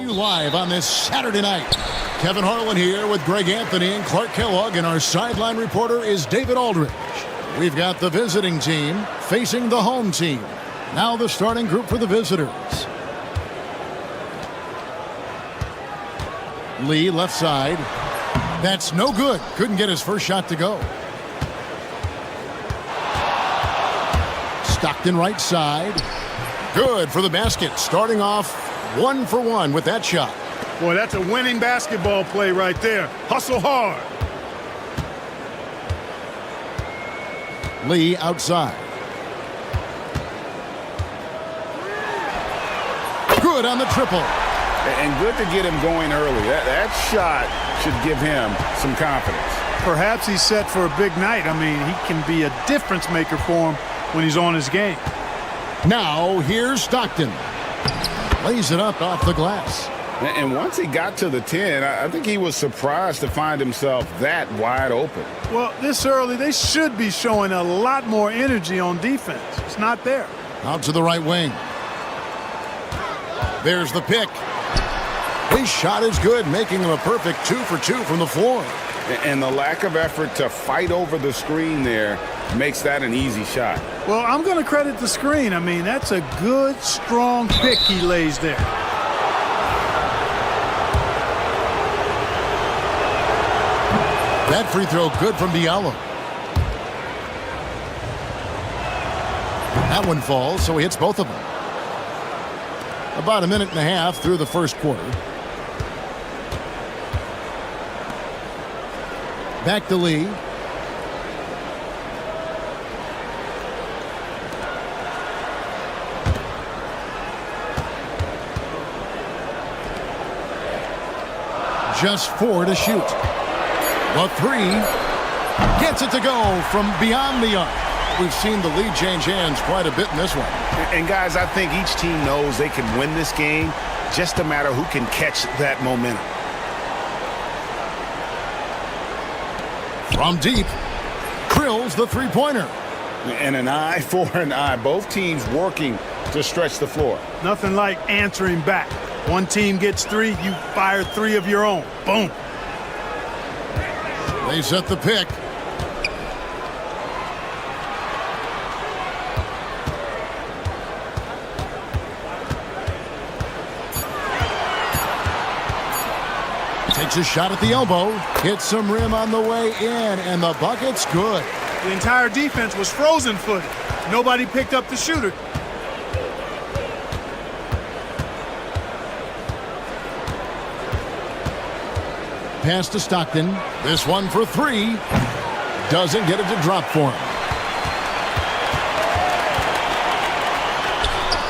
You live on this Saturday night. Kevin Harlan here with Greg Anthony and Clark Kellogg, and our sideline reporter is David Aldridge. We've got the visiting team facing the home team. Now the starting group for the visitors. Lee, left side. That's no good. Couldn't get his first shot to go. Stockton, right side. Good for the basket. Starting off 1 for 1 with that shot. Boy, that's a winning basketball play right there. Hustle hard. Lee outside. Good on the triple. And good to get him going early. That shot should give him some confidence. Perhaps he's set for a big night. I mean, he can be a difference maker for him when he's on his game. Now, here's Stockton. Lays it up off the glass. And once he got to the 10, I think he was surprised to find himself that wide open. Well, this early, they should be showing a lot more energy on defense. It's not there. Out to the right wing. There's the pick. His shot is good, making him a perfect 2 for 2 from the floor. And the lack of effort to fight over the screen there makes that an easy shot. Well, I'm going to credit the screen. I mean, that's a good, strong pick he lays there. That free throw good from Diallo. That one falls, so he hits both of them. About a minute and a half through the first quarter. Back to Lee. Just 4 to shoot. The 3 gets it to go from beyond the arc. We've seen the lead change hands quite a bit in this one. And guys, I think each team knows they can win this game. Just a matter who can catch that momentum. From deep, Krill's the three-pointer. And an eye for an eye. Both teams working to stretch the floor. Nothing like answering back. One team gets 3, you fire 3 of your own. Boom. They set the pick. Takes a shot at the elbow. Hits some rim on the way in, and the bucket's good. The entire defense was frozen-footed. Nobody picked up the shooter. Pass to Stockton. This one for 3. Doesn't get it to drop for him.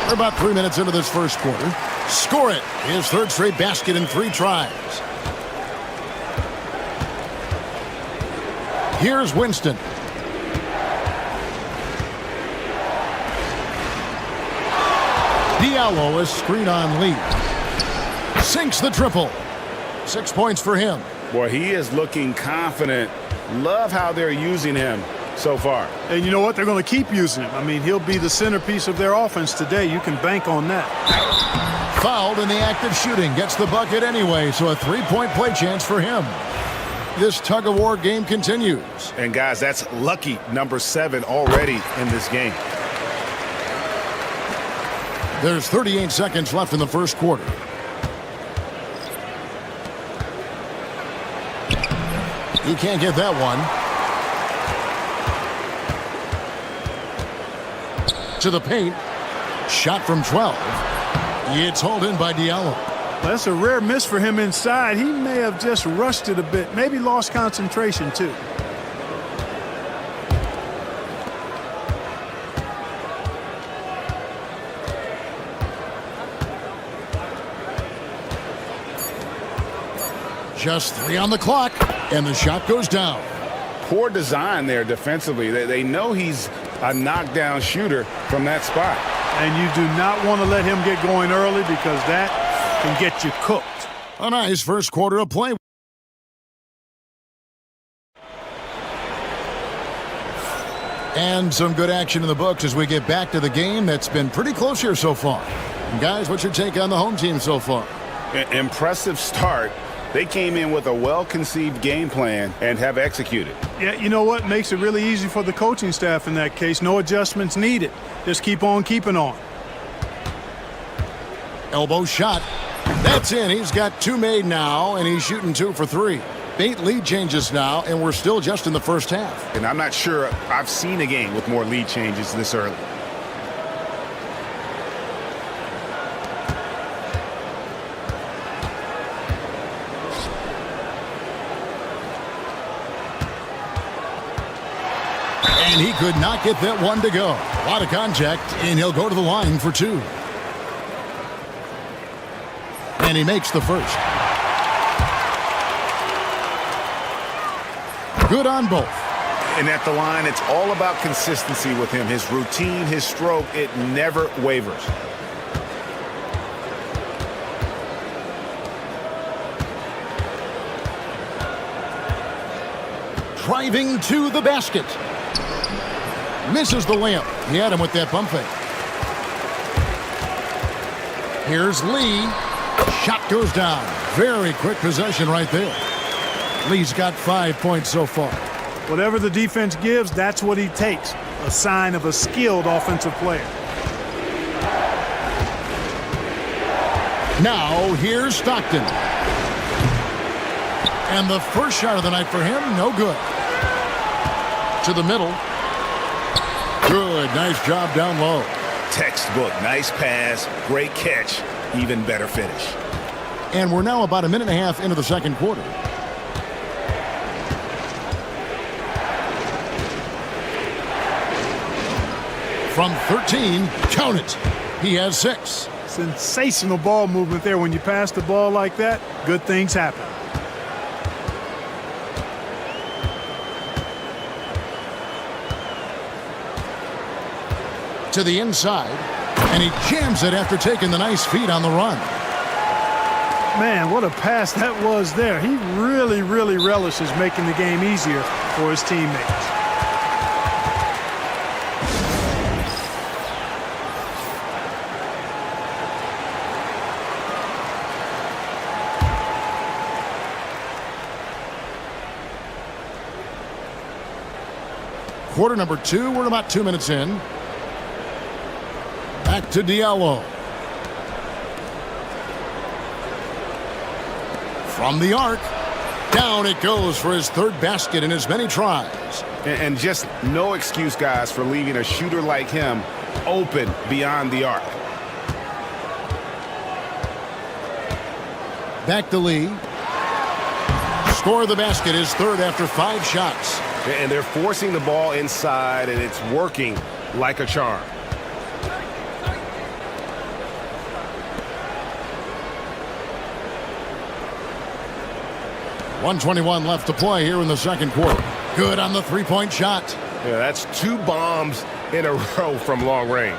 We're about 3 minutes into this first quarter. Score it. His 3rd straight basket in 3 tries. Here's Winston. Diallo is screen on Lee. Sinks the triple. 6 points for him. Boy, he is looking confident. Love how they're using him so far. And you know what? They're going to keep using him. I mean, he'll be the centerpiece of their offense today. You can bank on that. Fouled in the act of shooting. Gets the bucket anyway, so a 3-point play chance for him. This tug-of-war game continues. And, guys, that's lucky number 7 already in this game. There's 38 seconds left in the first quarter. He can't get that one. To the paint. Shot from 12. It's hauled in by Diallo. That's a rare miss for him inside. He may have just rushed it a bit. Maybe lost concentration, too. Just 3 on the clock, and the shot goes down. Poor design there defensively. They know he's a knockdown shooter from that spot. And you do not want to let him get going early because that can get you cooked. A nice first quarter of play. And some good action in the books as we get back to the game that's been pretty close here so far. And guys, what's your take on the home team so far? Impressive start. They came in with a well-conceived game plan and have executed. Yeah, you know what? Makes it really easy for the coaching staff in that case. No adjustments needed. Just keep on keeping on. Elbow shot. That's in. He's got 2 made now, and he's shooting 2 for 3. 8 lead changes now, and we're still just in the first half. And I'm not sure I've seen a game with more lead changes this early. And he could not get that one to go. A lot of contact, and he'll go to the line for 2. And he makes the first. Good on both. And at the line, it's all about consistency with him. His routine, his stroke, it never wavers. Driving to the basket. Misses the layup. He had him with that pump fake. Here's Lee. Shot goes down. Very quick possession right there. Lee's got 5 points so far. Whatever the defense gives, that's what he takes. A sign of a skilled offensive player. Now, here's Stockton. And the first shot of the night for him, no good. To the middle. Good, nice job down low. Textbook, nice pass, great catch, even better finish. And we're now about a minute and a half into the second quarter. From 13, count it. He has 6. Sensational ball movement there. When you pass the ball like that, good things happen. To the inside, and he jams it after taking the nice feed on the run. Man, what a pass that was there. He really relishes making the game easier for his teammates. Quarter number 2, we're about 2 minutes in. Back to Diallo. From the arc. Down it goes for his 3rd basket in as many tries. And just no excuse, guys, for leaving a shooter like him open beyond the arc. Back to Lee. Score the basket, his 3rd after 5 shots. And they're forcing the ball inside, and it's working like a charm. .121 left to play here in the second quarter. Good on the 3-point shot. Yeah, that's 2 bombs in a row from long range.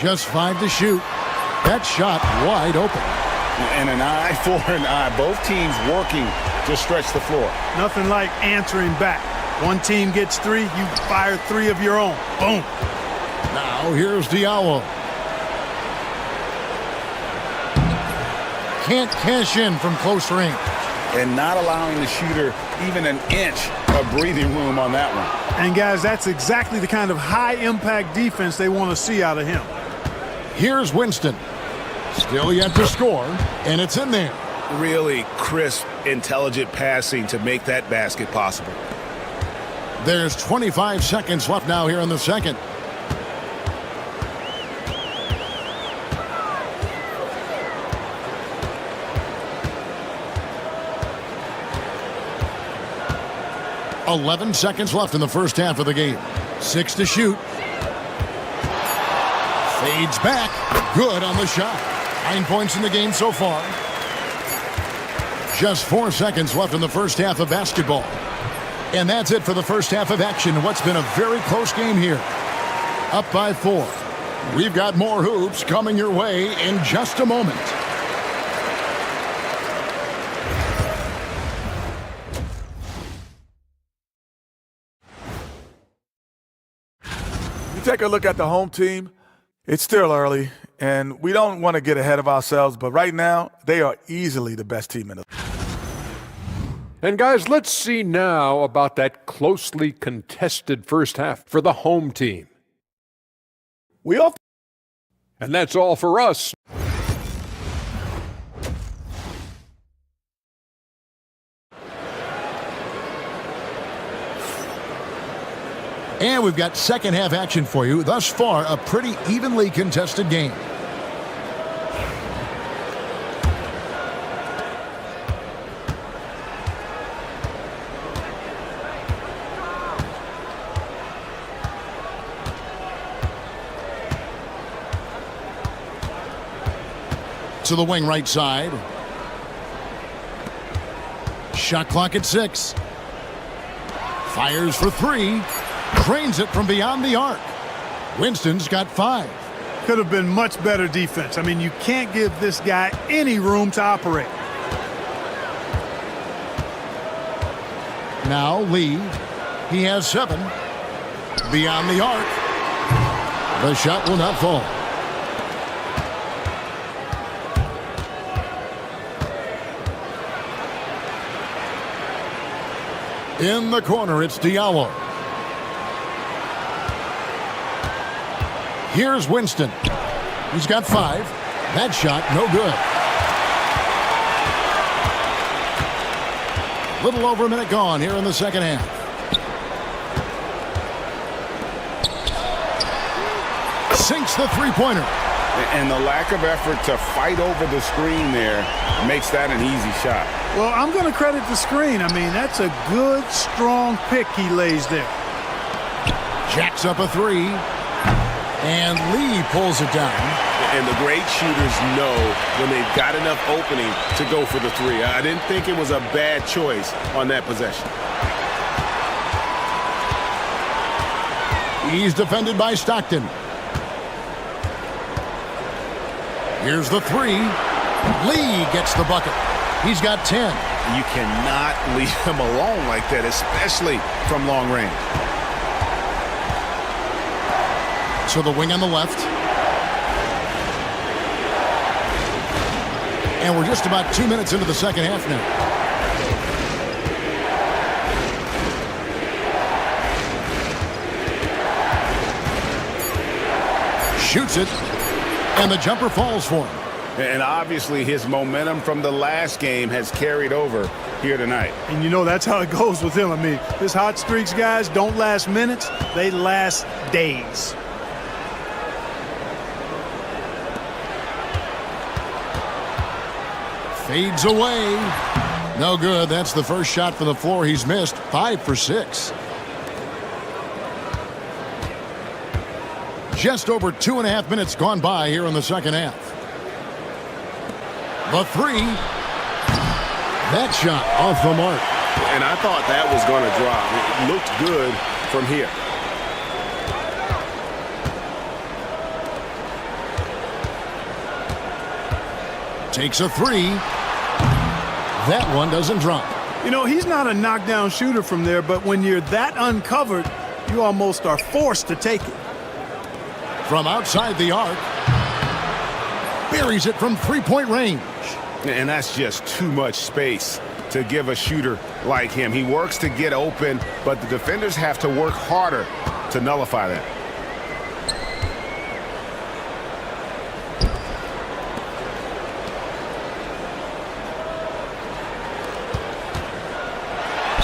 Just 5 to shoot. That shot wide open. And an eye for an eye. Both teams working to stretch the floor. Nothing like answering back. One team gets 3, you fire 3 of your own. Boom. Now here's Diallo. Can't cash in from close range. And not allowing the shooter even an inch of breathing room on that one. And guys, that's exactly the kind of high-impact defense they want to see out of him. Here's Winston. Still yet to score, and it's in there. Really crisp, intelligent passing to make that basket possible. There's 25 seconds left now here in the second. .11 seconds left in the first half of the game. 6 to shoot. Fades back. Good on the shot. 9 points in the game so far. Just 4 seconds left in the first half of basketball. And that's it for the first half of action. What's been a very close game here. Up by 4. We've got more hoops coming your way in just a moment. You take a look at the home team, it's still early, and we don't want to get ahead of ourselves, but right now, they are easily the best team in the league. And guys, let's see now about that closely contested first half for the home team. And that's all for us. And we've got second half action for you. Thus far, a pretty evenly contested game. To the wing right side. Shot clock at 6. Fires for 3. Cranes it from beyond the arc. Winston's got 5. Could have been much better defense. I mean, you can't give this guy any room to operate. Now Lee. He has 7. Beyond the arc. The shot will not fall. In the corner, it's Diallo. Here's Winston. He's got 5. That shot, no good. Little over a minute gone here in the second half. Sinks the three-pointer. And the lack of effort to fight over the screen there makes that an easy shot. Well, I'm going to credit the screen. I mean, that's a good, strong pick he lays there. Jacks up a 3. And Lee pulls it down. And the great shooters know when they've got enough opening to go for the 3. I didn't think it was a bad choice on that possession. He's defended by Stockton. Here's the 3. Lee gets the bucket. He's got 10. You cannot leave him alone like that, especially from long range. To the wing on the left. And we're just about 2 minutes into the second half now. Shoots it. And the jumper falls for him. And obviously his momentum from the last game has carried over here tonight. And you know that's how it goes with him. I mean, his hot streaks, guys, don't last minutes. They last days. Fades away. No good. That's the first shot from the floor he's missed. 5 for 6. Just over 2.5 minutes gone by here in the second half. The 3. That shot off the mark. And I thought that was going to drop. It looked good from here. Takes a 3. That one doesn't drop. You know, he's not a knockdown shooter from there, but when you're that uncovered, you almost are forced to take it. From outside the arc. Buries it from three-point range. And that's just too much space to give a shooter like him. He works to get open, but the defenders have to work harder to nullify that.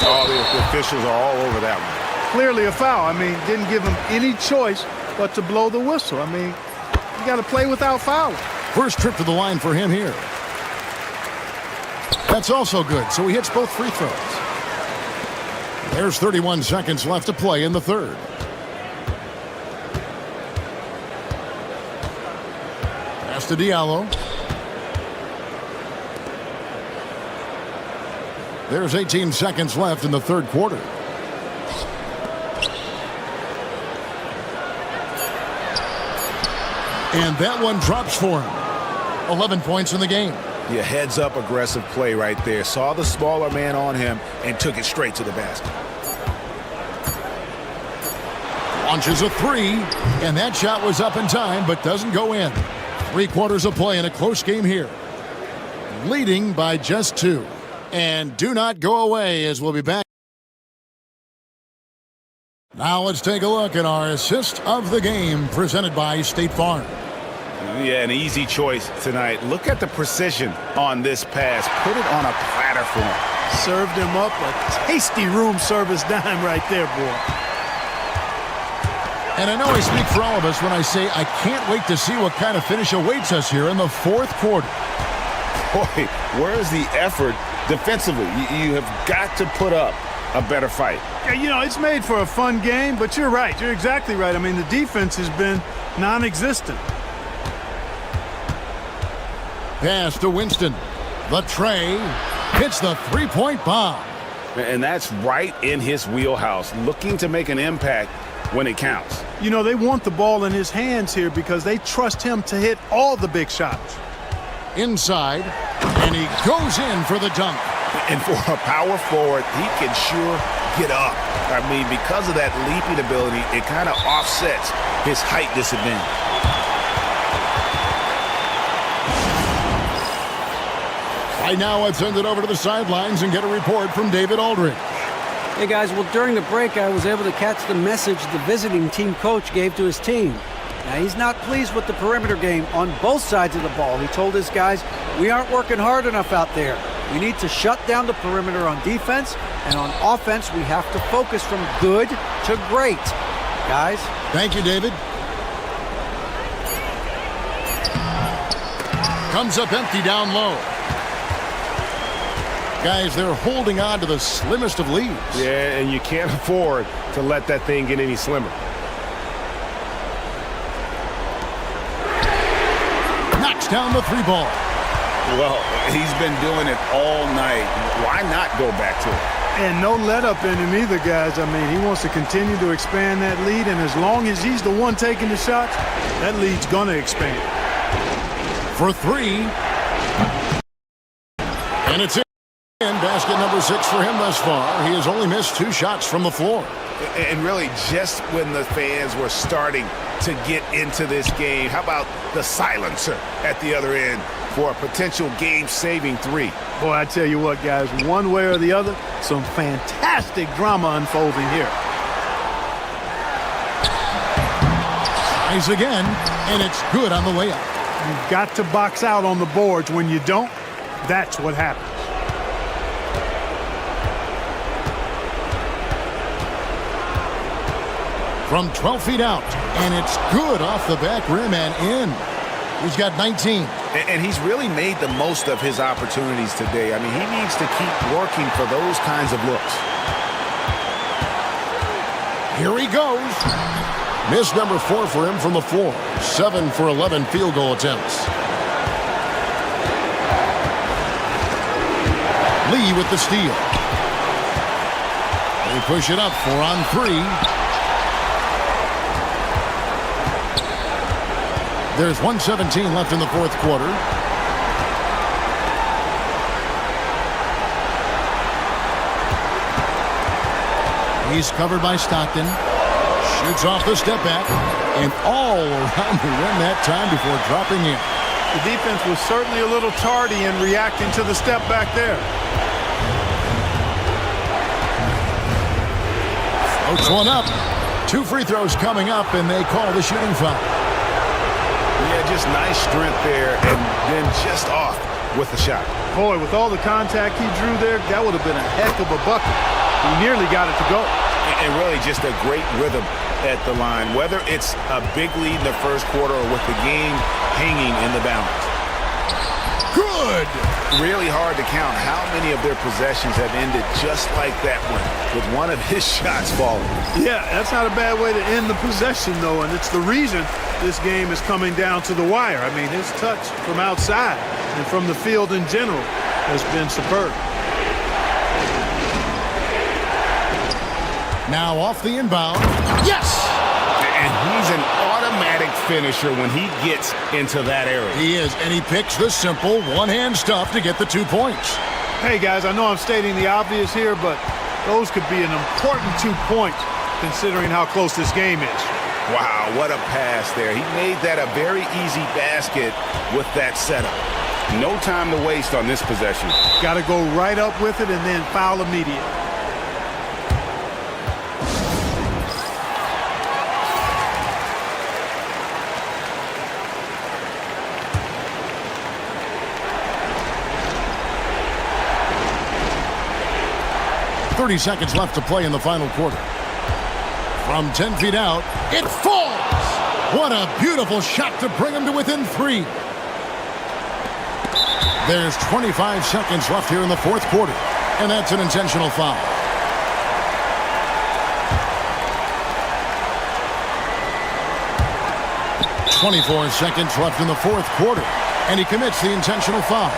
Oh, the officials are all over that one. Clearly a foul. I mean, didn't give him any choice but to blow the whistle. I mean, you got to play without fouling. First trip to the line for him here. That's also good, so he hits both free throws. There's 31 seconds left to play in the third. Pass to Diallo. There's 18 seconds left in the third quarter. And that one drops for him. 11 points in the game. Yeah, heads-up aggressive play right there. Saw the smaller man on him and took it straight to the basket. Launches a three, and that shot was up in time but doesn't go in. 3 quarters of play in a close game here. Leading by just 2. And do not go away as we'll be back. Now let's take a look at our assist of the game presented by State Farm. Yeah, an easy choice tonight. Look at the precision on this pass. Put it on a platter for him. Served him up a tasty room service dime right there, boy. And I know I speak for all of us when I say I can't wait to see what kind of finish awaits us here in the 4th quarter. Boy, where's the effort defensively? You have got to put up a better fight. Yeah, you know, it's made for a fun game, but you're right. You're exactly right. I mean, the defense has been non-existent. Pass to Winston. The tray hits the 3-point bomb. And that's right in his wheelhouse, looking to make an impact when it counts. You know, they want the ball in his hands here because they trust him to hit all the big shots. Inside, and he goes in for the dunk. And for a power forward, he can sure get up. I mean, because of that leaping ability, it kind of offsets his height disadvantage. Right now, let's send it over to the sidelines and get a report from David Aldridge. Hey guys, well during the break I was able to catch the message the visiting team coach gave to his team. Now he's not pleased with the perimeter game on both sides of the ball. He told his guys, we aren't working hard enough out there. We need to shut down the perimeter on defense, and on offense we have to focus from good to great. Guys. Thank you, David. Comes up empty down low. Guys, they're holding on to the slimmest of leads. Yeah, and you can't afford to let that thing get any slimmer. Knocks down the 3 ball. Well, he's been doing it all night. Why not go back to it? And no let up in him either, guys. I mean, he wants to continue to expand that lead, and as long as he's the one taking the shots, that lead's going to expand. For 3. And it's in. Basket number 6 for him thus far. He has only missed 2 shots from the floor. And really, just when the fans were starting to get into this game, how about the silencer at the other end for a potential game-saving 3? Boy, I tell you what, guys, one way or the other, some fantastic drama unfolding here. Tries again, and it's good on the layup. You've got to box out on the boards. When you don't, that's what happens. From 12 feet out, and it's good off the back rim and in. He's got 19. And he's really made the most of his opportunities today. I mean, he needs to keep working for those kinds of looks. Here he goes. Miss number 4 for him from the floor. 7 for 11 field goal attempts. Lee with the steal. They push it up 4 on 3. There's 1:17 left in the 4th quarter. He's covered by Stockton. Shoots off the step back. And all around the rim that time before dropping in. The defense was certainly a little tardy in reacting to the step back there. Floats one up. 2 free throws coming up, and they call the shooting foul. Yeah, just nice strength there, and then just off with the shot. Boy, with all the contact he drew there, that would have been a heck of a bucket. He nearly got it to go. And really just a great rhythm at the line, whether it's a big lead in the 1st quarter or with the game hanging in the balance. Good! Really hard to count how many of their possessions have ended just like that one, with one of his shots falling. Yeah, that's not a bad way to end the possession, though, and it's the reason this game is coming down to the wire. I mean, his touch from outside and from the field in general has been superb. Now off the inbound. Yes! And he's an automatic finisher when he gets into that area. He is, and he picks the simple one-hand stuff to get the 2 points. Hey, guys, I know I'm stating the obvious here, but those could be an important 2 points considering how close this game is. Wow, what a pass there. He made that a very easy basket with that setup. No time to waste on this possession. Got to go right up with it and then foul immediate. .30 seconds left to play in the final quarter. From 10 feet out, it falls! What a beautiful shot to bring him to within 3. There's 25 seconds left here in the fourth quarter, and that's an intentional foul. .24 seconds left in the fourth quarter, and he commits the intentional foul.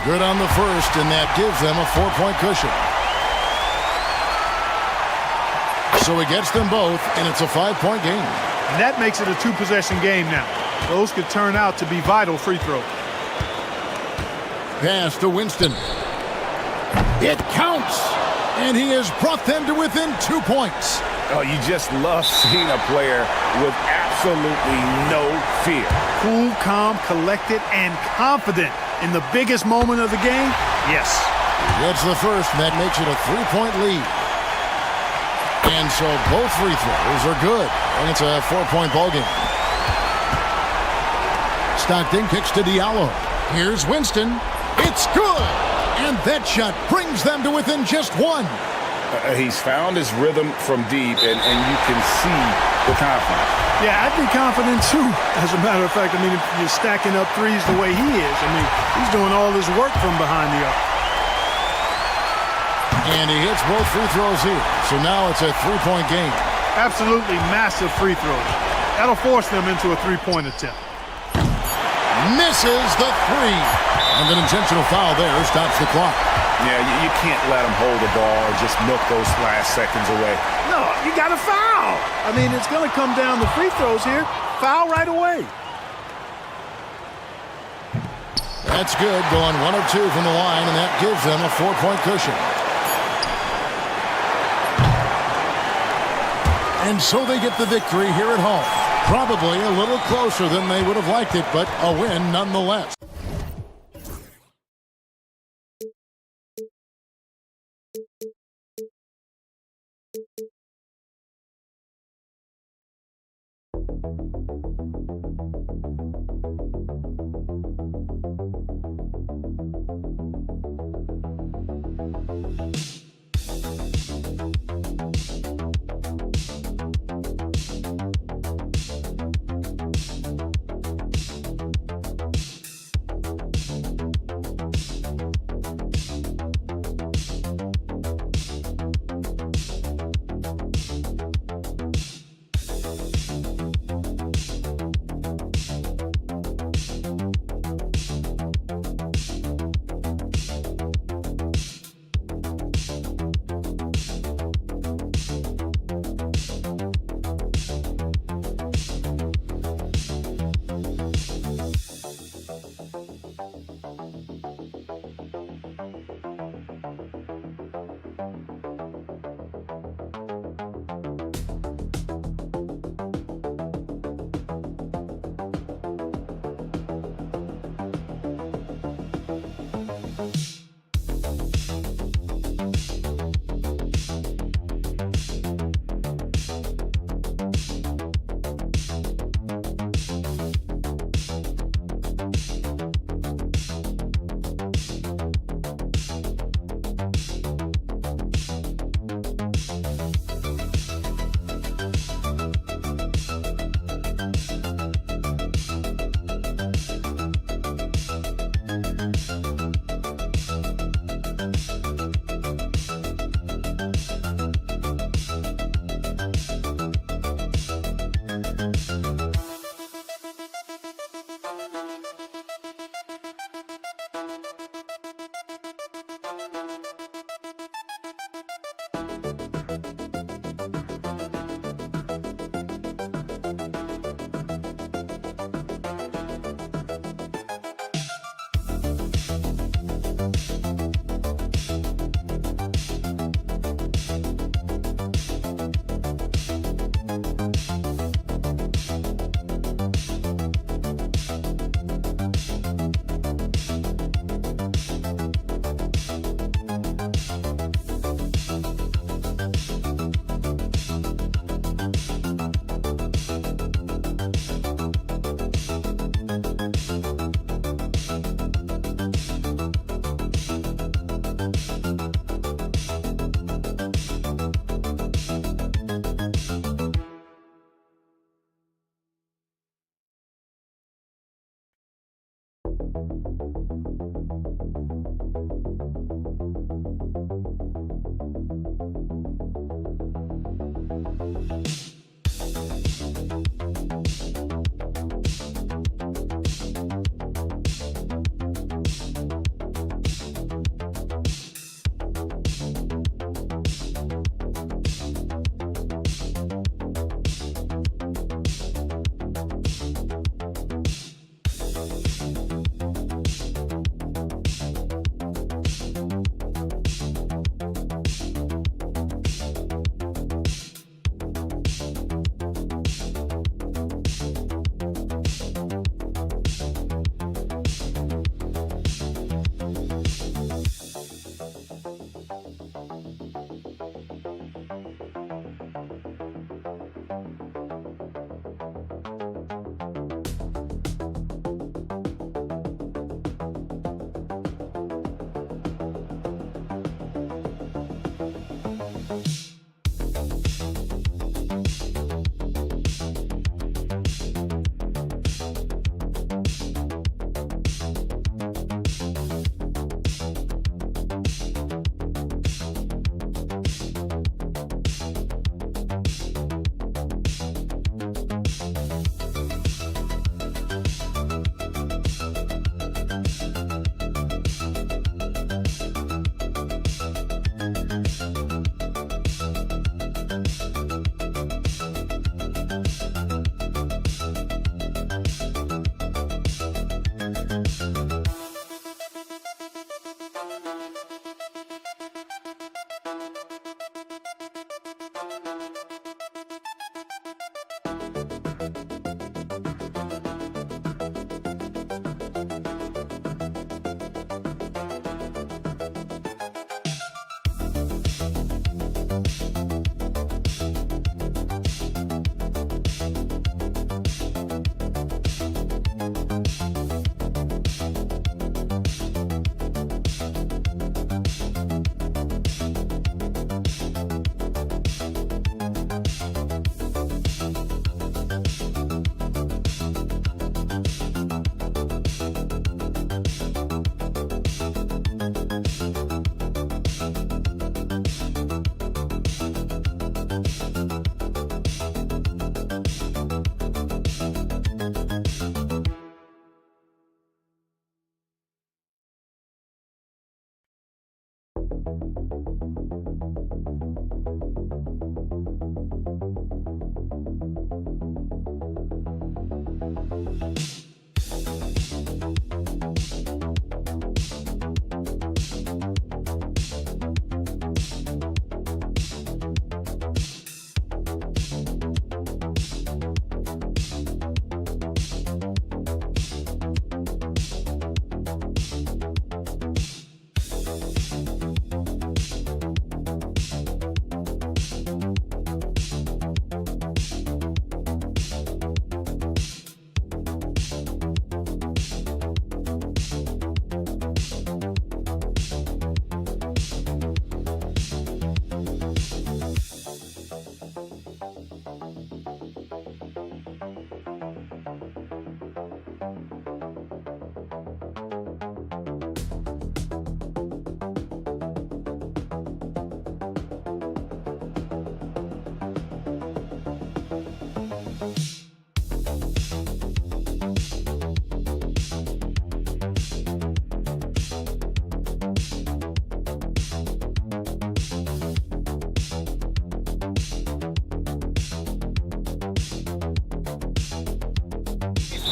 Good on the first, and that gives them a 4-point cushion. So he gets them both, and it's a 5-point game. And that makes it a 2-possession game now. Those could turn out to be vital free throws. Pass to Winston. It counts, and he has brought them to within 2 points. Oh, you just love seeing a player with absolutely no fear. Cool, calm, collected, and confident in the biggest moment of the game. Yes. Gets the first, and that makes it a 3-point lead. And so both free throws are good, and it's a 4-point ball game. Stockton kicks to Diallo. Here's Winston. It's good, and that shot brings them to within just 1. He's found his rhythm from deep, and you can see the confidence. Yeah, I'd be confident too. As a matter of fact, I mean, if you're stacking up threes the way he is, I mean, he's doing all his work from behind the arc. And he hits both free throws here. So now it's a 3-point game. Absolutely massive free throws. That'll force them into a 3-point attempt. Misses the 3. And an intentional foul there stops the clock. Yeah, you can't let him hold the ball or just milk those last seconds away. No, you got to foul. I mean, it's going to come down to free throws here. Foul right away. That's good, going 1 of 2 from the line, and that gives them a 4-point cushion. And so they get the victory here at home. Probably a little closer than they would have liked it, but a win nonetheless.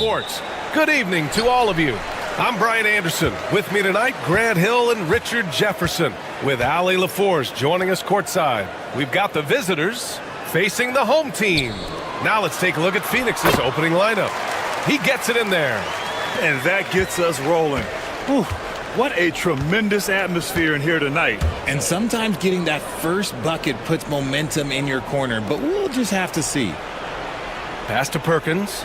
Sports. Good evening to all of you. I'm Brian Anderson. With me tonight, Grant Hill and Richard Jefferson, with Allie LaForce joining us courtside. We've got the visitors facing the home team. Now let's take a look at Phoenix's opening lineup. He gets it in there. And that gets us rolling. Whew, what a tremendous atmosphere in here tonight. And sometimes getting that first bucket puts momentum in your corner, but we'll just have to see. Pass to Perkins.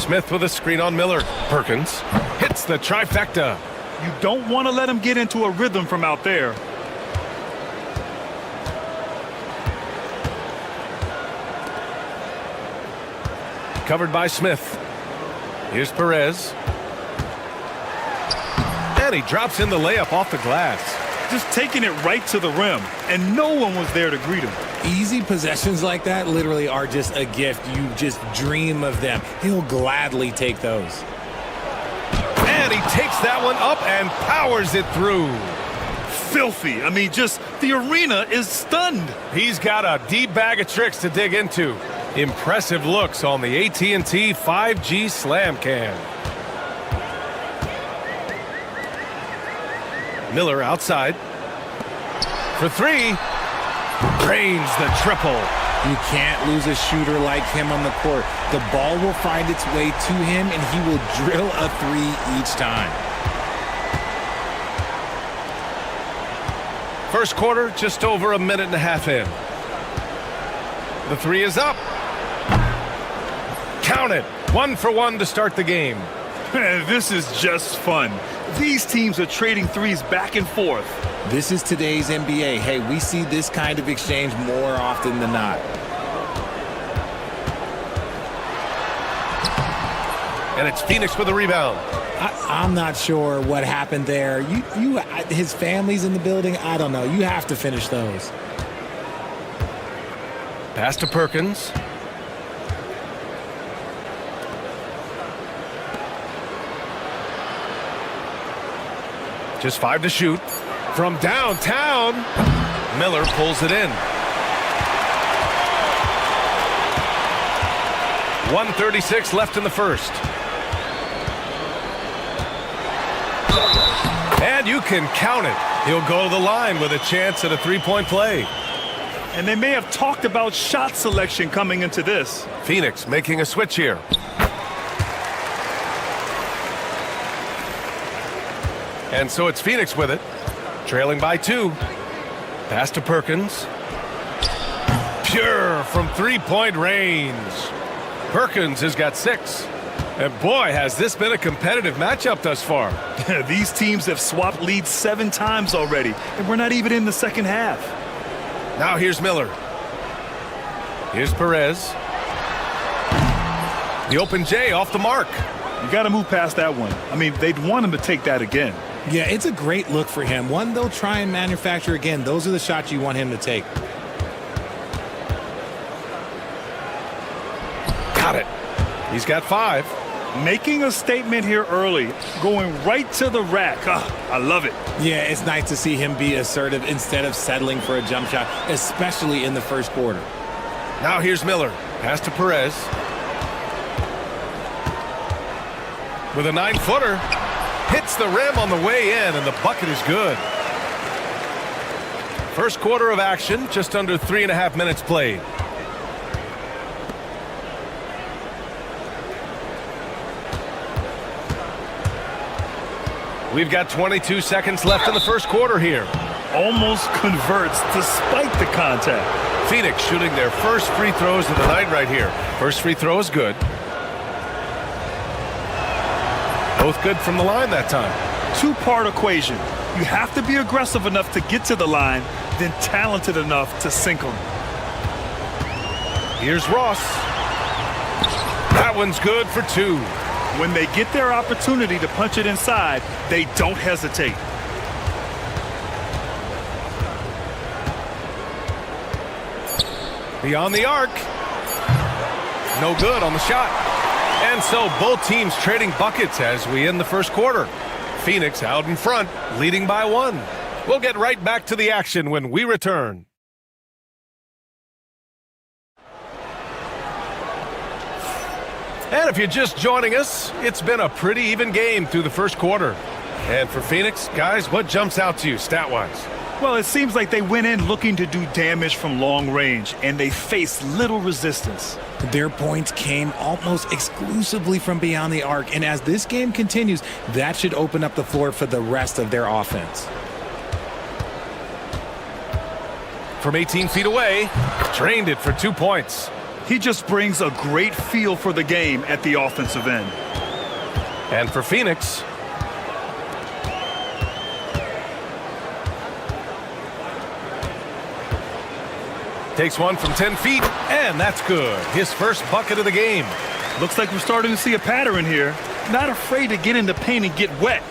Smith with a screen on Miller. Perkins hits the trifecta. You don't want to let him get into a rhythm from out there. Covered by Smith. Here's Perez. And he drops in the layup off the glass. Just taking it right to the rim, and no one was there to greet him. Easy possessions like that literally are just a gift. You just dream of them. He'll gladly take those. And he takes that one up and powers it through. Filthy. I mean, just the arena is stunned. He's got a deep bag of tricks to dig into. Impressive looks on the AT&T 5G Slam Cam. Miller outside. For three. Drains the triple. You can't lose a shooter like him on the court. The ball will find its way to him, and he will drill a three each time. First quarter, just over a minute and a half in. The three is up. Count it. 1 for 1 to start the game. This is just fun. These teams are trading threes back and forth. This is today's NBA. Hey, we see this kind of exchange more often than not. And it's Phoenix with a rebound. I'm not sure what happened there. His family's in the building. I don't know. You have to finish those. Pass to Perkins. Just 5 to shoot. From downtown, Miller pulls it in. 1:36 left in the first. And you can count it. He'll go to the line with a chance at a three-point play. And they may have talked about shot selection coming into this. Phoenix making a switch here. And so it's Phoenix with it, trailing by 2. Pass to Perkins. Pure from three-point range. Perkins has got 6. And boy, has this been a competitive matchup thus far. These teams have swapped leads 7 times already, and we're not even in the second half. Now here's Miller. Here's Perez. The open J off the mark. You got to move past that one. I mean, they'd want him to take that again. Yeah, it's a great look for him. One they'll try and manufacture again. Those are the shots you want him to take. Got it. He's got 5. Making a statement here early, going right to the rack. I love it. Yeah, it's nice to see him be assertive instead of settling for a jump shot, especially in the first quarter. Now here's Miller. Pass to Perez. With a 9-footer. Hits the rim on the way in, and the bucket is good. First quarter of action, just under 3.5 minutes played. We've got 22 seconds left in the first quarter here. Almost converts despite the contact. Phoenix shooting their first free throws of the night right here. First free throw is good. Both good from the line that time. 2-part equation. You have to be aggressive enough to get to the line, then talented enough to sink them. Here's Ross. That one's good for 2. When they get their opportunity to punch it inside, they don't hesitate. Beyond the arc. No good on the shot. And so both teams trading buckets as we end the first quarter. Phoenix out in front, leading by 1. We'll get right back to the action when we return. And if you're just joining us, it's been a pretty even game through the first quarter. And for Phoenix, guys, what jumps out to you stat-wise? Well, it seems like they went in looking to do damage from long range, and they faced little resistance. Their points came almost exclusively from beyond the arc, and as this game continues, that should open up the floor for the rest of their offense. From 18 feet away, drained it for 2 points. He just brings a great feel for the game at the offensive end. And for Phoenix, takes one from 10 feet, and that's good. His first bucket of the game. Looks like we're starting to see a pattern here. Not afraid to get in the paint and get wet.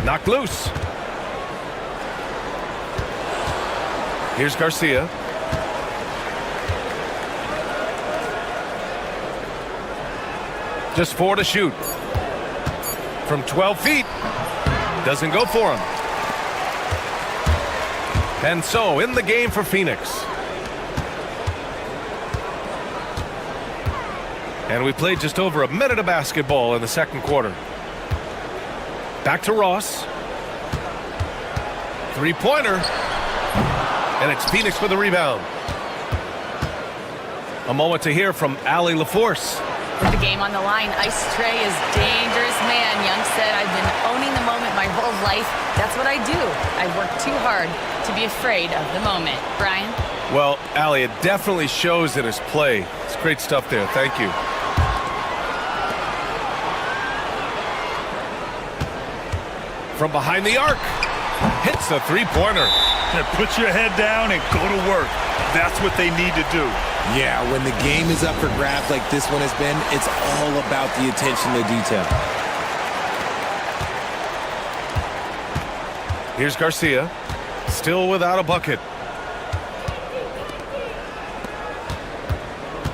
Knocked loose. Here's Garcia. Just 4 to shoot. From 12 feet. Doesn't go for him. And so, in the game for Phoenix. And we played just over a minute of basketball in the second quarter. Back to Ross. Three-pointer. And it's Phoenix for the rebound. A moment to hear from Allie LaForce. With the game on the line, Ice Trey is dangerous man. Young said, I've been owning the moment my whole life. That's what I do. I work too hard to be afraid of the moment. Brian? Well, Allie, it definitely shows in his play. It's great stuff there. Thank you. From behind the arc. Hits the three-pointer. Put your head down and go to work. That's what they need to do. Yeah, when the game is up for grabs like this one has been, it's all about the attention to detail. Here's Garcia. Still without a bucket.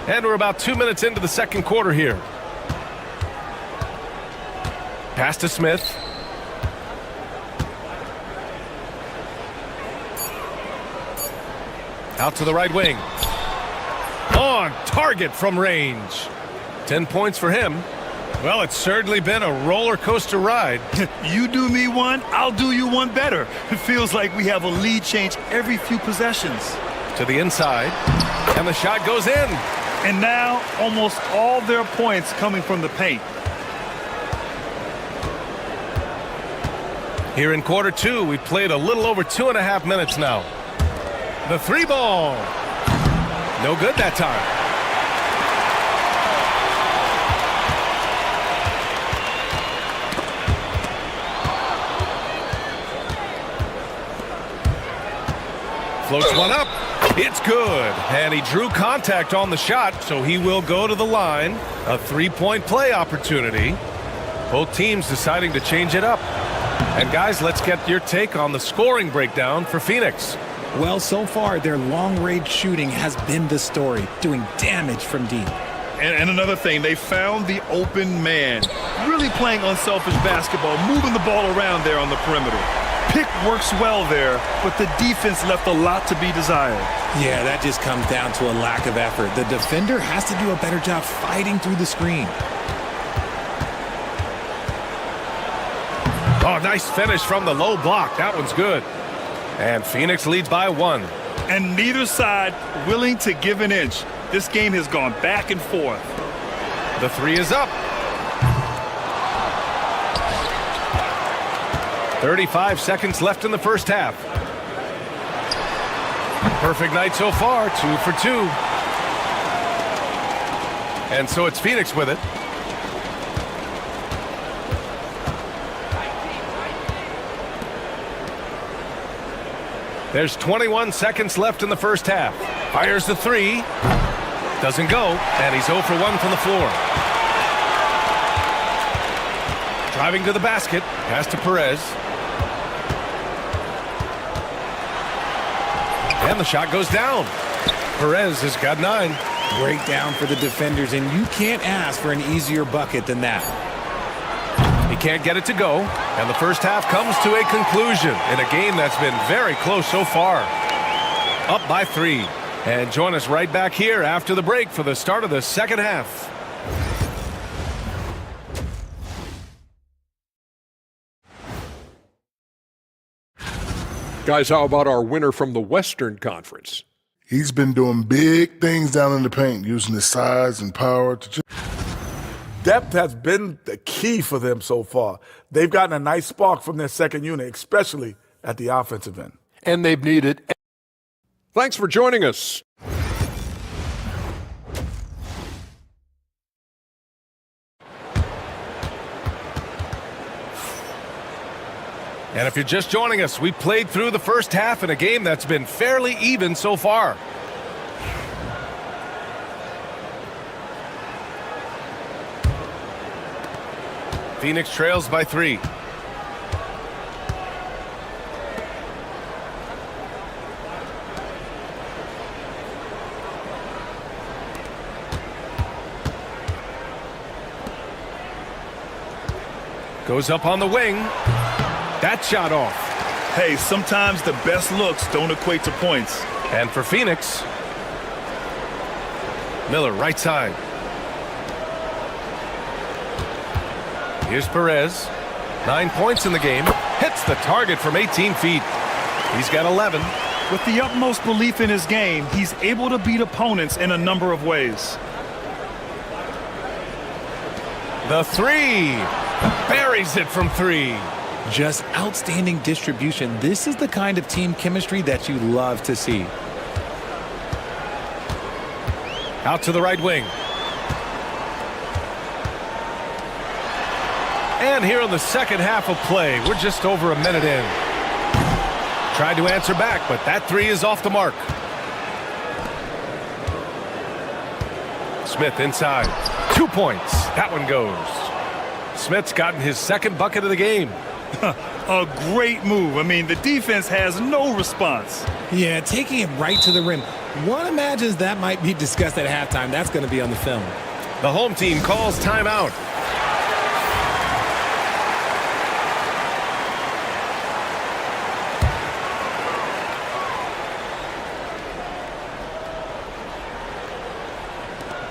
And we're about 2 minutes into the second quarter here. Pass to Smith. Out to the right wing. On target from range. 10 points for him. Well, it's certainly been a roller coaster ride. You do me one, I'll do you one better. It feels like we have a lead change every few possessions. To the inside. And the shot goes in. And now almost all their points coming from the paint. Here in quarter two, we played a little over 2.5 minutes now. The three ball. No good that time. Floats one up. It's good. And he drew contact on the shot, so he will go to the line. A three-point play opportunity. Both teams deciding to change it up. And guys, let's get your take on the scoring breakdown for Phoenix. Well, so far, their long-range shooting has been the story, doing damage from deep. And another thing, they found the open man. Really playing unselfish basketball, moving the ball around there on the perimeter. Pick works well there, but the defense left a lot to be desired. Yeah, that just comes down to a lack of effort. The defender has to do a better job fighting through the screen. Oh, nice finish from the low block. That one's good. And Phoenix leads by 1. And neither side willing to give an inch. This game has gone back and forth. The three is up. 35 seconds left in the first half. Perfect night so far, 2 for 2. And so it's Phoenix with it. There's 21 seconds left in the first half. Fires the three. Doesn't go. And he's 0 for 1 from the floor. Driving to the basket. Pass to Perez. And the shot goes down. Perez has got 9. Breakdown for the defenders, and you can't ask for an easier bucket than that. He can't get it to go, and the first half comes to a conclusion in a game that's been very close so far. Up by 3. And join us right back here after the break for the start of the second half. Guys, how about our winner from the Western Conference? He's been doing big things down in the paint, using his size and power to just... Depth has been the key for them so far. They've gotten a nice spark from their second unit, especially at the offensive end. And they've needed. Thanks for joining us. And if you're just joining us, we played through the first half in a game that's been fairly even so far. Phoenix trails by 3. Goes up on the wing. That shot off. Hey, sometimes the best looks don't equate to points. And for Phoenix, Miller right side. Here's Perez. 9 points in the game. Hits the target from 18 feet. He's got 11. With the utmost belief in his game, he's able to beat opponents in a number of ways. The 3. Buries it from 3. Just outstanding distribution. This is the kind of team chemistry that you love to see. Out to the right wing. And here in the second half of play, we're just over a minute in. Tried to answer back, but that 3 is off the mark. Smith inside. 2 points. That one goes. Smith's gotten his second bucket of the game. A great move. I mean, the defense has no response. Yeah, taking it right to the rim. One imagines that might be discussed at halftime. That's going to be on the film. The home team calls timeout.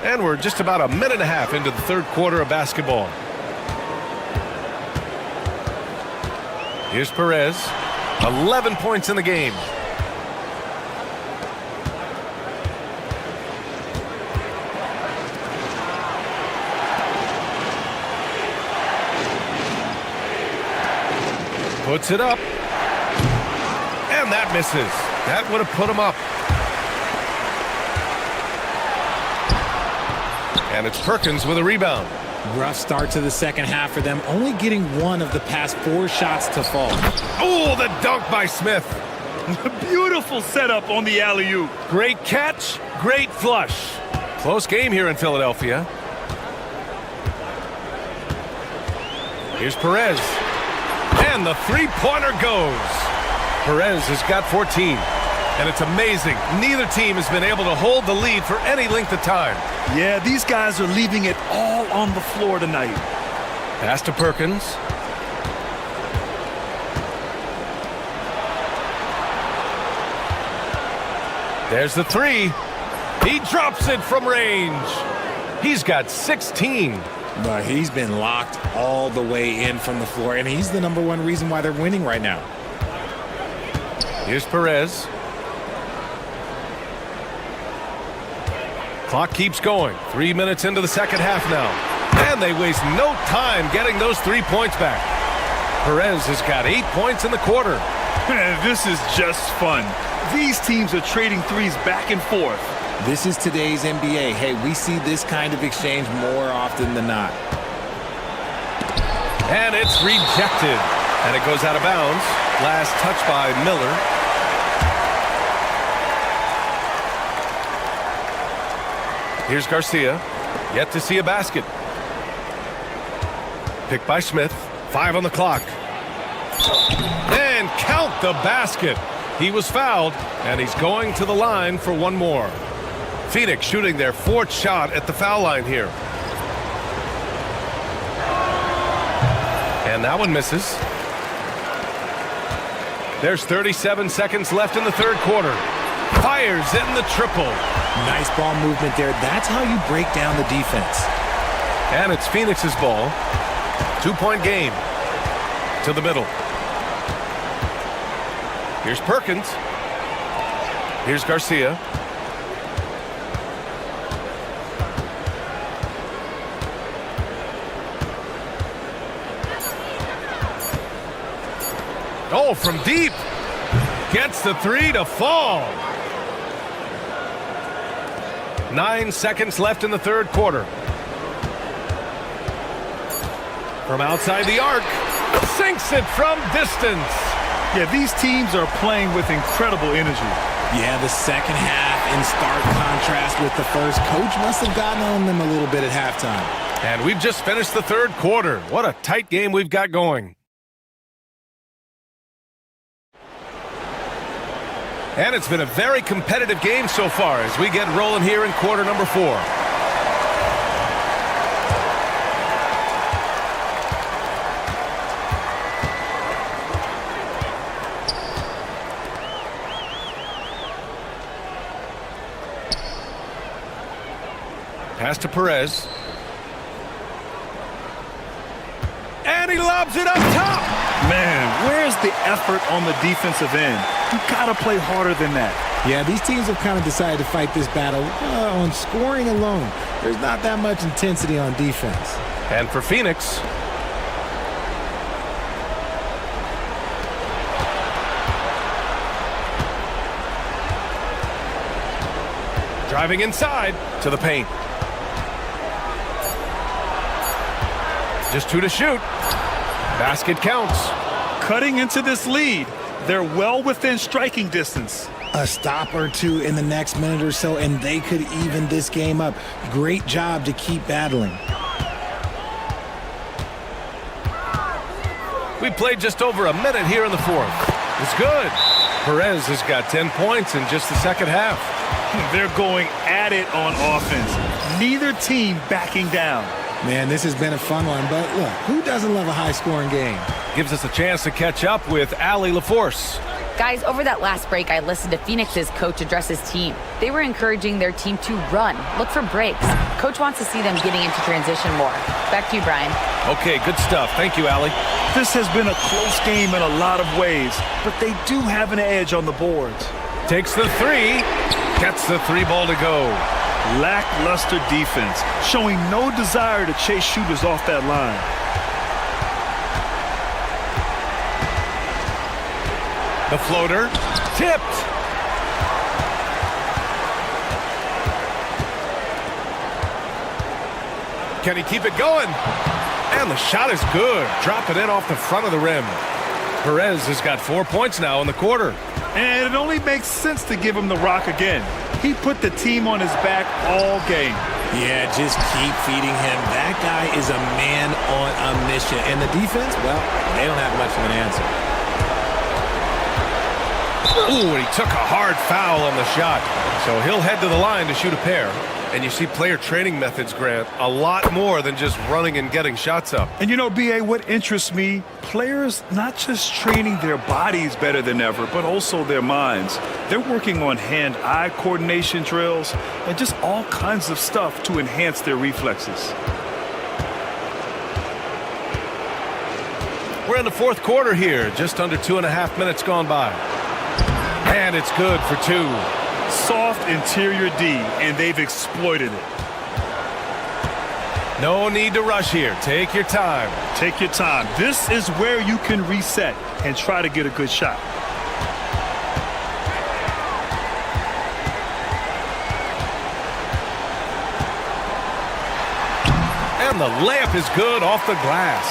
And we're just about a minute and a half into the third quarter of basketball. Here's Perez. 11 points in the game. Puts it up. And that misses. That would have put him up. And it's Perkins with a rebound. Rough start to the second half for them, only getting 1 of the past 4 shots to fall. Oh, the dunk by Smith. Beautiful setup on the alley-oop. Great catch, great flush. Close game here in Philadelphia. Here's Perez. And the three-pointer goes. Perez has got 14. And it's amazing. Neither team has been able to hold the lead for any length of time. Yeah, these guys are leaving it all on the floor tonight. Pass to Perkins. There's the 3. He drops it from range. He's got 16. But he's been locked all the way in from the floor, and he's the #1 reason why they're winning right now. Here's Perez. Clock keeps going. 3 minutes into the second half now. And they waste no time getting those 3 points back. Perez has got 8 points in the quarter. Man, this is just fun. These teams are trading threes back and forth. This is today's NBA. Hey, we see this kind of exchange more often than not. And it's rejected. And it goes out of bounds. Last touch by Miller. Here's Garcia. Yet to see a basket. Picked by Smith. 5 on the clock. And count the basket. He was fouled, and he's going to the line for 1 more. Phoenix shooting their 4th shot at the foul line here. And that one misses. There's 37 seconds left in the third quarter. Fires in the triple. Nice ball movement there. That's how you break down the defense. And it's Phoenix's ball. 2-point game. To the middle. Here's Perkins. Here's Garcia. Oh, from deep. Gets the 3 to fall. 9 seconds left in the third quarter. From outside the arc. Sinks it from distance. Yeah, these teams are playing with incredible energy. Yeah, the second half in stark contrast with the first. Coach must have gotten on them a little bit at halftime. And we've just finished the third quarter. What a tight game we've got going. And it's been a very competitive game so far as we get rolling here in quarter number 4. Pass to Perez. And he lobs it up top. Man, where's the effort on the defensive end? You gotta play harder than that. Yeah, these teams have kind of decided to fight this battle on scoring alone. There's not that much intensity on defense. And for Phoenix, driving inside to the paint. Just 2 to shoot. Basket counts. Cutting into this lead. They're well within striking distance. A stop or two in the next minute or so, and they could even this game up. Great job to keep battling. We played just over a minute here in the fourth. It's good. Perez has got 10 points in just the second half. They're going at it on offense. Neither team backing down. Man, this has been a fun one, but look, who doesn't love a high-scoring game? Gives us a chance to catch up with Allie LaForce. Guys, over that last break, I listened to Phoenix's coach address his team. They were encouraging their team to run, look for breaks. Coach wants to see them getting into transition more. Back to you, Brian. Okay, good stuff. Thank you, Allie. This has been a close game in a lot of ways, but they do have an edge on the boards. Takes the 3, gets the 3 ball to go. Lackluster defense, showing no desire to chase shooters off that line. The floater, tipped. Can he keep it going? And the shot is good. Drop it in off the front of the rim. Perez has got 4 points now in the quarter. And it only makes sense to give him the rock again. He put the team on his back all game. Yeah, just keep feeding him. That guy is a man on a mission. And the defense, well, they don't have much of an answer. Ooh, and he took a hard foul on the shot. So he'll head to the line to shoot a pair. And you see player training methods, Grant, a lot more than just running and getting shots up. And you know, B.A., what interests me, players not just training their bodies better than ever, but also their minds. They're working on hand-eye coordination drills and just all kinds of stuff to enhance their reflexes. We're in the fourth quarter here, just under 2.5 minutes gone by. And it's good for 2. Soft interior D, and they've exploited it. No need to rush here. Take your time. Take your time. This is where you can reset and try to get a good shot. And the layup is good off the glass.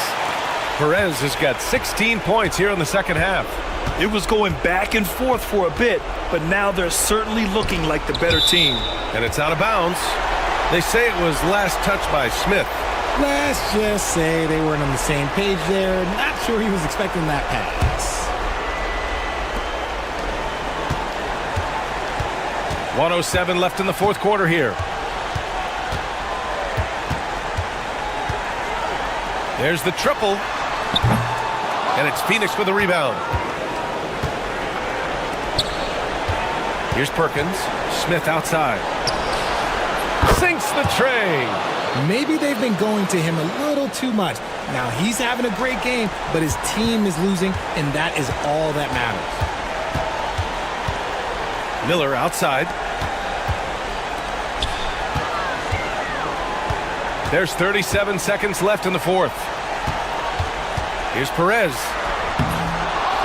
Perez has got 16 points here in the second half. It was going back and forth for a bit, but now they're certainly looking like the better team. And it's out of bounds. They say it was last touched by Smith. Let's just say they weren't on the same page there. Not sure he was expecting that pass. 1:07 left in the fourth quarter here. There's the triple. And it's Phoenix with a rebound. Here's Perkins. Smith outside. Sinks the tray. Maybe they've been going to him a little too much. Now he's having a great game, but his team is losing, and that is all that matters. Miller outside. There's 37 seconds left in the fourth. Here's Perez.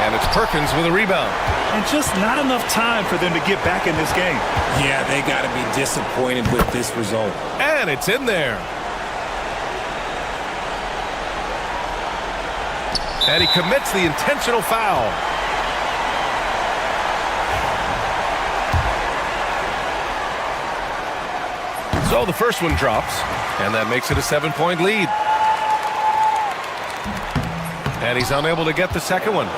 And it's Perkins with a rebound. And just not enough time for them to get back in this game. Yeah, they got to be disappointed with this result. And it's in there. And he commits the intentional foul. So the first one drops, and that makes it a 7-point lead. And he's unable to get the second one.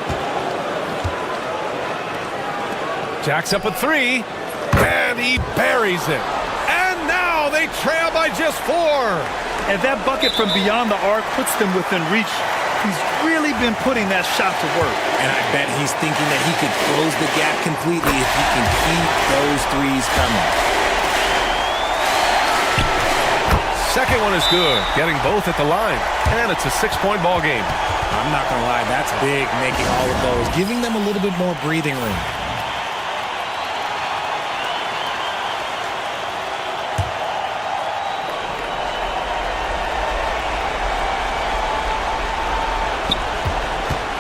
Jacks up a 3, and he buries it. And now they trail by just 4. And that bucket from beyond the arc puts them within reach. He's really been putting that shot to work. And I bet he's thinking that he could close the gap completely if he can keep those threes coming. Second one is good, getting both at the line. And it's a 6-point ball game. I'm not going to lie, that's big, making all of those, giving them a little bit more breathing room.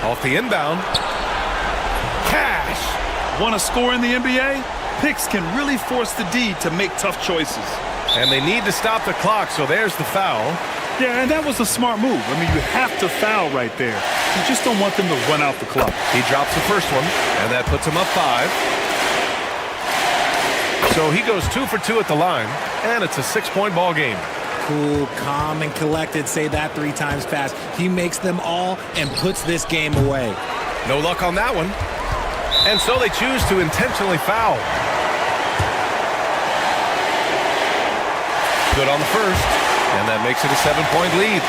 Off the inbound. Cash! Want to score in the NBA? Picks can really force the D to make tough choices. And they need to stop the clock, so there's the foul. Yeah, and that was a smart move. I mean, you have to foul right there. You just don't want them to run out the clock. He drops the first one, and that puts him up 5. So he goes 2 for 2 at the line, and it's a 6-point ball game. Cool, calm, and collected. Say that 3 times fast. He makes them all and puts this game away. No luck on that one. And so they choose to intentionally foul. Good on the first, and that makes it a 7-point lead.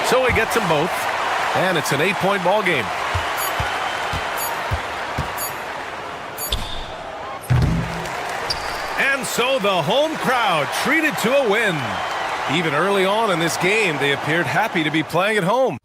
So he gets them both, and it's an 8-point ball game. So the home crowd treated to a win. Even early on in this game, they appeared happy to be playing at home.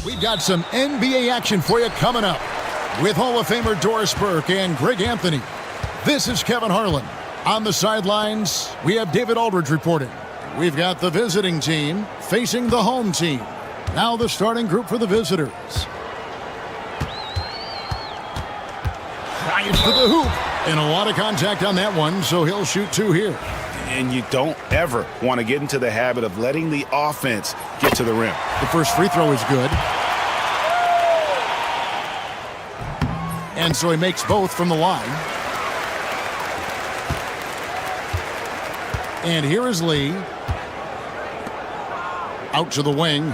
We've got some NBA action for you coming up with Hall of Famer Doris Burke and Greg Anthony. This is Kevin Harlan. On the sidelines, we have David Aldridge reporting. We've got the visiting team facing the home team. Now the starting group for the visitors. Drives to the hoop. And a lot of contact on that one, so he'll shoot two here. And you don't ever want to get into the habit of letting the offense get to the rim. The first free throw is good. And so he makes both from the line. And here is Lee. Out to the wing.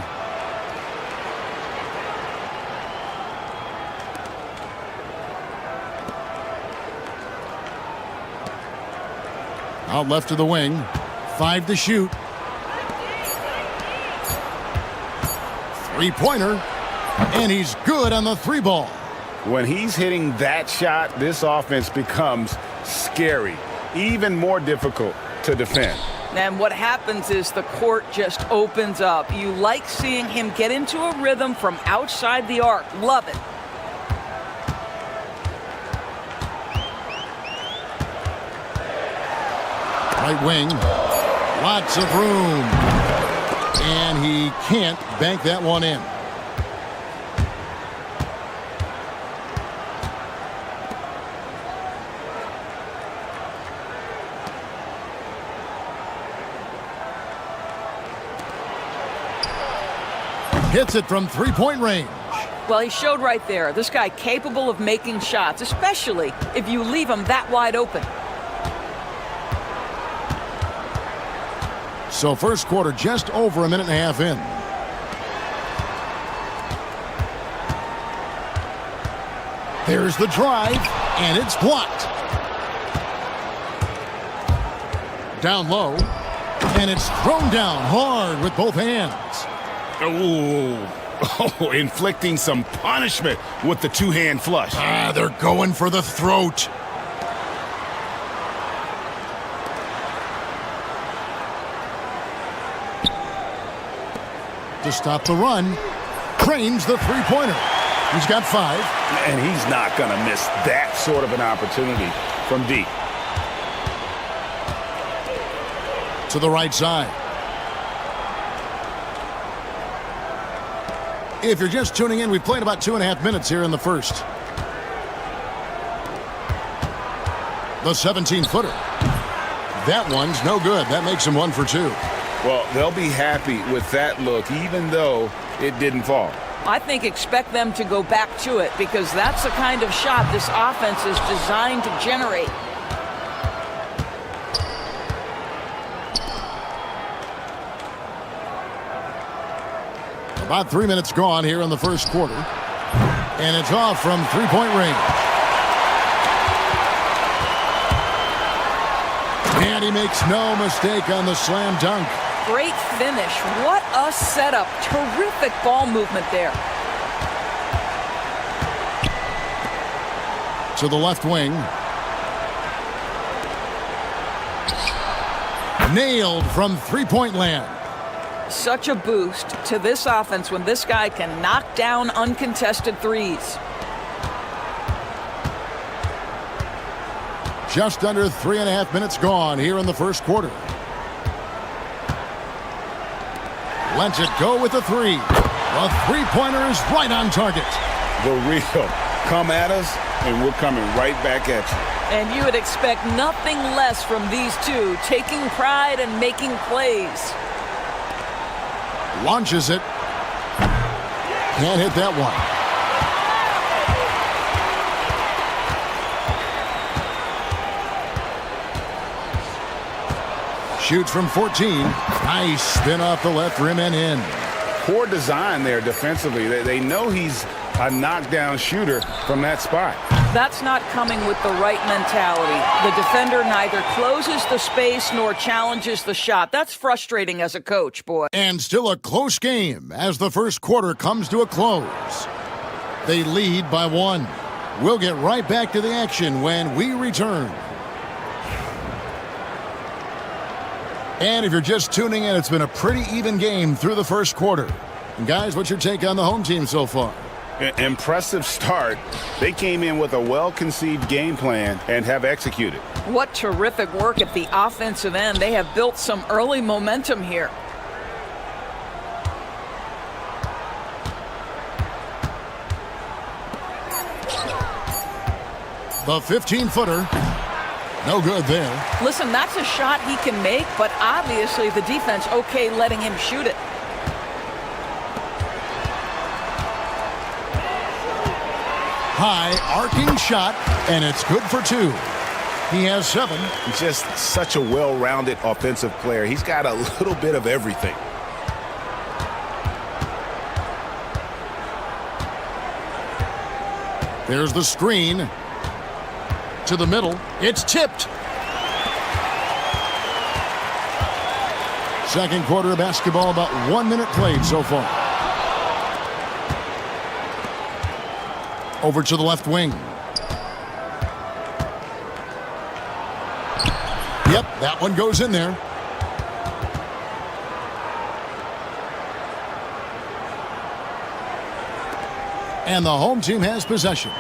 Out left to the wing. 5 to shoot. Three-pointer. And he's good on the three ball. When he's hitting that shot, this offense becomes scary, even more difficult to defend. And what happens is the court just opens up. You like seeing him get into a rhythm from outside the arc. Love it. Right wing. Lots of room. And he can't bank that one in. Hits it from three-point range. Well, he showed right there. This guy capable of making shots, especially if you leave him that wide open. So first quarter just over a minute and a half in. There's the drive, and it's blocked. Down low, and it's thrown down hard with both hands. Oh, inflicting some punishment with the two-hand flush. They're going for the throat. to stop the run. Trains the three-pointer. He's got 5. And he's not going to miss that sort of an opportunity from deep. To the right side. If you're just tuning in, we've played about 2.5 minutes here in the first. The 17-footer. That one's no good. That makes him 1 for 2. Well, they'll be happy with that look, even though it didn't fall. I think expect them to go back to it because that's the kind of shot this offense is designed to generate. About 3 minutes gone here in the first quarter. And it's off from three-point range. And he makes no mistake on the slam dunk. Great finish. What a setup. Terrific ball movement there. To the left wing. Nailed from three-point land. Such a boost to this offense when this guy can knock down uncontested threes. Just under 3.5 minutes gone here in the first quarter. Lets it go with the 3. The three-pointer is right on target. The real. Come at us, and we're coming right back at you. And you would expect nothing less from these two, taking pride and making plays. Launches it. Can't hit that one. Shoots from 14. Nice spin off the left rim and in. Poor design there defensively. They know he's a knockdown shooter from that spot. That's not coming with the right mentality. The defender neither closes the space nor challenges the shot. That's frustrating as a coach, boy. And still a close game as the first quarter comes to a close. They lead by 1. We'll get right back to the action when we return. And if you're just tuning in, it's been a pretty even game through the first quarter. And guys, what's your take on the home team so far? Impressive start. They came in with a well-conceived game plan and have executed. What terrific work at the offensive end. They have built some early momentum here. The 15-footer. No good there. Listen, that's a shot he can make, but obviously the defense okay letting him shoot it. High arcing shot, and it's good for 2. He has 7. Just such a well-rounded offensive player. He's got a little bit of everything. There's the screen. To the middle. It's tipped. Second quarter of basketball, about 1 minute played so far. Over to the left wing. Yep, that one goes in there. And the home team has possession.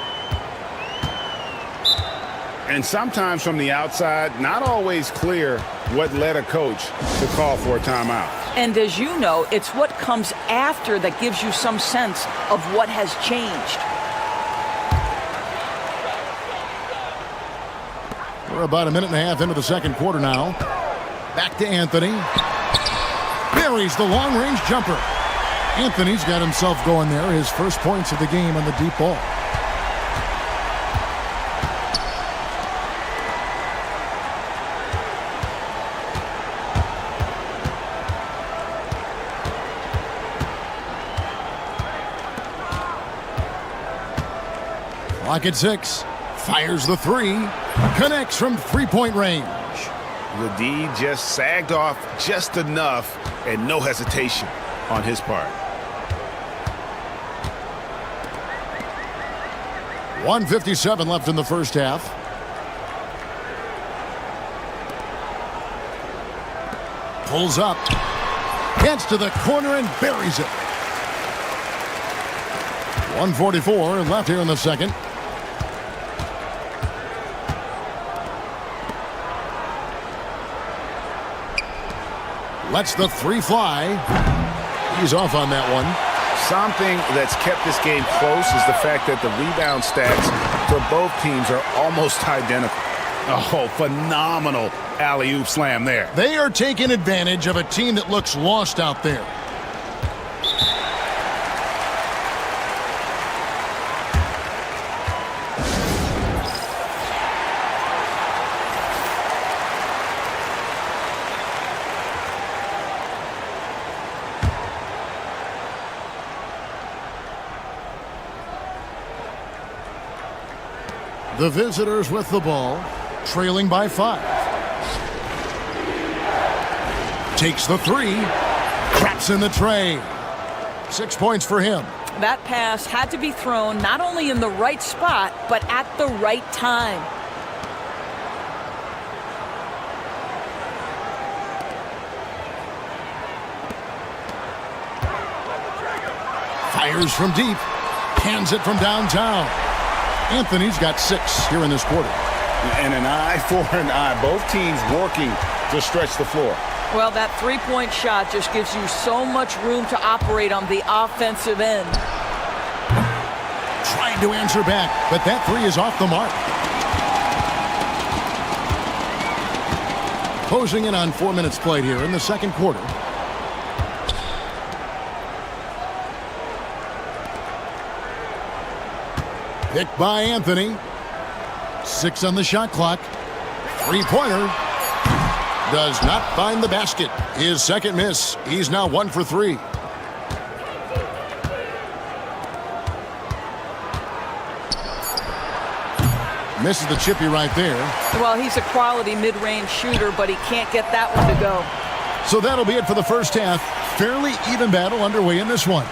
And sometimes from the outside, not always clear what led a coach to call for a timeout. And as you know, it's what comes after that gives you some sense of what has changed. We're about 1.5 minutes into the second quarter now. Back to Anthony. Buries the long-range jumper. Anthony's got himself going there. His first points of the game on the deep ball. Clock at 6. Fires the 3. Connects from three-point range. The D just sagged off just enough and no hesitation on his part. 1:57 left in the first half. Pulls up. Gets to the corner and buries it. 1:44 left here in the second. Lets the three fly. He's off on that one. Something that's kept this game close is the fact that the rebound stats for both teams are almost identical. Oh, phenomenal alley-oop slam there. They are taking advantage of a team that looks lost out there. The visitors with the ball, trailing by 5. Takes the three, traps in the tray. 6 points for him. That pass had to be thrown not only in the right spot, but at the right time. Fires from deep, hands it from downtown. Anthony's got 6 here in this quarter. And an eye for an eye. Both teams working to stretch the floor. Well, that three-point shot just gives you so much room to operate on the offensive end. Trying to answer back, but that three is off the mark. Closing in on 4 minutes played here in the second quarter. Picked by Anthony. 6 on the shot clock. Three-pointer. Does not find the basket. His second miss. He's now 1 for 3. Misses the chippy right there. Well, he's a quality mid-range shooter, but he can't get that one to go. So that'll be it for the first half. Fairly even battle underway in this one.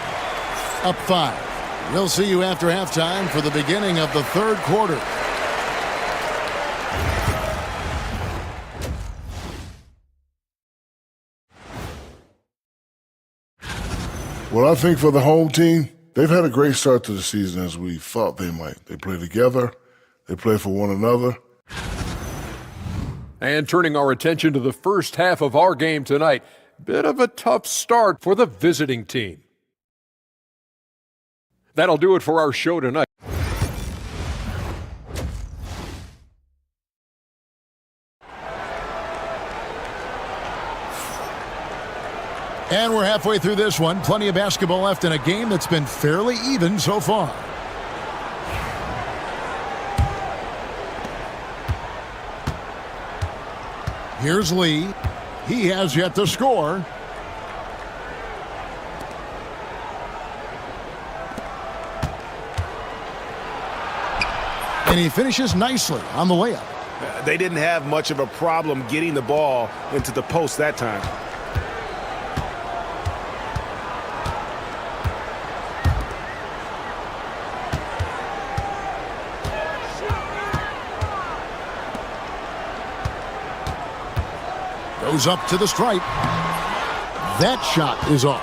Up 5. We'll see you after halftime for the beginning of the third quarter. Well, I think for the home team, they've had a great start to the season as we thought they might. They play together. They play for one another. And turning our attention to the first half of our game tonight, bit of a tough start for the visiting team. That'll do it for our show tonight. And we're halfway through this one. Plenty of basketball left in a game that's been fairly even so far. Here's Lee. He has yet to score. And he finishes nicely on the layup. They didn't have much of a problem getting the ball into the post that time. Goes up to the stripe. That shot is off.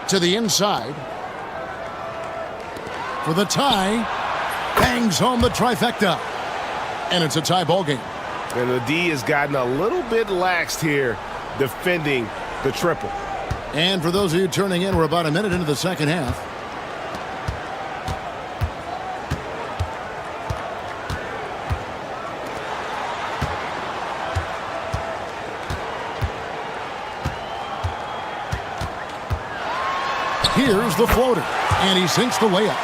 To the inside. For the tie. Bangs home the trifecta. And it's a tie ball game. And the D has gotten a little bit laxed here defending the triple. And for those of you turning in, we're about a minute into the second half. Here's the floater, and he sinks the layup.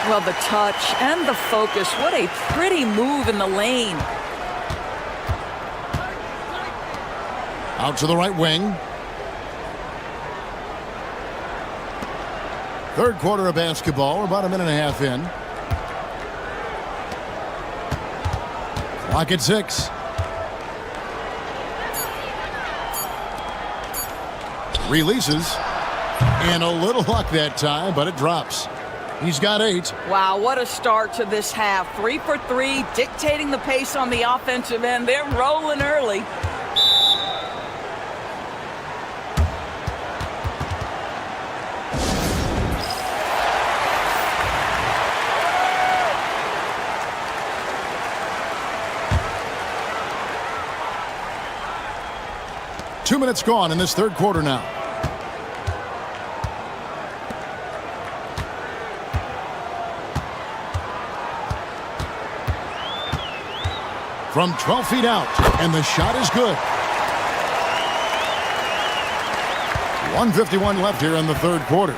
Well, the touch and the focus. What a pretty move in the lane. Out to the right wing. Third quarter of basketball. We're about a minute and a half in. Clock at 6. Releases. And a little luck that time, but it drops. He's got 8. Wow, what a start to this half. 3 for 3, dictating the pace on the offensive end. They're rolling early. Two minutes gone in this third quarter now. From 12 feet out, and the shot is good. 1:51 left here in the third quarter.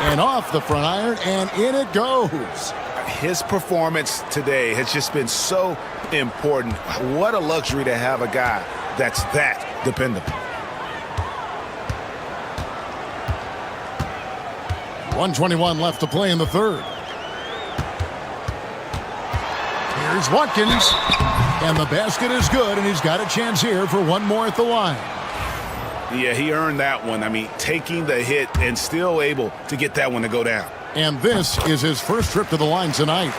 And off the front iron, and in it goes. His performance today has just been so important. What a luxury to have a guy that's that dependable. 1:21 left to play in the third. Here's Watkins. And the basket is good, and he's got a chance here for one more at the line. Yeah, he earned that one. I mean, taking the hit and still able to get that one to go down. And this is his first trip to the line tonight.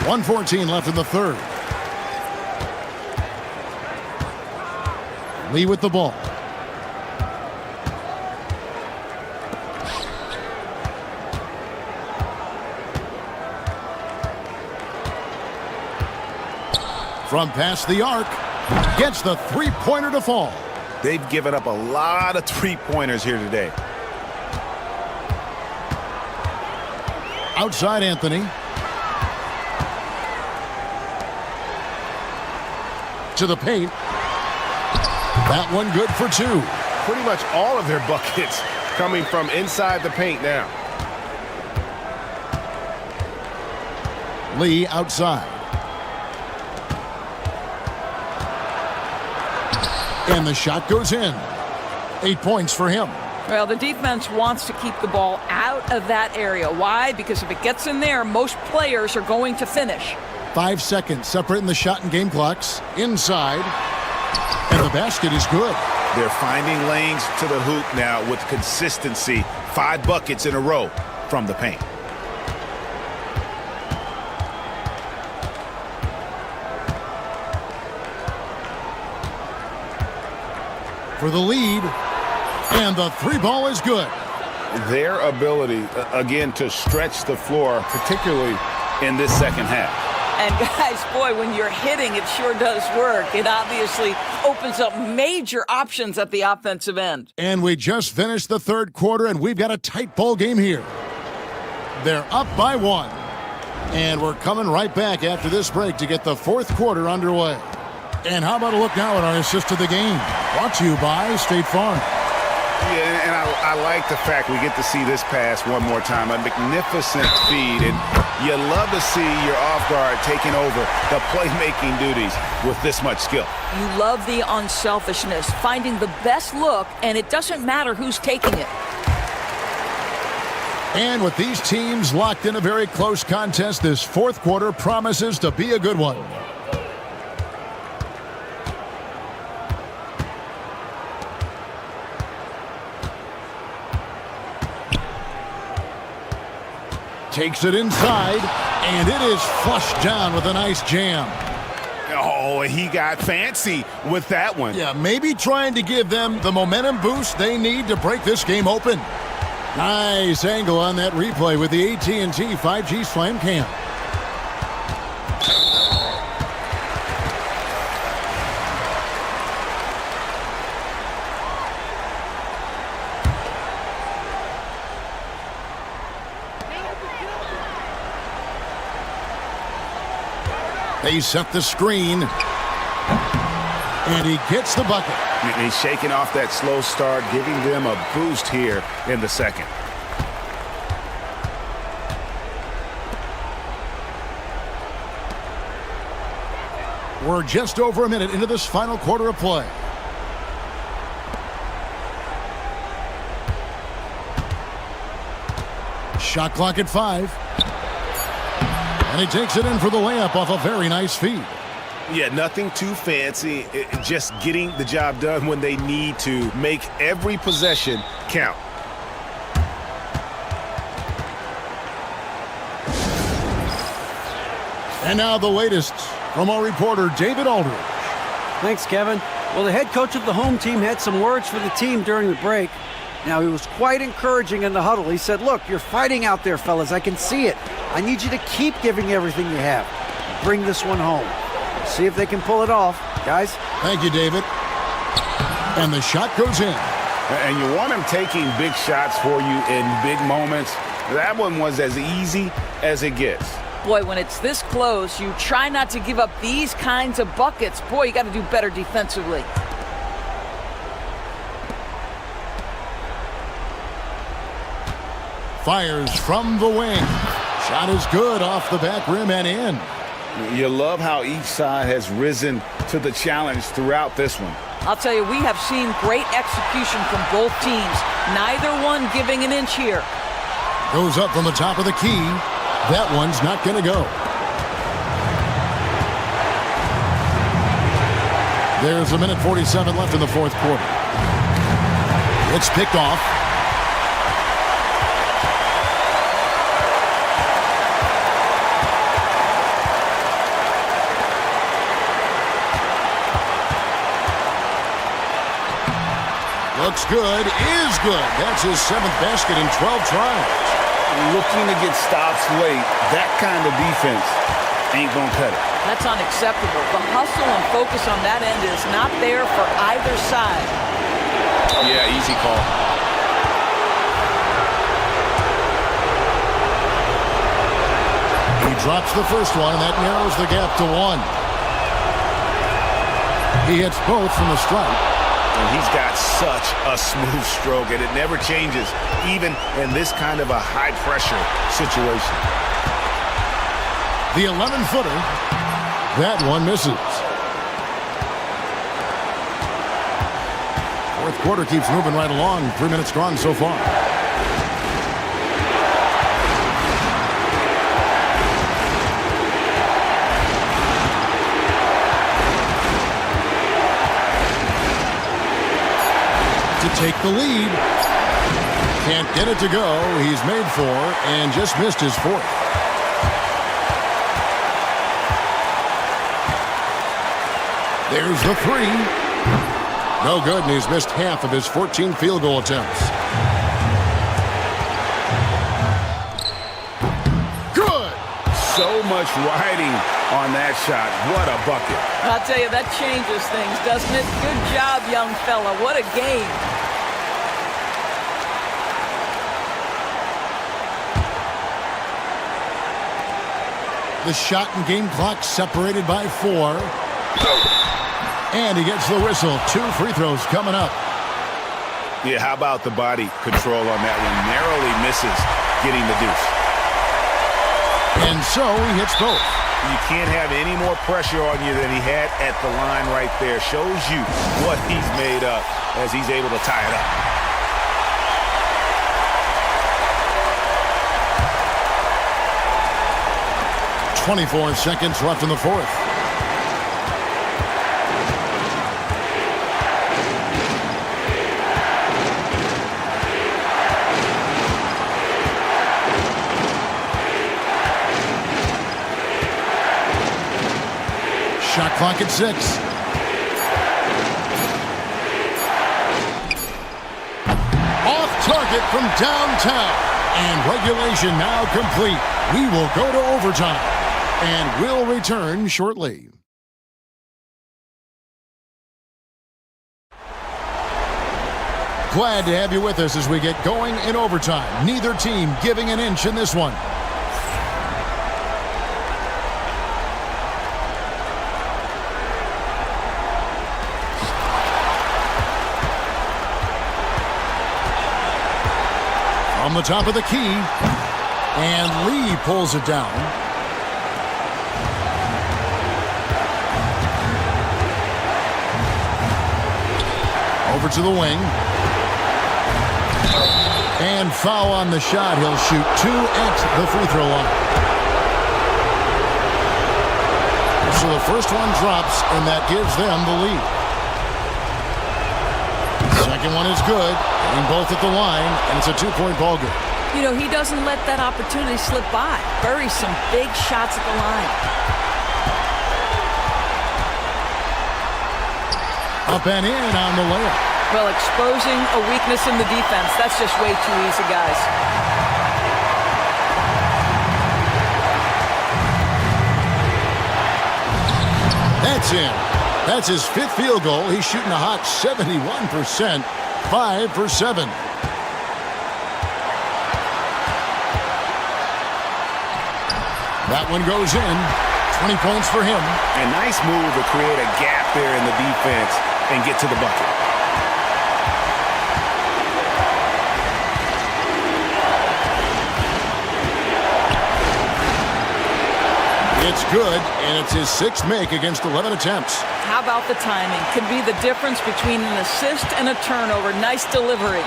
1:14 left in the third. Lee with the ball. From past the arc, gets the three-pointer to fall. They've given up a lot of three-pointers here today. Outside Anthony. To the paint. That one good for 2. Pretty much all of their buckets coming from inside the paint now. Lee outside. And the shot goes in. 8 points for him. Well, the defense wants to keep the ball out of that area. Why? Because if it gets in there, most players are going to finish. 5 seconds separating the shot and game clocks. Inside. And the basket is good. They're finding lanes to the hoop now with consistency. 5 buckets in a row from the paint. For the lead. And the three ball is good. Their ability, again, to stretch the floor, particularly in this second half. And guys, boy, when you're hitting, it sure does work. It obviously opens up major options at the offensive end. And we just finished the third quarter, and we've got a tight ball game here. They're up by 1. And we're coming right back after this break to get the fourth quarter underway. And how about a look now at our assist to the game? Brought to you by State Farm. Yeah, and I like the fact we get to see this pass one more time. A magnificent feed, and you love to see your off guard taking over the playmaking duties with this much skill. You love the unselfishness, finding the best look, and it doesn't matter who's taking it. And with these teams locked in a very close contest, this fourth quarter promises to be a good one. Takes it inside, and it is flushed down with a nice jam. Oh, he got fancy with that one. Yeah, maybe trying to give them the momentum boost they need to break this game open. Nice angle on that replay with the AT&T 5G Slam Cam. They set the screen, and he gets the bucket. And he's shaking off that slow start, giving them a boost here in the second. We're just over a minute into this final quarter of play. Shot clock at 5. And he takes it in for the layup off a very nice feed. Yeah, nothing too fancy. Just getting the job done when they need to. Make every possession count. And now the latest from our reporter, David Aldridge. Thanks, Kevin. Well, the head coach of the home team had some words for the team during the break. Now, he was quite encouraging in the huddle. He said, look, you're fighting out there, fellas. I can see it. I need you to keep giving everything you have. Bring this one home. See if they can pull it off. Guys? Thank you, David. And the shot goes in. And you want him taking big shots for you in big moments. That one was as easy as it gets. Boy, when it's this close, you try not to give up these kinds of buckets. Boy, you got to do better defensively. Fires from the wing. Shot is good off the back rim and in. You love how each side has risen to the challenge throughout this one. I'll tell you, we have seen great execution from both teams. Neither one giving an inch here. Goes up from the top of the key. That one's not going to go. There's a minute 47 left in the fourth quarter. It's picked off. Looks good, is good. That's his 7th basket in 12 tries. Looking to get stops late. That kind of defense ain't gonna cut it. That's unacceptable. The hustle and focus on that end is not there for either side. Yeah, easy call. He drops the first one, and that narrows the gap to 1. He hits both from the stripe. And he's got such a smooth stroke, and it never changes, even in this kind of a high-pressure situation. The 11-footer. That one misses. Fourth quarter keeps moving right along. 3 minutes gone so far. Take the lead. Can't get it to go. He's made 4 and just missed his 4th. There's the 3. No good, and he's missed half of his 14 field goal attempts. Good! So much riding on that shot. What a bucket. I'll tell you, that changes things, doesn't it? Good job, young fella. What a game. The shot and game clock separated by 4. And he gets the whistle. 2 free throws coming up. Yeah, how about the body control on that one? Narrowly misses getting the deuce. And so he hits both. You can't have any more pressure on you than he had at the line right there. Shows you what he's made up as he's able to tie it up. 24 seconds left in the fourth. Shot clock at 6. Off target from downtown. And regulation now complete. We will go to overtime. And we'll return shortly. Glad to have you with us as we get going in overtime. Neither team giving an inch in this one. From the top of the key, and Lee pulls it down. Over to the wing. And foul on the shot. He'll shoot 2 at the free throw line. So the first one drops, and that gives them the lead. Second one is good. Getting both at the line, and it's a 2-point ball game. You know, he doesn't let that opportunity slip by. Buries some big shots at the line. Up and in on the layup. Well, exposing a weakness in the defense, that's just way too easy, guys. That's in. That's his 5th field goal. He's shooting a hot 71%, 5 for 7. That one goes in. 20 points for him. A nice move to create a gap there in the defense and get to the bucket. It's good, and it's his 6th make against 11 attempts. How about the timing? Can be the difference between an assist and a turnover. Nice delivery.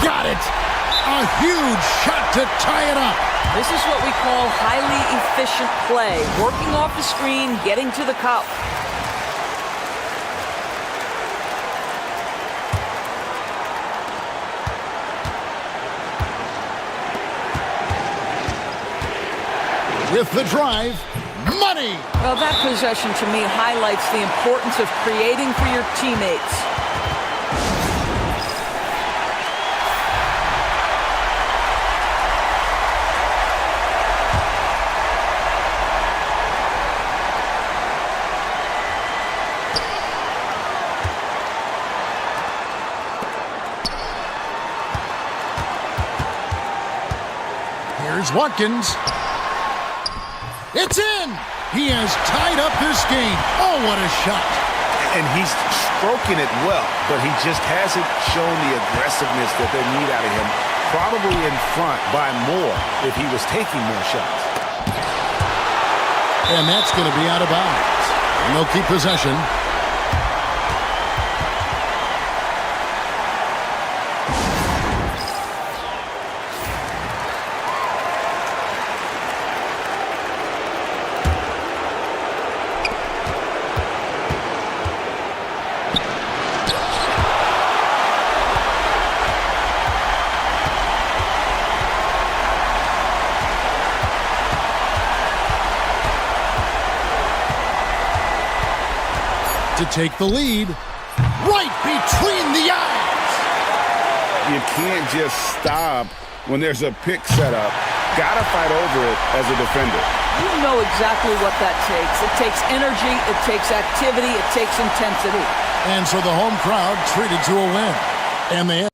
Got it! A huge shot to tie it up. This is what we call highly efficient play. Working off the screen, getting to the cup. With the drive, money! Well, that possession to me highlights the importance of creating for your teammates. Here's Watkins. It's in! He has tied up this game. Oh, what a shot. And he's stroking it well, but he just hasn't shown the aggressiveness that they need out of him. Probably in front by more if he was taking more shots. And that's going to be out of bounds. And they'll keep possession. To take the lead, right between the eyes. You can't just stop when there's a pick set up. Gotta fight over it as a defender. You know exactly what that takes. It takes energy, it takes activity, it takes intensity. And so the home crowd treated to a win. And they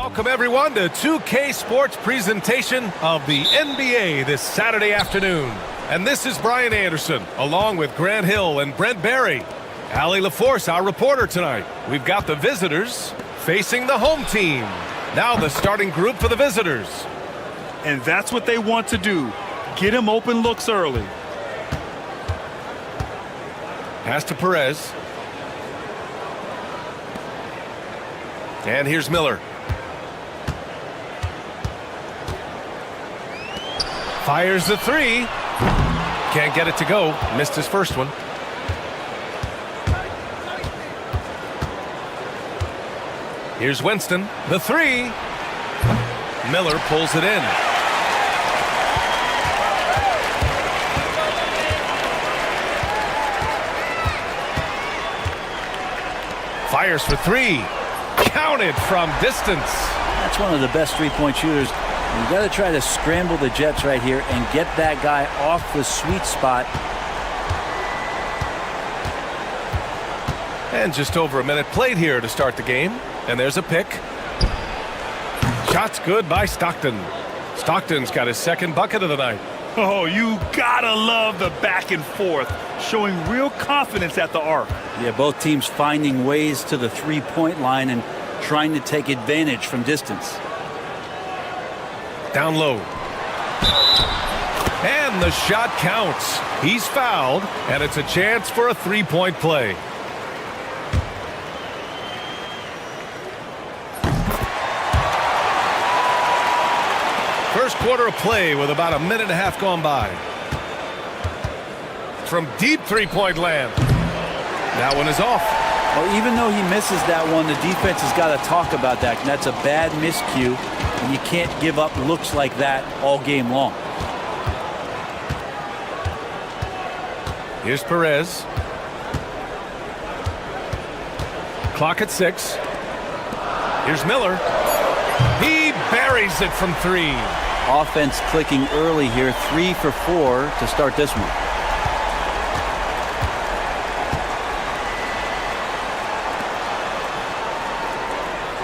Welcome, everyone, to 2K Sports presentation of the NBA this Saturday afternoon. And this is Brian Anderson, along with Grant Hill and Brent Barry. Allie LaForce, our reporter tonight. We've got the visitors facing the home team. Now the starting group for the visitors. And that's what they want to do. Get him open looks early. Pass to Perez. And here's Miller. Fires the three. Can't get it to go. Missed his first one. Here's Winston. The three. Miller pulls it in. Fires for three. Counted from distance. That's one of the best three-point shooters. You got to try to scramble the Jets right here and get that guy off the sweet spot. And just over a minute played here to start the game. And there's a pick. Shot's good by Stockton. Stockton's got his second bucket of the night. Oh, you gotta love the back and forth, showing real confidence at the arc. Yeah, both teams finding ways to the three-point line and trying to take advantage from distance. Down low. And the shot counts. He's fouled, and it's a chance for a three-point play. First quarter of play with about a minute and a half gone by. From deep three-point land. That one is off. Well, even though he misses that one, the defense has got to talk about that. And that's a bad miscue, and you can't give up looks like that all game long. Here's Perez. Clock at 6. Here's Miller. He buries it from three. Offense clicking early here, 3 for 4 to start this one.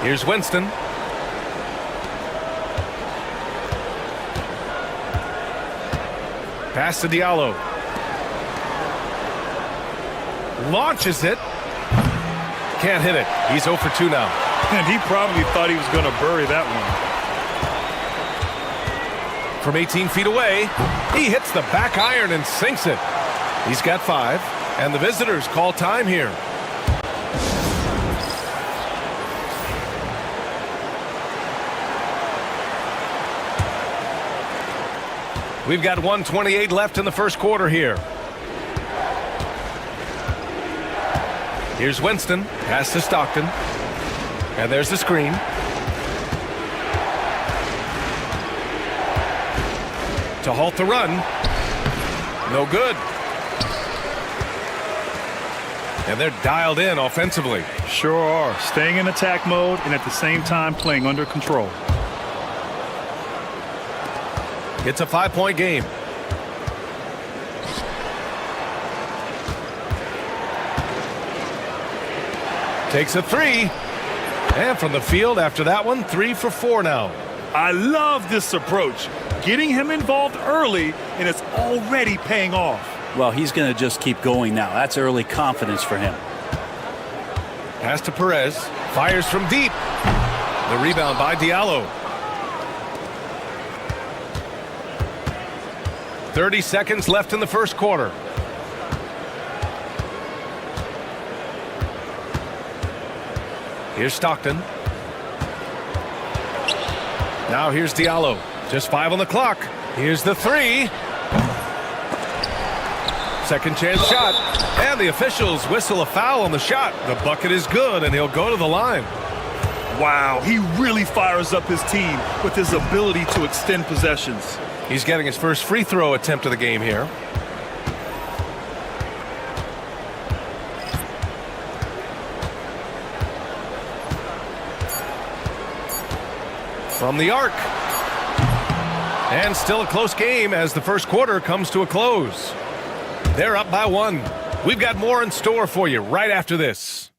Here's Winston. Pass to Diallo. Launches it. Can't hit it. He's 0 for 2 now. And he probably thought he was going to bury that one. From 18 feet away, he hits the back iron and sinks it. He's got 5, and the visitors call time here. We've got 1:28 left in the first quarter here. Here's Winston. Pass to Stockton. And there's the screen. To halt the run. No good. And they're dialed in offensively. Sure are. Staying in attack mode and at the same time playing under control. It's a 5-point game. Takes a three. And from the field after that one, 3 for 4 now. I love this approach. Getting him involved early, and it's already paying off. Well, he's going to just keep going now. That's early confidence for him. Pass to Perez. Fires from deep. The rebound by Diallo. 30 seconds left in the first quarter. Here's Stockton. Now here's Diallo. Just 5 on the clock. Here's the three. Second chance shot. And the officials whistle a foul on the shot. The bucket is good, and he'll go to the line. Wow, he really fires up his team with his ability to extend possessions. He's getting his first free throw attempt of the game here. From the arc. And still a close game as the first quarter comes to a close. They're up by 1. We've got more in store for you right after this.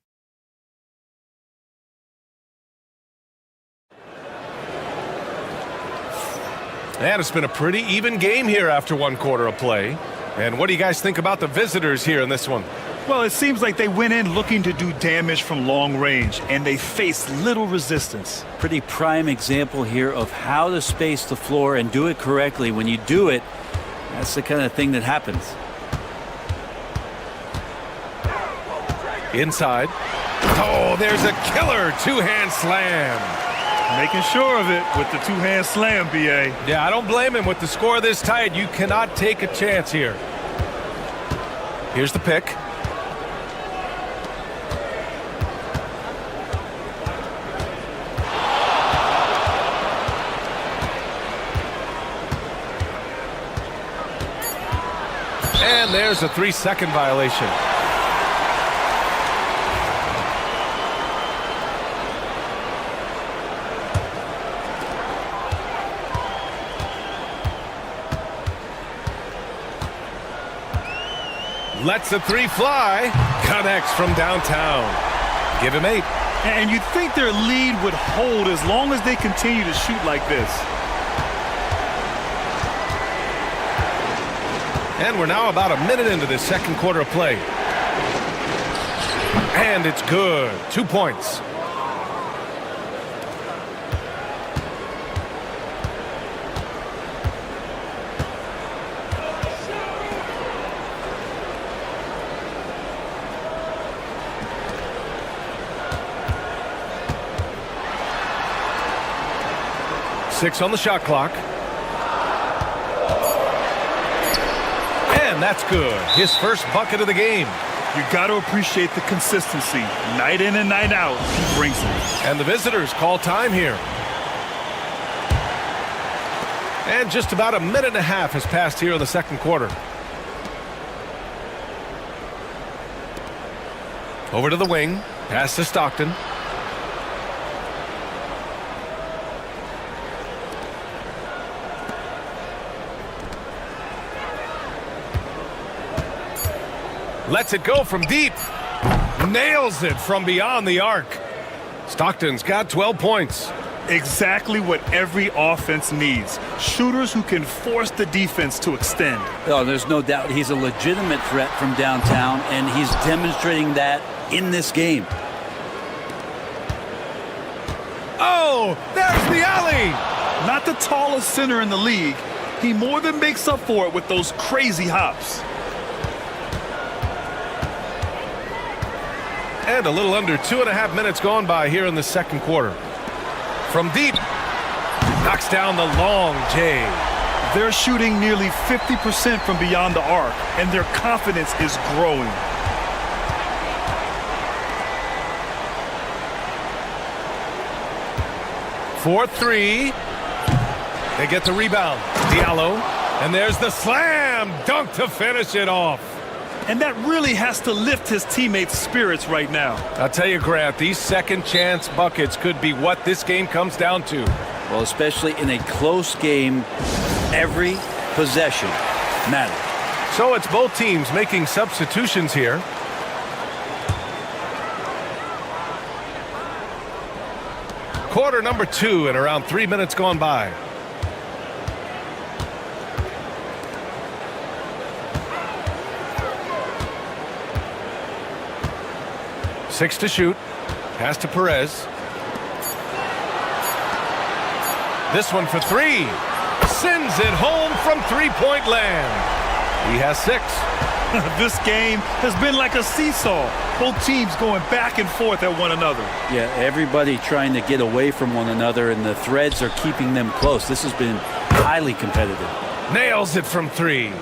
And it's been a pretty even game here after one quarter of play. And what do you guys think about the visitors here in this one? Well, it seems like they went in looking to do damage from long range, and they faced little resistance. Pretty prime example here of how to space the floor and do it correctly. When you do it, that's the kind of thing that happens. Inside. Oh, there's a killer two-hand slam. Making sure of it with the two-hand slam, B.A. Yeah, I don't blame him. With the score this tight, you cannot take a chance here. Here's the pick. And there's a 3-second violation. Lets the three fly. Connects from downtown. Give him 8. And you'd think their lead would hold as long as they continue to shoot like this. And we're now about a minute into this second quarter of play. And it's good. 2 points. Six on the shot clock. And that's good. His first bucket of the game. You got to appreciate the consistency. Night in and night out, he brings it. And the visitors call time here. And just about a minute and a half has passed here in the second quarter. Over to the wing. Pass to Stockton. Lets it go from deep. Nails it from beyond the arc. Stockton's got 12 points. Exactly what every offense needs. Shooters who can force the defense to extend. Oh, there's no doubt he's a legitimate threat from downtown, and he's demonstrating that in this game. Oh, there's the alley. Not the tallest center in the league. He more than makes up for it with those crazy hops. And a little under 2.5 minutes gone by here in the second quarter. From deep, knocks down the long J. They're shooting nearly 50% from beyond the arc, and their confidence is growing. For 3. They get the rebound. Diallo. And there's the slam dunk to finish it off. And that really has to lift his teammates' spirits right now. I'll tell you, Grant, these second chance buckets could be what this game comes down to. Well, especially in a close game, every possession matters. So it's both teams making substitutions here. Quarter number 2 and around 3 minutes gone by. Six to shoot. Pass to Perez. This one for 3. Sends it home from three-point land. He has 6. This game has been like a seesaw. Both teams going back and forth at one another. Yeah, everybody trying to get away from one another, and the threads are keeping them close. This has been highly competitive. Nails it from 3.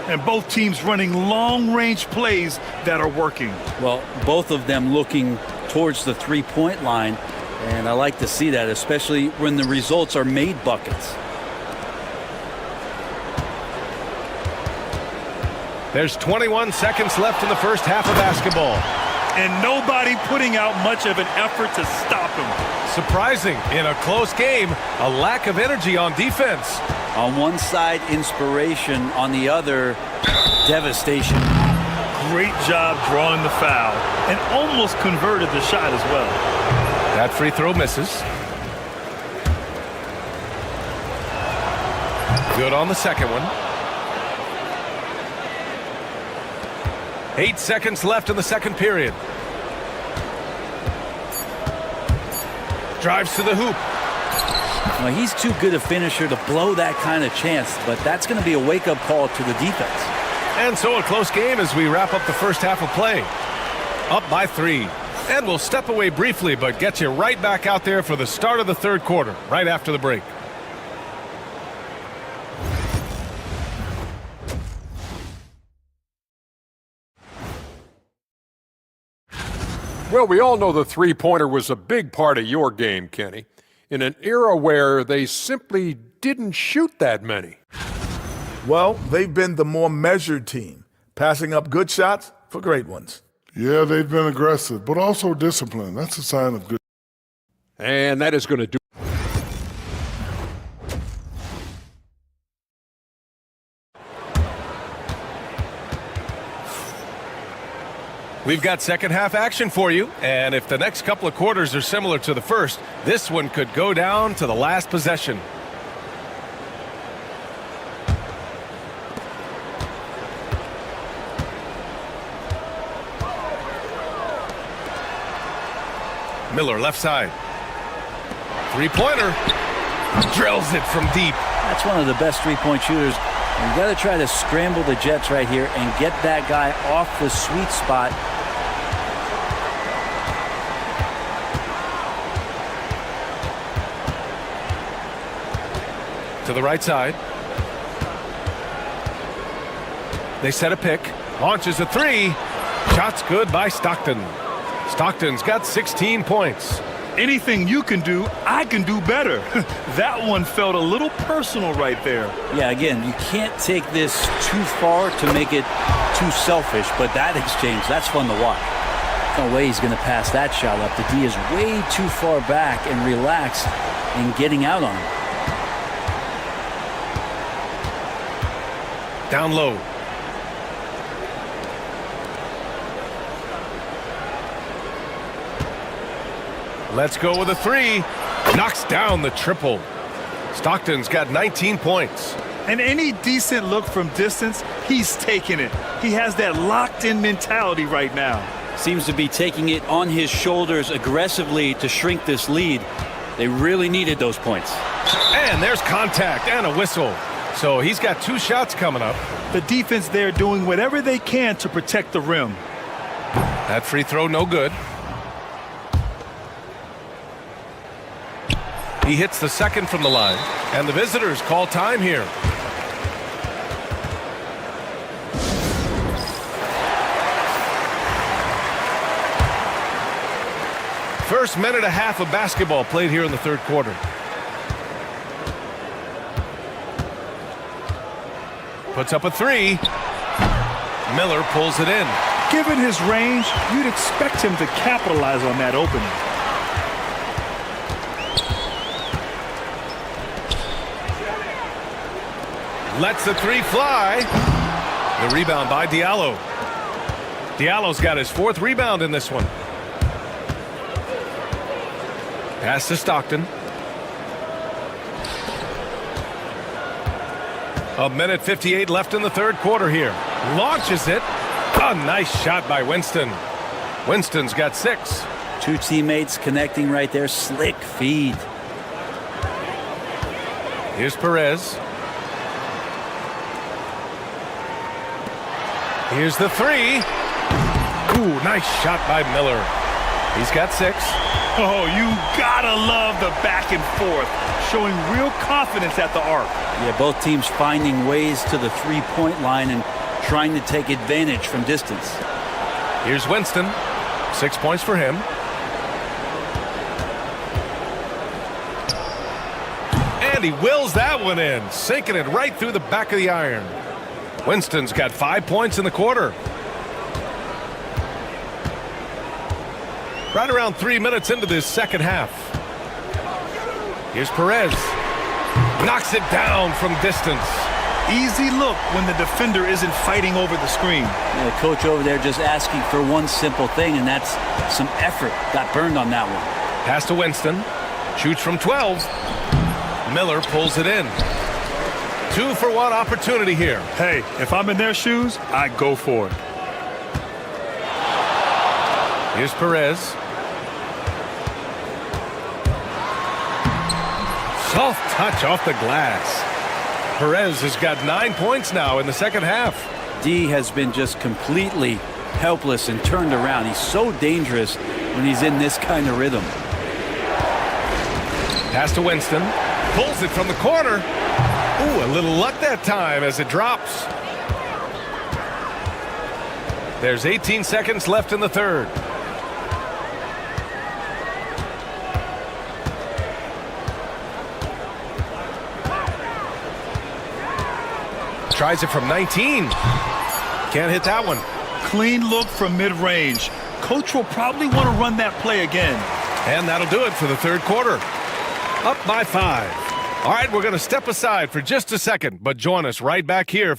And both teams running long-range plays that are working. Well, both of them looking towards the three-point line, and I like to see that, especially when the results are made buckets. There's 21 seconds left in the first half of basketball. And nobody putting out much of an effort to stop him. Surprising, in a close game, a lack of energy on defense. On one side, inspiration. On the other, devastation. Great job drawing the foul and almost converted the shot as well. That free throw misses. Good on the second one. 8 seconds left in the second period. Drives to the hoop. Well, he's too good a finisher to blow that kind of chance, but that's going to be a wake-up call to the defense. And so a close game as we wrap up the first half of play. Up by 3. And we'll step away briefly, but get you right back out there for the start of the third quarter, right after the break. Well, we all know the three-pointer was a big part of your game, Kenny, in an era where they simply didn't shoot that many. Well, they've been the more measured team, passing up good shots for great ones. Yeah, they've been aggressive, but also disciplined. That's a sign of good. And that is going to do. We've got second half action for you, and if the next couple of quarters are similar to the first, this one could go down to the last possession. Miller left side. Three-pointer. Drills it from deep. That's one of the best three-point shooters. You got to try to scramble the Jets right here and get that guy off the sweet spot. To the right side. They set a pick. Launches a three. Shot's good by Stockton. Stockton's got 16 points. Anything you can do, I can do better. That one felt a little personal right there. Yeah, again, you can't take this too far to make it too selfish, but that exchange, that's fun to watch. No way he's going to pass that shot up. The D is way too far back and relaxed in getting out on him. Down low. Let's go with a three. Knocks down the triple. Stockton's got 19 points. And any decent look from distance, he's taking it. He has that locked-in mentality right now. Seems to be taking it on his shoulders aggressively to shrink this lead. They really needed those points. And there's contact and a whistle. So he's got 2 shots coming up. The defense there doing whatever they can to protect the rim. That free throw no good. He hits the second from the line, and the visitors call time here. First minute and a half of basketball played here in the third quarter. Puts up a three. Miller pulls it in. Given his range, you'd expect him to capitalize on that opening. Lets the three fly. The rebound by Diallo. Diallo's got his 4th rebound in this one. Pass to Stockton. A minute 58 left in the third quarter here. Launches it. A nice shot by Winston. Winston's got 6. 2 teammates connecting right there. Slick feed. Here's Perez. Here's the three. Ooh, nice shot by Miller. He's got 6. Oh, you gotta love the back and forth. Showing real confidence at the arc. Yeah, both teams finding ways to the three-point line and trying to take advantage from distance. Here's Winston. 6 points for him. And he wills that one in, sinking it right through the back of the iron. Winston's got 5 points in the quarter. Right around 3 minutes into this second half. Here's Perez. Knocks it down from distance. Easy look when the defender isn't fighting over the screen. Yeah, the coach over there just asking for one simple thing, and that's some effort. Got burned on that one. Pass to Winston. Shoots from 12. Miller pulls it in. 2-for-1 opportunity here. Hey, if I'm in their shoes, I go for it. Here's Perez. Soft touch off the glass. Perez has got 9 points now in the second half. D has been just completely helpless and turned around. He's so dangerous when he's in this kind of rhythm. Pass to Winston. Pulls it from the corner. Ooh, a little luck that time as it drops. There's 18 seconds left in the third. Tries it from 19. Can't hit that one. Clean look from mid-range. Coach will probably want to run that play again. And that'll do it for the third quarter. Up by 5. All right, we're going to step aside for just a second, but join us right back here.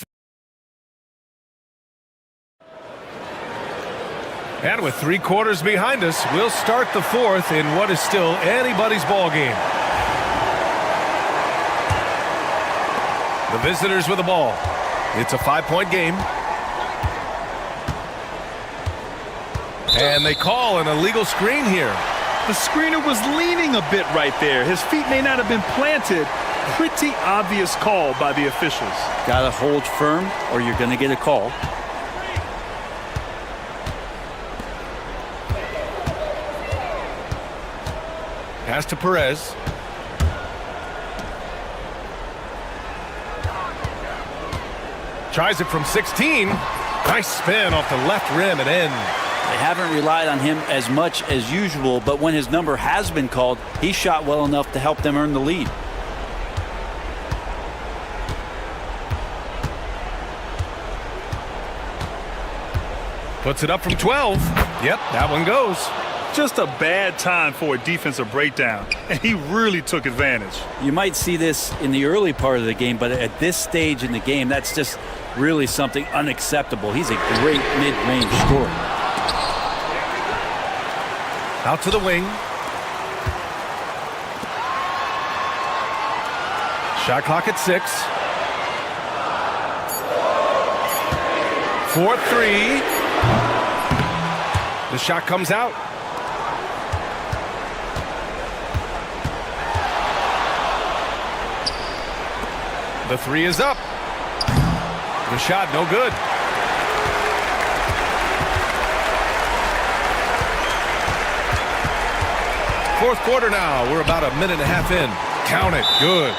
And with 3 quarters behind us, we'll start the fourth in what is still anybody's ball game. The visitors with the ball. It's a 5-point game. And they call an illegal screen here. The screener was leaning a bit right there. His feet may not have been planted. Pretty obvious call by the officials. Gotta hold firm or you're gonna get a call. Pass to Perez. Tries it from 16. Nice spin off the left rim and in. They haven't relied on him as much as usual, but when his number has been called, he shot well enough to help them earn the lead. Puts it up from 12. Yep, that one goes. Just a bad time for a defensive breakdown, and he really took advantage. You might see this in the early part of the game, but at this stage in the game, that's just really something unacceptable. He's a great mid-range scorer. Out to the wing. Shot clock at 6. 4-3. The shot comes out. The 3 is up. The shot no good. Fourth quarter now. We're about a minute and a half in. Count it. Good.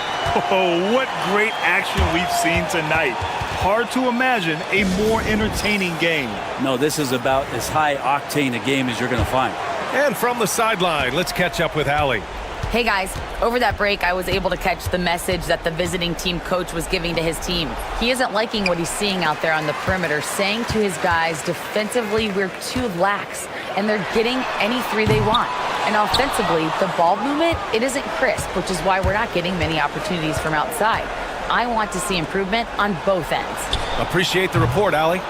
Oh, what great action we've seen tonight. Hard to imagine a more entertaining game. No, this is about as high octane a game as you're going to find. And from the sideline, let's catch up with Allie. Hey guys, over that break, I was able to catch the message that the visiting team coach was giving to his team. He isn't liking what he's seeing out there on the perimeter, saying to his guys, defensively, we're too lax, and they're getting any 3 they want. And offensively, the ball movement, it isn't crisp, which is why we're not getting many opportunities from outside. I want to see improvement on both ends. Appreciate the report, Allie.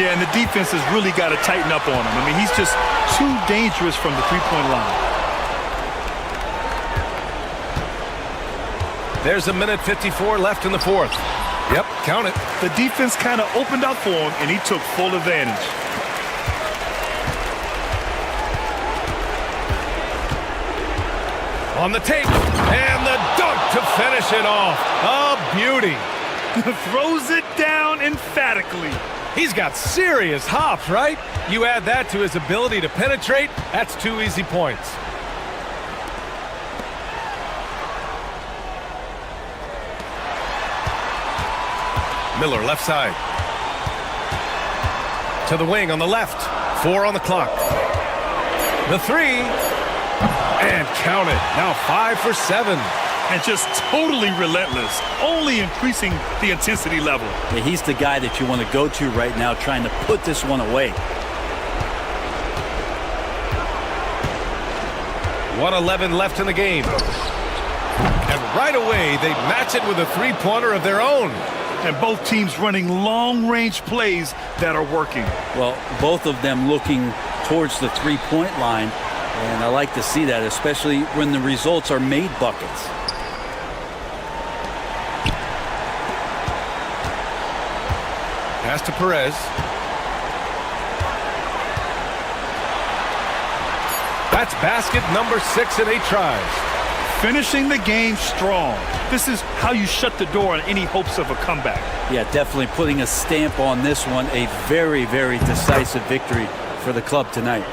Yeah, and the defense has really got to tighten up on him. I mean, he's just too dangerous from the three-point line. There's a minute 54 left in the fourth. Yep, count it. The defense kind of opened up for him, and he took full advantage. On the tape, and the dunk to finish it off. A beauty. Throws it down emphatically. He's got serious hops, right? You add that to his ability to penetrate, that's 2 easy points. Miller, left side. To the wing on the left. 4 on the clock. The 3. And count it. Now 5 for 7. And just totally relentless. Only increasing the intensity level. Yeah, he's the guy that you want to go to right now, trying to put this one away. 1:11 left in the game. And right away, they match it with a 3-pointer of their own. And both teams running long-range plays that are working. Well, both of them looking towards the three-point line, and I like to see that, especially when the results are made buckets. Pass to Perez. That's basket number 6 in 8 tries. Finishing the game strong. This is how you shut the door on any hopes of a comeback. Yeah, definitely putting a stamp on this one. A very, very decisive victory for the club tonight.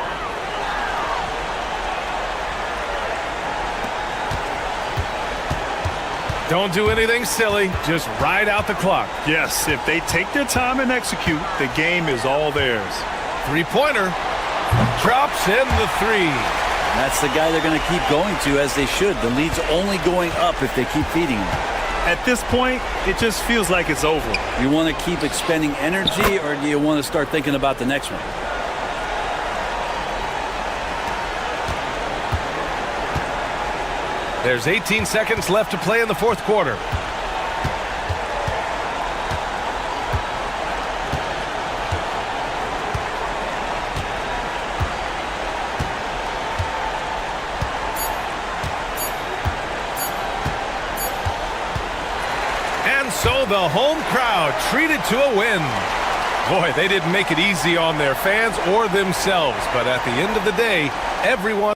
Don't do anything silly. Just ride out the clock. Yes, if they take their time and execute, the game is all theirs. Three-pointer. Drops in the 3. That's the guy they're going to keep going to, as they should. The lead's only going up if they keep feeding him. At this point, it just feels like it's over. You want to keep expending energy, or do you want to start thinking about the next one? There's 18 seconds left to play in the fourth quarter. And so the home crowd treated to a win. Boy, they didn't make it easy on their fans or themselves, but at the end of the day, everyone...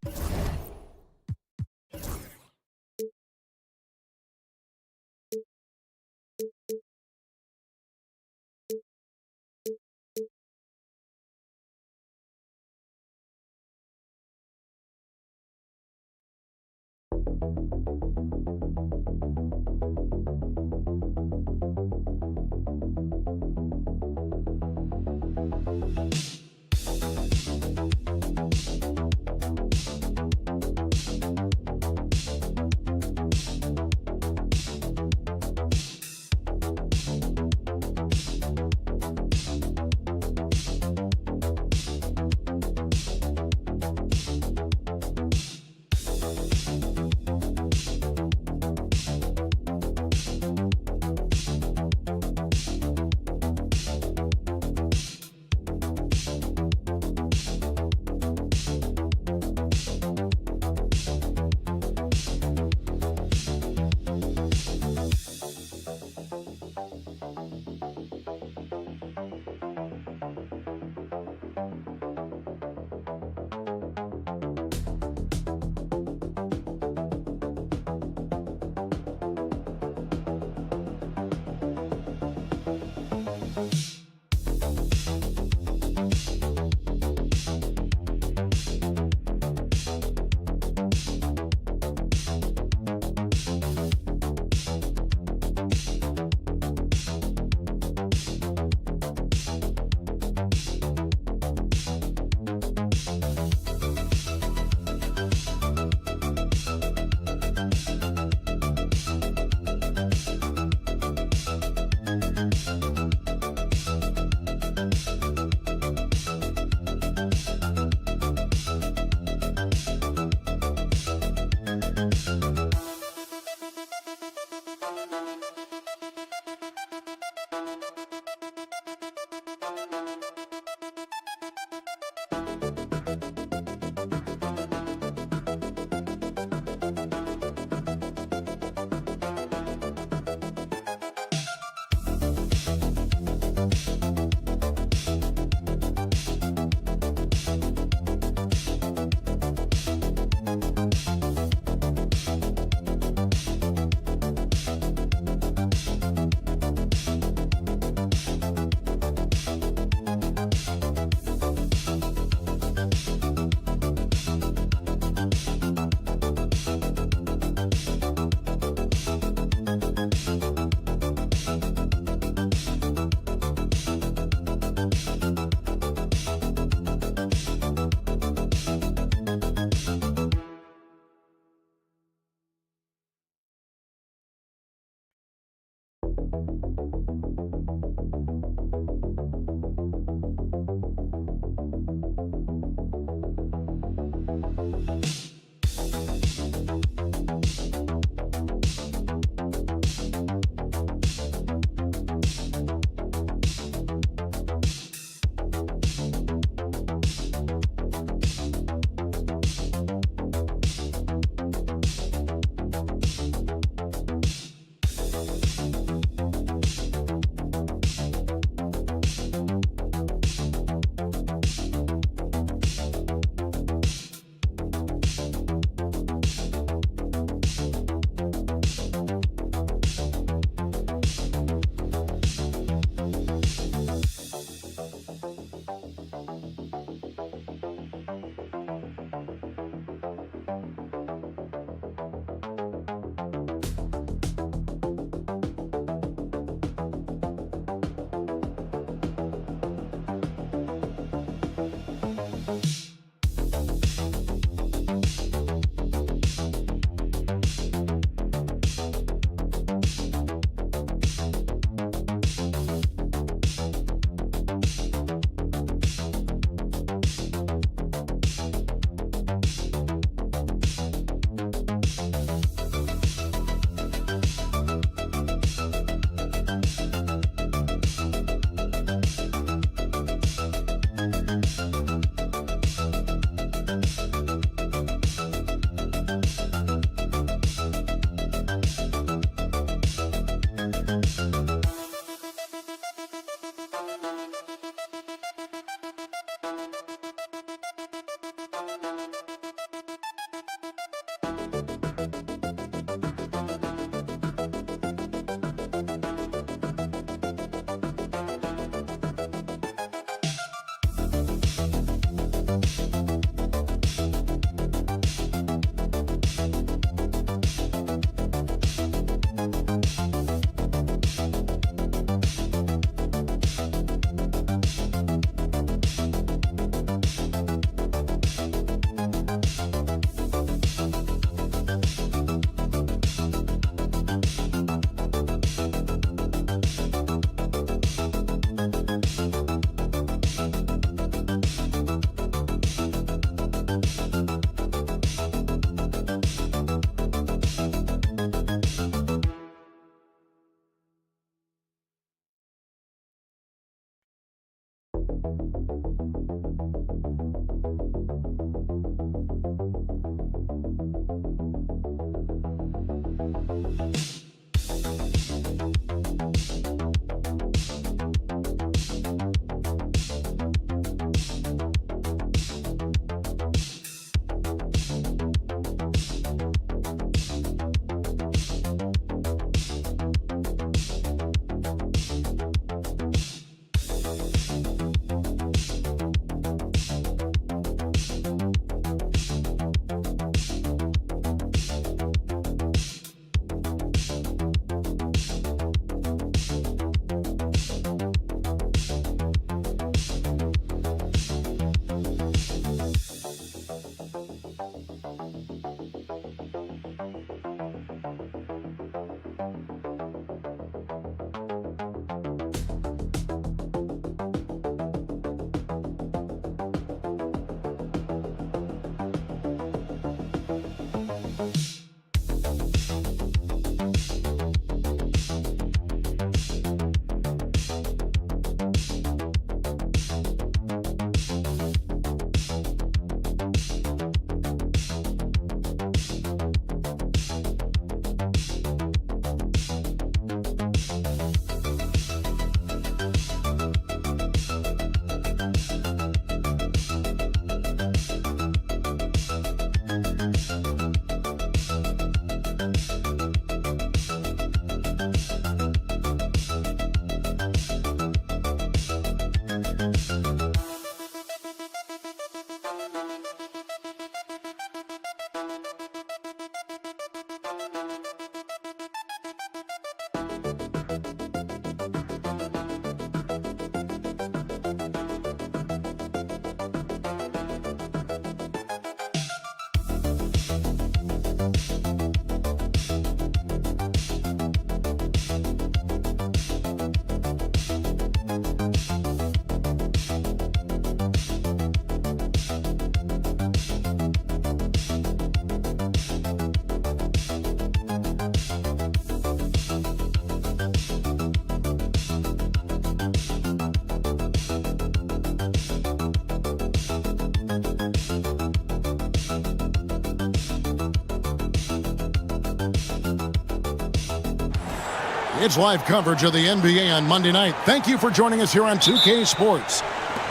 It's live coverage of the NBA on Monday night. Thank you for joining us here on 2K Sports.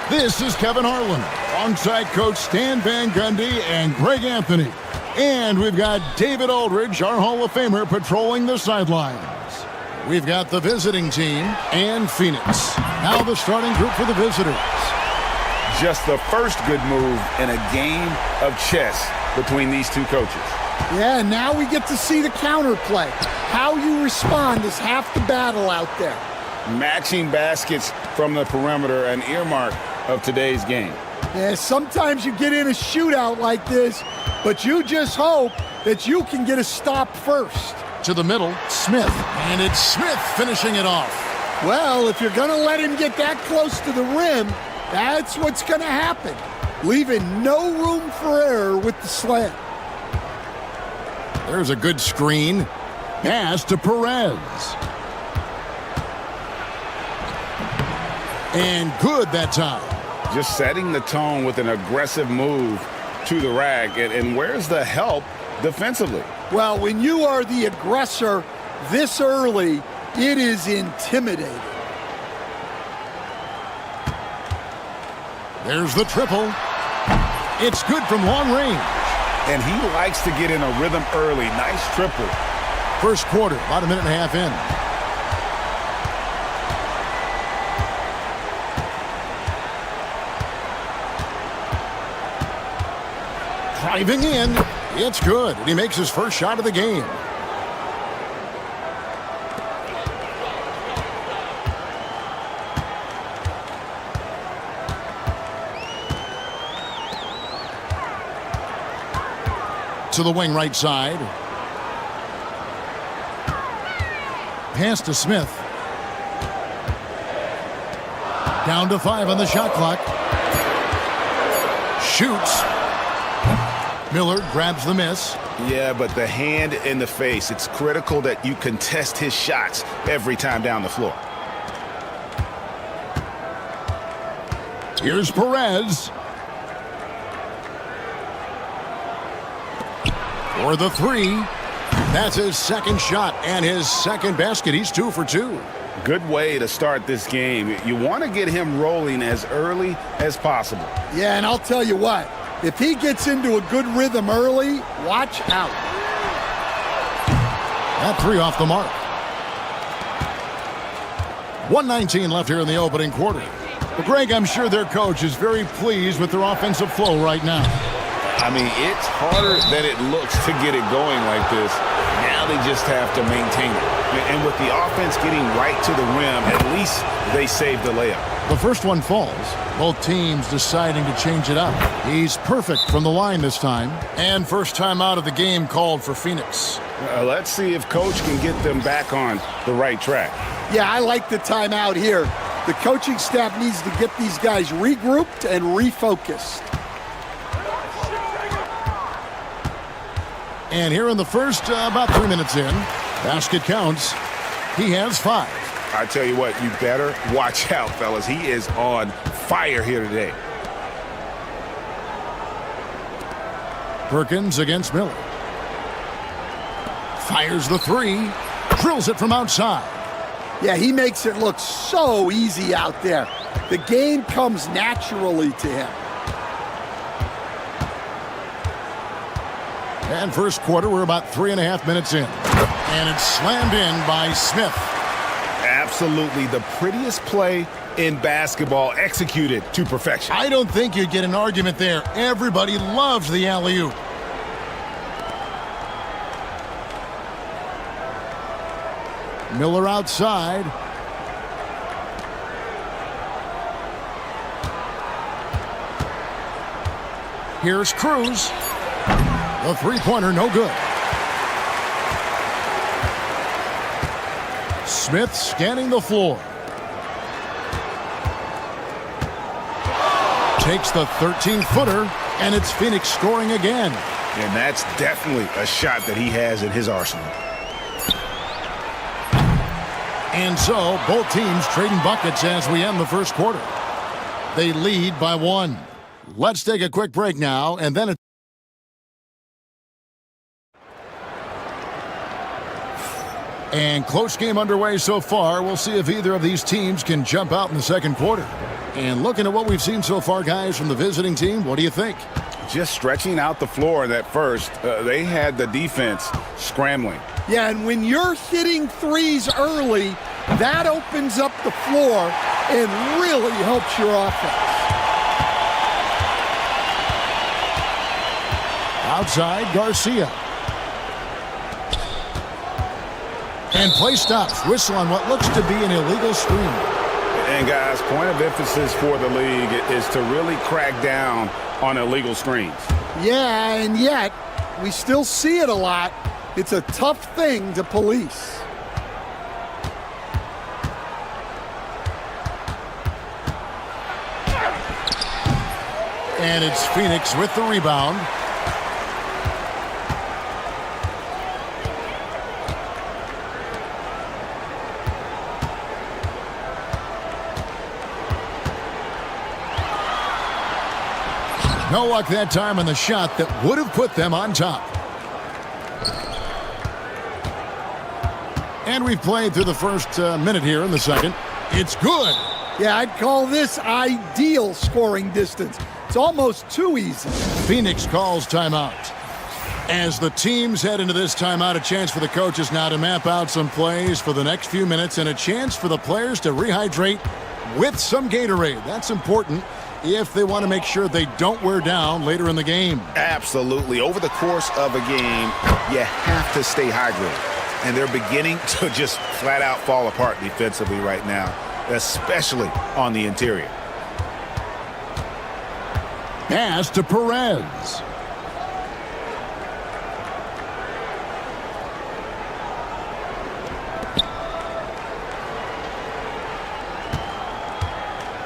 This is Kevin Harlan, alongside Coach Stan Van Gundy and Greg Anthony. And we've got David Aldridge, our Hall of Famer, patrolling the sidelines. We've got the visiting team and Phoenix. Now the starting group for the visitors. Just the first good move in a game of chess between these two coaches. Yeah, now we get to see the counterplay. How you respond is half the battle out there. Matching baskets from the perimeter, an earmark of today's game. Yeah, sometimes you get in a shootout like this, but you just hope that you can get a stop first. To the middle, Smith. And it's Smith finishing it off. Well, if you're going to let him get that close to the rim, that's what's going to happen. Leaving no room for error with the slam. There's a good screen. Pass to Perez. And good that time. Just setting the tone with an aggressive move to the rack. And where's the help defensively? Well, when you are the aggressor this early, it is intimidating. There's the triple. It's good from long range. And he likes to get in a rhythm early. Nice triple. First quarter, about a minute and a half in. Driving in. It's good. And he makes his first shot of the game. To the wing right side. Pass to Smith. Down to 5 on the shot clock. Shoots. Miller grabs the miss. Yeah, but the hand in the face. It's critical that you contest his shots every time down the floor. Here's Perez. For the three. That's his second shot and his second basket. He's 2 for 2. Good way to start this game. You want to get him rolling as early as possible. Yeah, and I'll tell you what. If he gets into a good rhythm early, watch out. That three off the mark. 1:19 left here in the opening quarter. Well, Greg, I'm sure their coach is very pleased with their offensive flow right now. I mean, it's harder than it looks to get it going like this. Now they just have to maintain it. And with the offense getting right to the rim, at least they saved the layup. The first one falls. Both teams deciding to change it up. He's perfect from the line this time. And first time out of the game called for Phoenix. Let's see if Coach can get them back on the right track. Yeah, I like the timeout here. The coaching staff needs to get these guys regrouped and refocused. And here in the first, about 3 minutes in, basket counts. He has 5. I tell you what, you better watch out, fellas. He is on fire here today. Perkins against Miller. Fires the three. Drills it from outside. Yeah, he makes it look so easy out there. The game comes naturally to him. And first quarter, we're about 3.5 minutes in. And it's slammed in by Smith. Absolutely the prettiest play in basketball, executed to perfection. I don't think you'd get an argument there. Everybody loves the alley-oop. Miller outside. Here's Cruz. The three-pointer, no good. Smith scanning the floor. Takes the 13-footer, and it's Phoenix scoring again. And that's definitely a shot that he has in his arsenal. And so, both teams trading buckets as we end the first quarter. They lead by 1. Let's take a quick break now, and then And close game underway so far. We'll see if either of these teams can jump out in the second quarter. And looking at what we've seen so far, guys, from the visiting team, what do you think? Just stretching out the floor that first. They had the defense scrambling. Yeah, and when you're hitting threes early, that opens up the floor and really helps your offense. Outside, Garcia. And play stops. Whistle on what looks to be an illegal screen. And guys, point of emphasis for the league is to really crack down on illegal screens. Yeah, and yet we still see it a lot. It's a tough thing to police. And it's Phoenix with the rebound. No luck that time on the shot that would have put them on top. And we've played through the first minute here in the second. It's good. Yeah, I'd call this ideal scoring distance. It's almost too easy. Phoenix calls timeout. As the teams head into this timeout, a chance for the coaches now to map out some plays for the next few minutes and a chance for the players to rehydrate with some Gatorade. That's important if they want to make sure they don't wear down later in the game. Absolutely. Over the course of a game, you have to stay hydrated. And they're beginning to just flat out fall apart defensively right now, especially on the interior. Pass to Perez.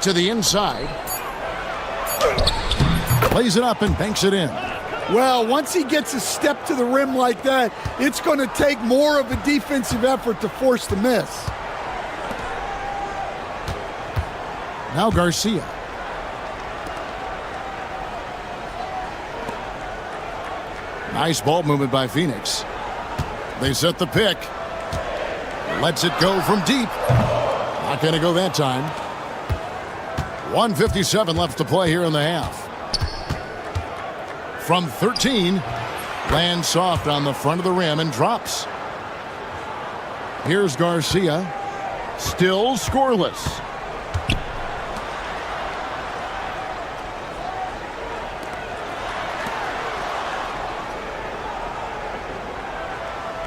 To the inside. Plays it up and banks it in. Well, once he gets a step to the rim like that, it's going to take more of a defensive effort to force the miss. Now Garcia. Nice ball movement by Phoenix. They set the pick. Lets it go from deep. Not going to go that time. 1:57 left to play here in the half. From 13, lands soft on the front of the rim and drops. Here's Garcia. Still scoreless.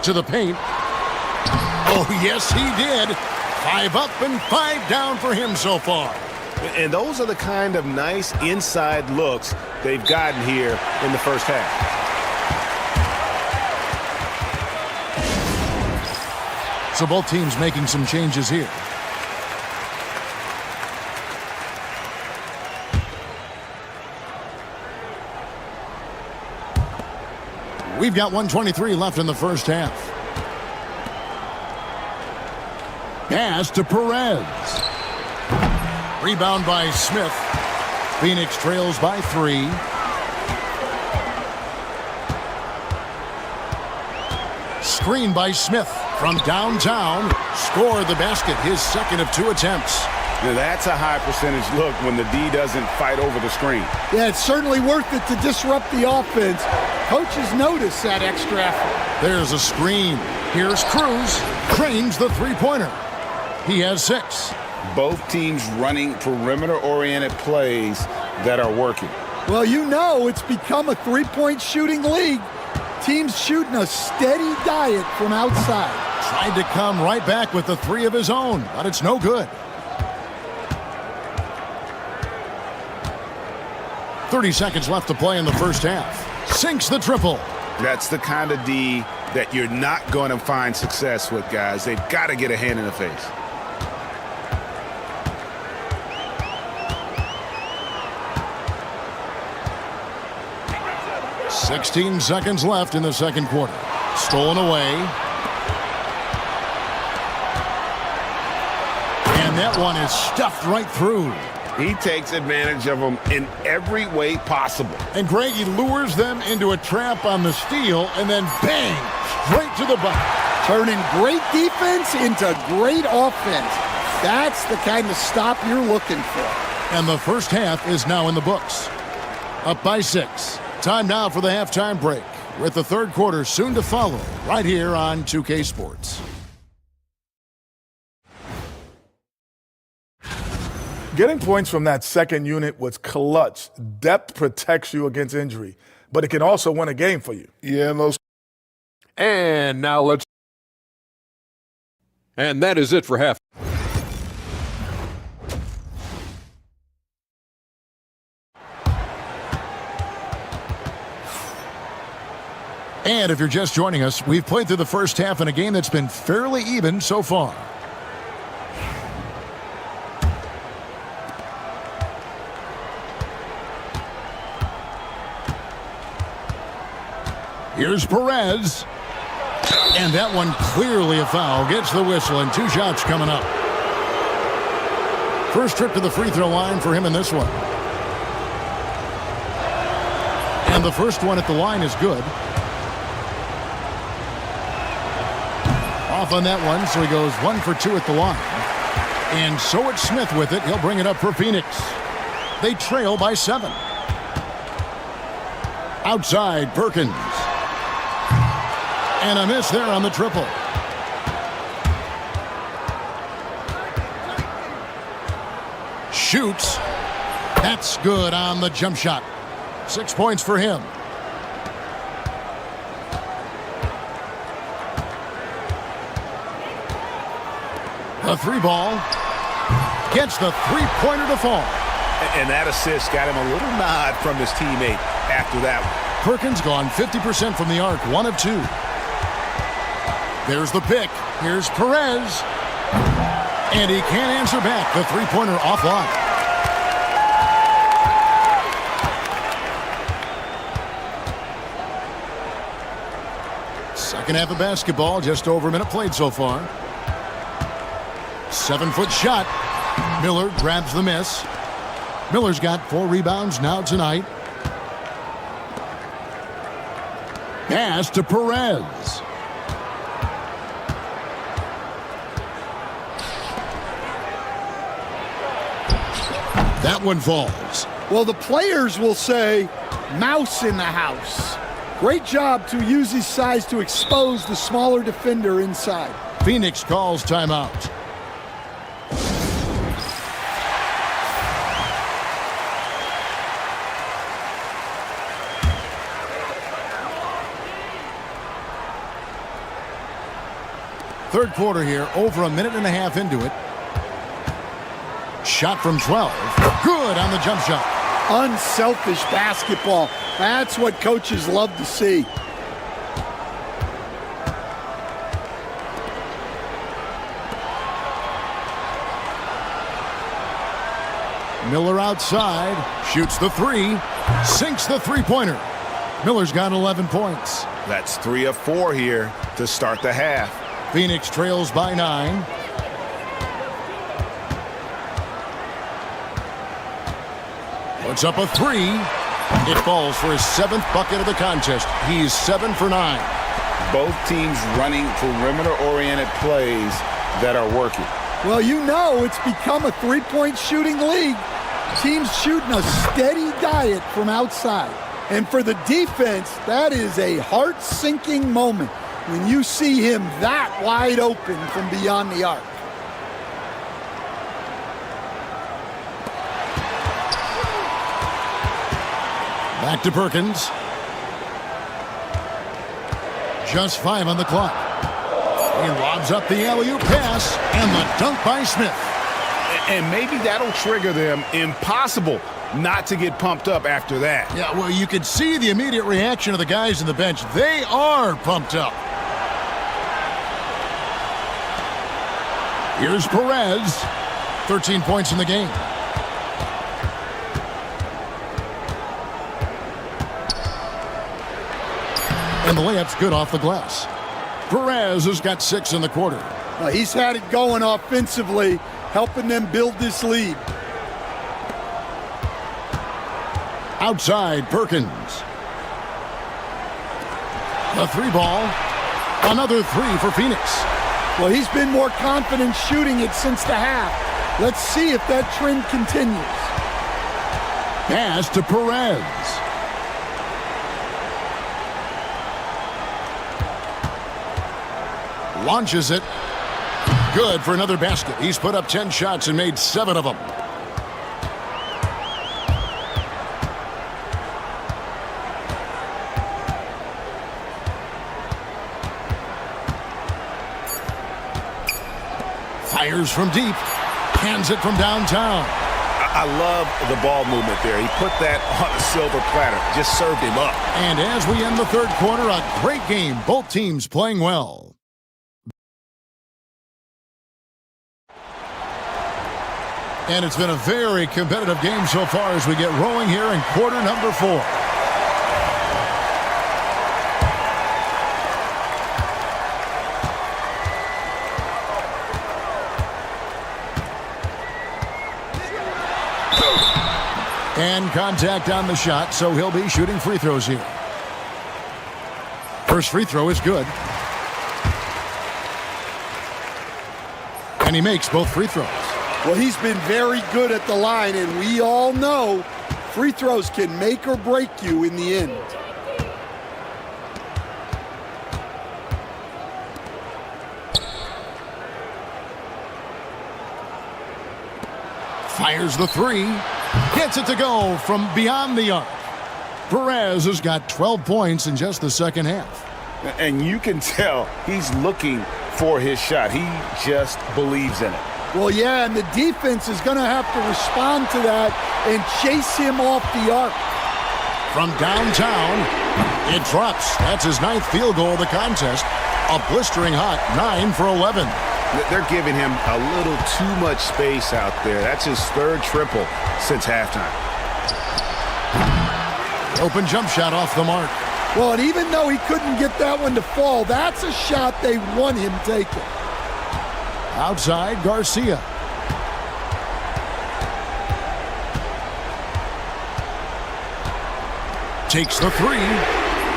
To the paint. Oh, yes, he did. 5 up and 5 down for him so far. And those are the kind of nice inside looks they've gotten here in the first half. So both teams making some changes here. We've got 1:23 left in the first half. Pass to Perez. Rebound by Smith. Phoenix trails by 3. Screen by Smith from downtown. Scored the basket, his second of 2 attempts. Now that's a high percentage look when the D doesn't fight over the screen. Yeah, it's certainly worth it to disrupt the offense. Coaches notice that extra effort. There's a screen. Here's Cruz. Cranes the three-pointer. He has 6. Both teams running perimeter-oriented plays that are working. Well, you know it's become a three-point shooting league. Teams shooting a steady diet from outside. Tried to come right back with the 3 of his own, but it's no good. 30 seconds left to play in the first half. Sinks the triple. That's the kind of D that you're not going to find success with, guys. They've got to get a hand in the face. .16 seconds left in the second quarter. Stolen away. And that one is stuffed right through. He takes advantage of them in every way possible. And Greg, he lures them into a trap on the steal, and then bang, straight to the bucket. Turning great defense into great offense. That's the kind of stop you're looking for. And the first half is now in the books. Up by 6. Time now for the halftime break, with the third quarter soon to follow, right here on 2K Sports. Getting points from that second unit was clutch. Depth protects you against injury, but it can also win a game for you. Yeah, and those. And now let's. And that is it for half. And if you're just joining us, we've played through the first half in a game that's been fairly even so far. Here's Perez. And that one clearly a foul. Gets the whistle, and 2 shots coming up. First trip to the free throw line for him in this one. And the first one at the line is good. Off on that one, so he goes 1 for 2 at the line. And so it's Smith with it. He'll bring it up for Phoenix. They trail by 7. Outside, Perkins. And a miss there on the triple. Shoots. That's good on the jump shot. 6 points for him. The 3-ball gets the 3-pointer to fall. And that assist got him a little nod from his teammate after that one. Perkins gone 50% from the arc, 1 of 2. There's the pick. Here's Perez. And he can't answer back. The 3-pointer offline. Second half of basketball, just over a minute played so far. 7-foot shot. Miller grabs the miss. Miller's got 4 rebounds now tonight. Pass to Perez. That one falls. Well, the players will say, mouse in the house. Great job to use his size to expose the smaller defender inside. Phoenix calls timeout. Third quarter here, over a minute and a half into it. Shot from 12. Good on the jump shot. Unselfish basketball. That's what coaches love to see. Miller outside, shoots the three, sinks the three-pointer. Miller's got 11 points. That's 3 of 4 here to start the half. Phoenix trails by 9. Puts up a three. It falls for his 7th bucket of the contest. He's 7 for 9. Both teams running perimeter-oriented plays that are working. Well, you know it's become a three-point shooting league. Teams shooting a steady diet from outside. And for the defense, that is a heart-sinking moment when you see him that wide open from beyond the arc. Back to Perkins. Just 5 on the clock. He lobs up the alley-oop pass and the dunk by Smith. And maybe that'll trigger them. Impossible not to get pumped up after that. Yeah, well, you could see the immediate reaction of the guys on the bench. They are pumped up. Here's Perez. 13 points in the game. And the layup's good off the glass. Perez has got 6 in the quarter. He's had it going offensively, helping them build this lead. Outside, Perkins. The 3-ball. Another 3 for Phoenix. Well, he's been more confident shooting it since the half. Let's see if that trend continues. Pass to Perez. Launches it. Good for another basket. He's put up 10 shots and made 7 of them. Fires from deep. Hands it from downtown. I love the ball movement there. He put that on a silver platter. Just served him up. And as we end the third quarter, a great game. Both teams playing well. And it's been a very competitive game so far as we get rolling here in quarter number 4. And contact on the shot, so he'll be shooting free throws here. First free throw is good. And he makes both free throws. Well, he's been very good at the line, and we all know free throws can make or break you in the end. Fires the 3. Gets it to go from beyond the arc. Perez has got 12 points in just the second half. And you can tell he's looking for his shot. He just believes in it. Well, yeah, and the defense is going to have to respond to that and chase him off the arc. From downtown, it drops. That's his 9th field goal of the contest. A blistering hot 9 for 11. They're giving him a little too much space out there. That's his 3rd triple since halftime. Open jump shot off the mark. Well, and even though he couldn't get that one to fall, that's a shot they want him taking. Outside, Garcia. Takes the 3.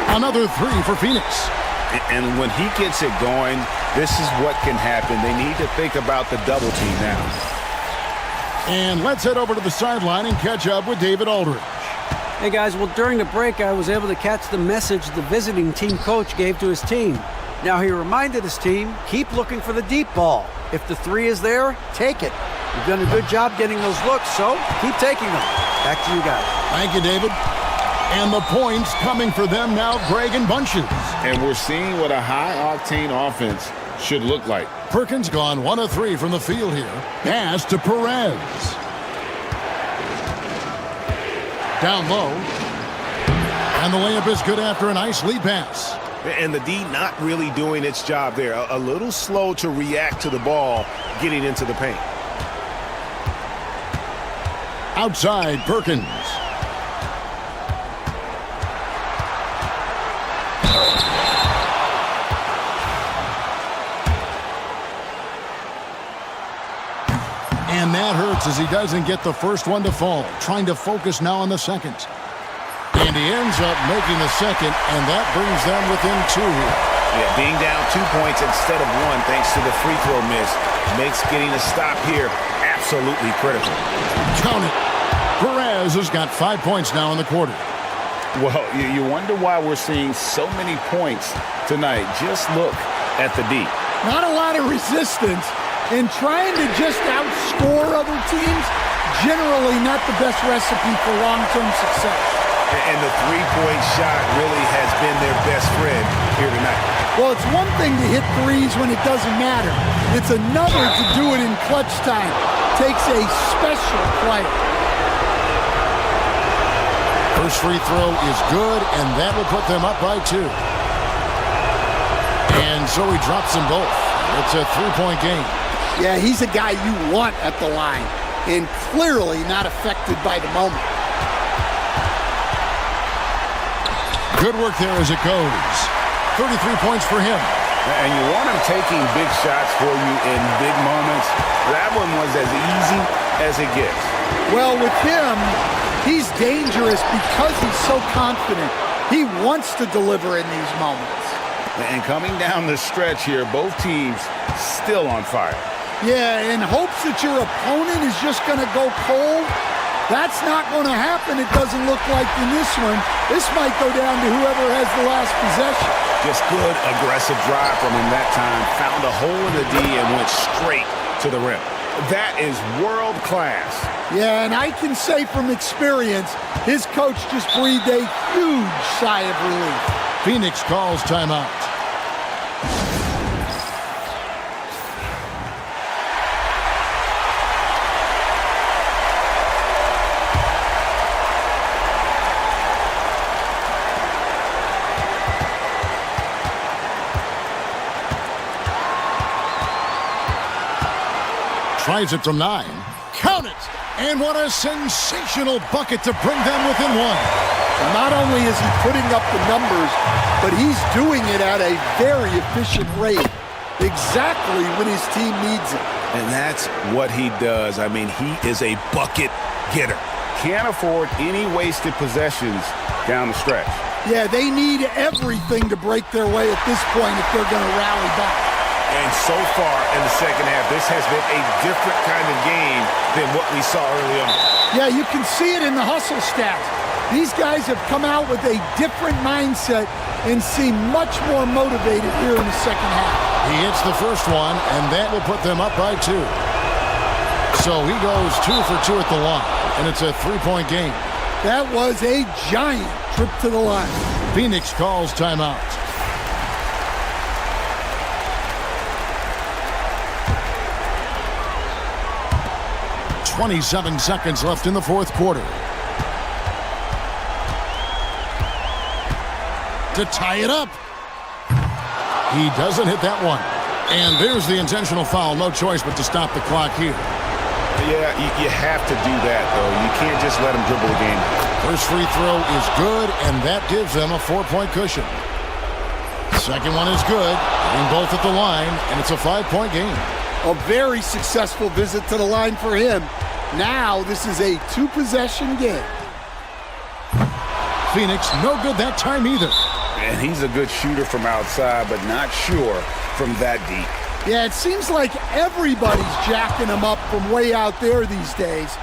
Another three for Phoenix. And when he gets it going, this is what can happen. They need to think about the double team now. And let's head over to the sideline and catch up with David Aldridge. Hey guys, well during the break I was able to catch the message the visiting team coach gave to his team. Now he reminded his team, keep looking for the deep ball. If the three is there, take it. You've done a good job getting those looks, so keep taking them. Back to you guys. Thank you, David. And the points coming for them now, Greg, in bunches. And we're seeing what a high-octane offense should look like. Perkins gone 1 of 3 from the field here. Pass to Perez. Down low. And the layup is good after a nice lead pass. And the D not really doing its job there. A little slow to react to the ball getting into the paint. Outside, Perkins. And that hurts as he doesn't get the first one to fall. Trying to focus now on the second. And he ends up making the second, and that brings them within 2 here. Yeah, being down 2 points instead of 1 thanks to the free throw miss makes getting a stop here absolutely critical. Count it. Perez has got 5 points now in the quarter. Well, you wonder why we're seeing so many points tonight. Just look at the D. Not a lot of resistance, and trying to just outscore other teams, generally not the best recipe for long-term success. And the three-point shot really has been their best friend here tonight. Well, it's one thing to hit threes when it doesn't matter. It's another to do it in clutch time. Takes a special player. First free throw is good, and that will put them up by 2. And so he drops them both. It's a 3-point game. Yeah, he's a guy you want at the line, and clearly not affected by the moment. Good work there as it goes. 33 points for him. And you want him taking big shots for you in big moments. That one was as easy as it gets. Well, with him, he's dangerous because he's so confident. He wants to deliver in these moments. And coming down the stretch here, both teams still on fire. Yeah, in hopes that your opponent is just going to go cold. That's not going to happen, it doesn't look like in this one. This might go down to whoever has the last possession. Just good, aggressive drive from him that time. Found a hole in the D and went straight to the rim. That is world class. Yeah, and I can say from experience, his coach just breathed a huge sigh of relief. Phoenix calls timeout. Tries it from 9. Count it! And what a sensational bucket to bring them within 1. Not only is he putting up the numbers, but he's doing it at a very efficient rate. Exactly when his team needs it. And that's what he does. I mean, he is a bucket getter. Can't afford any wasted possessions down the stretch. Yeah, they need everything to break their way at this point if they're going to rally back. And so far in the second half, this has been a different kind of game than what we saw early on. Yeah, you can see it in the hustle stats. These guys have come out with a different mindset and seem much more motivated here in the second half. He hits the first one, and that will put them up by 2. So he goes 2 for 2 at the line, and it's a 3-point game. That was a giant trip to the line. Phoenix calls timeout. 27 seconds left in the fourth quarter. To tie it up. He doesn't hit that one. And there's the intentional foul. No choice but to stop the clock here. Yeah, you have to do that, though. You can't just let him dribble the game. First free throw is good, and that gives them a 4-point cushion. Second one is good, and both at the line, and it's a 5-point game. A very successful visit to the line for him. Now this is a 2-possession game. Phoenix no good that time either. And he's a good shooter from outside, but not sure from that deep. Yeah, it seems like everybody's jacking him up from way out there these days.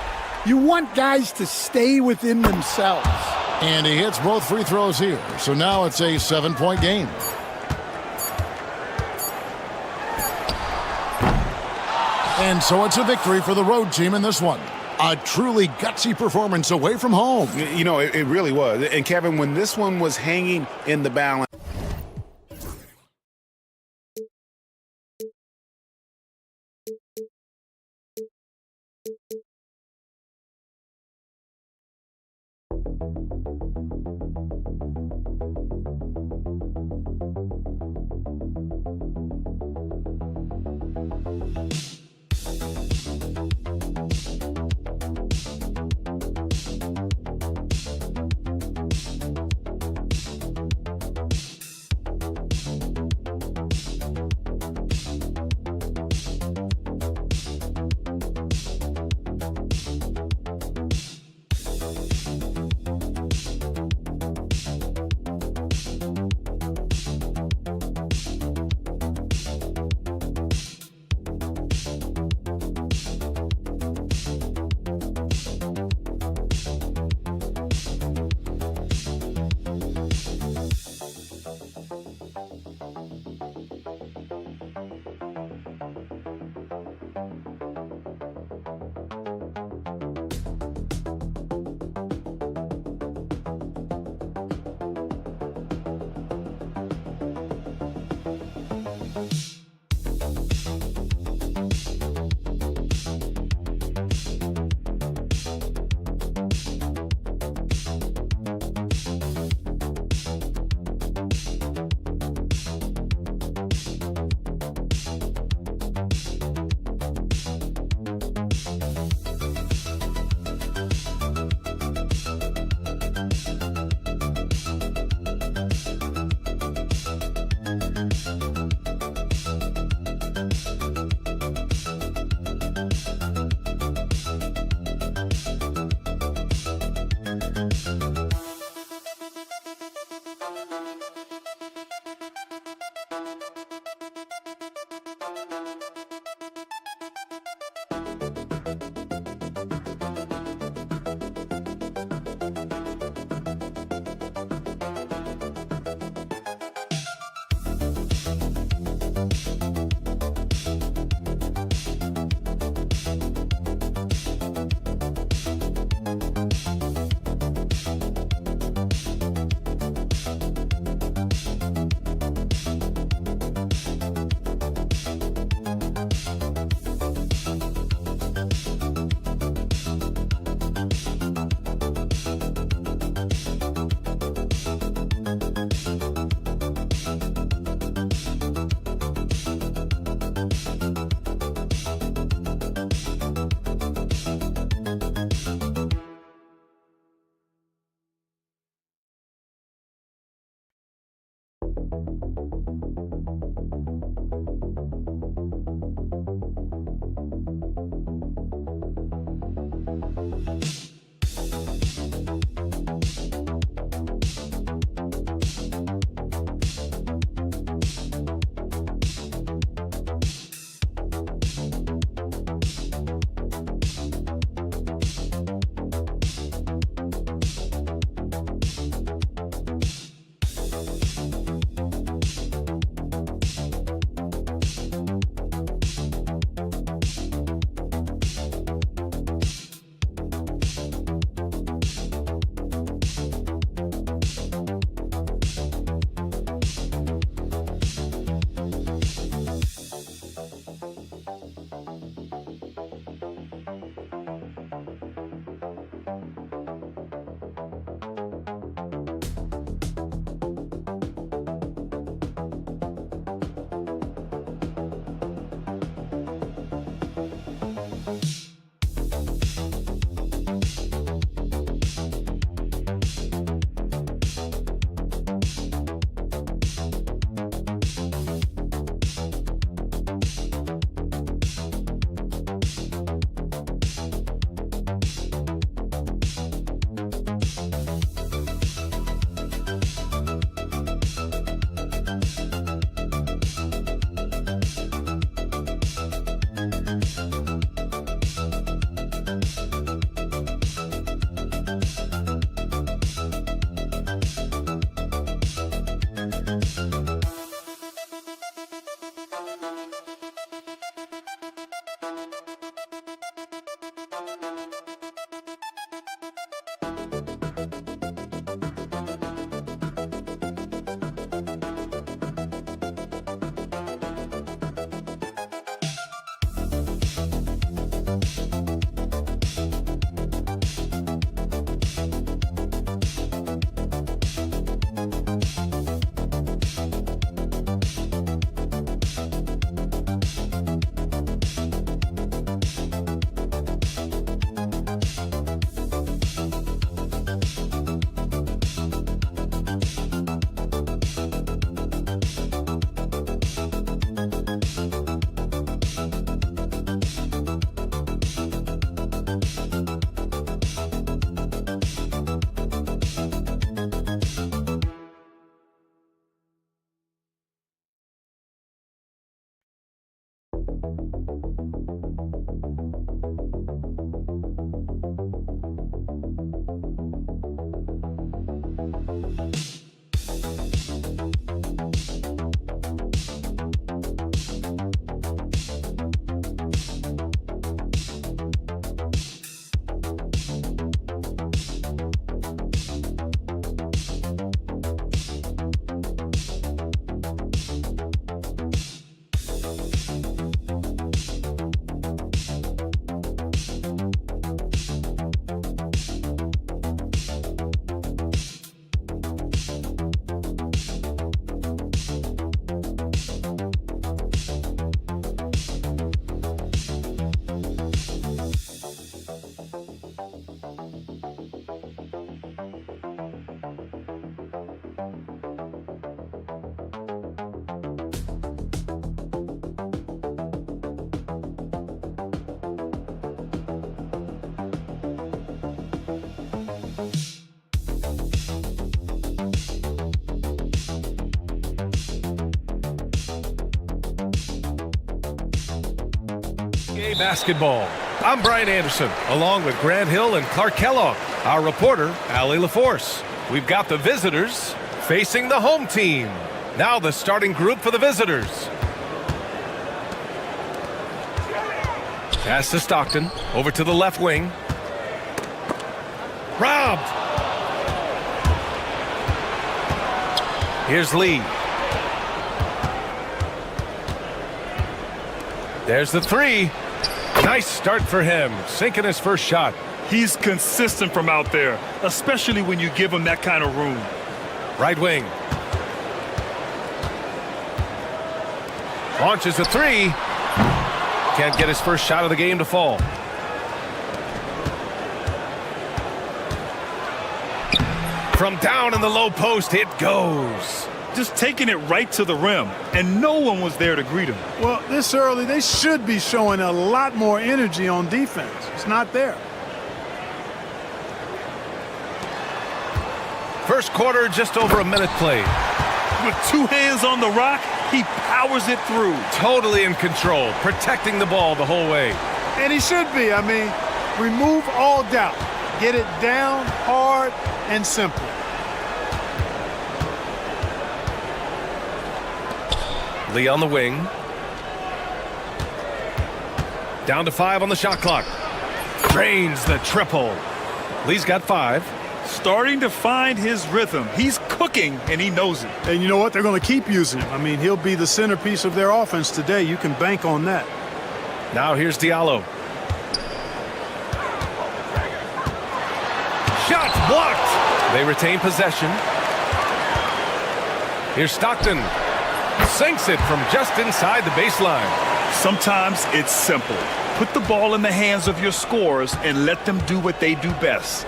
You want guys to stay within themselves. And he hits both free throws here, so now it's a 7-point game. And so it's a victory for the road team in this one. A truly gutsy performance away from home. You know, it really was. And Kevin, when this one was hanging in the balance, basketball. I'm Brian Anderson, along with Grant Hill and Clark Kellogg. Our reporter, Allie LaForce. We've got the visitors facing the home team. Now the starting group for the visitors. Pass to Stockton, over to the left wing. Robbed. Here's Lee. There's the three. Nice start for him, sinking his first shot. He's consistent from out there, especially when you give him that kind of room. Right wing. Launches a three. Can't get his first shot of the game to fall. From down in the low post, it goes. Just taking it right to the rim, and no one was there to greet him. Well, this early, they should be showing a lot more energy on defense. It's not there. First quarter, just over a minute played. With two hands on the rock, he powers it through. Totally in control, protecting the ball the whole way. And he should be. I mean, remove all doubt. Get it down, hard, and simple. Lee on the wing. Down to 5 on the shot clock. Drains the triple. Lee's got 5. Starting to find his rhythm. He's cooking, and he knows it. And you know what? They're going to keep using him. I mean, he'll be the centerpiece of their offense today. You can bank on that. Now here's Diallo. Shots blocked. They retain possession. Here's Stockton. Sinks it from just inside the baseline. Sometimes it's simple. Put the ball in the hands of your scorers and let them do what they do best.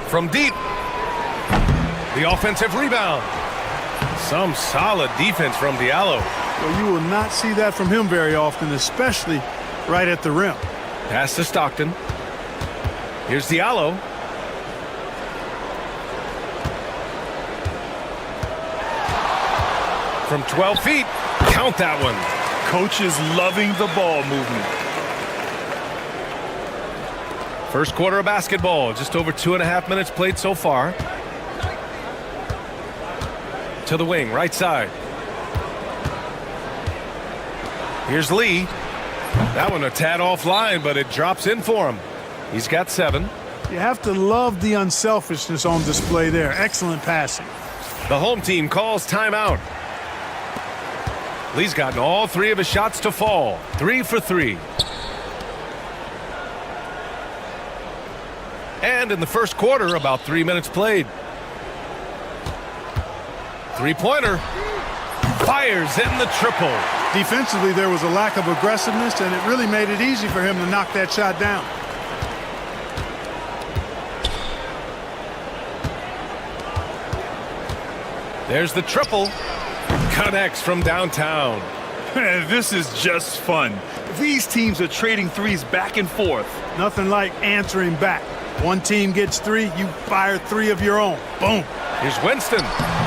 From deep. The offensive rebound. Some solid defense from Diallo. Well, you will not see that from him very often, especially right at the rim. Pass to Stockton. Here's Diallo. From 12 feet, count that one. Coach is loving the ball movement. First quarter of basketball, just over 2.5 minutes played so far. To the wing, right side. Here's Lee. That one a tad offline, but it drops in for him. He's got 7. You have to love the unselfishness on display there. Excellent passing. The home team calls timeout. Lee's gotten all 3 of his shots to fall. 3 for 3. And in the first quarter, about 3 minutes played. Three-pointer. Fires in the triple. Defensively, there was a lack of aggressiveness, and it really made it easy for him to knock that shot down. There's the triple. Connects from downtown. This is just fun. These teams are trading threes back and forth. Nothing like answering back. One team gets 3, you fire 3 of your own. Boom. Here's Winston.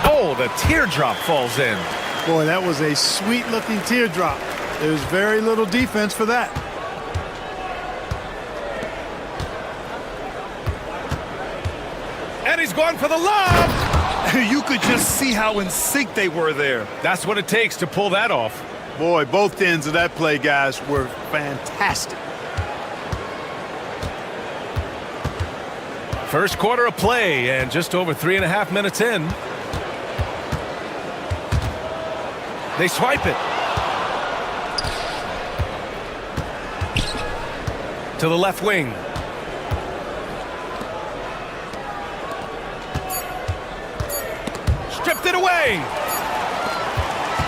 Oh, the teardrop falls in. Boy, that was a sweet-looking teardrop. There's very little defense for that. And he's going for the lob. You could just see how in sync they were there. That's what it takes to pull that off. Boy, both ends of that play, guys, were fantastic. First quarter of play, and just over 3.5 minutes in. They swipe it. To the left wing. Stripped it away.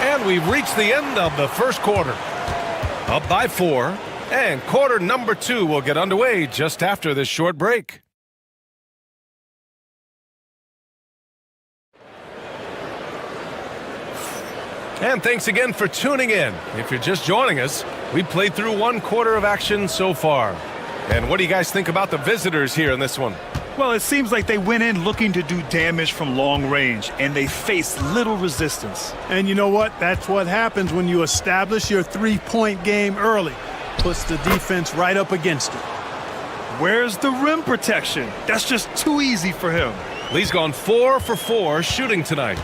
And we've reached the end of the first quarter. Up by 4. And quarter number 2 will get underway just after this short break. And thanks again for tuning in. If you're just joining us, we played through 1 quarter of action so far. And what do you guys think about the visitors here in this one? Well, it seems like they went in looking to do damage from long range, and they faced little resistance. And you know what? That's what happens when you establish your three-point game early. Puts the defense right up against it. Where's the rim protection? That's just too easy for him. Lee's gone 4 for 4 shooting tonight.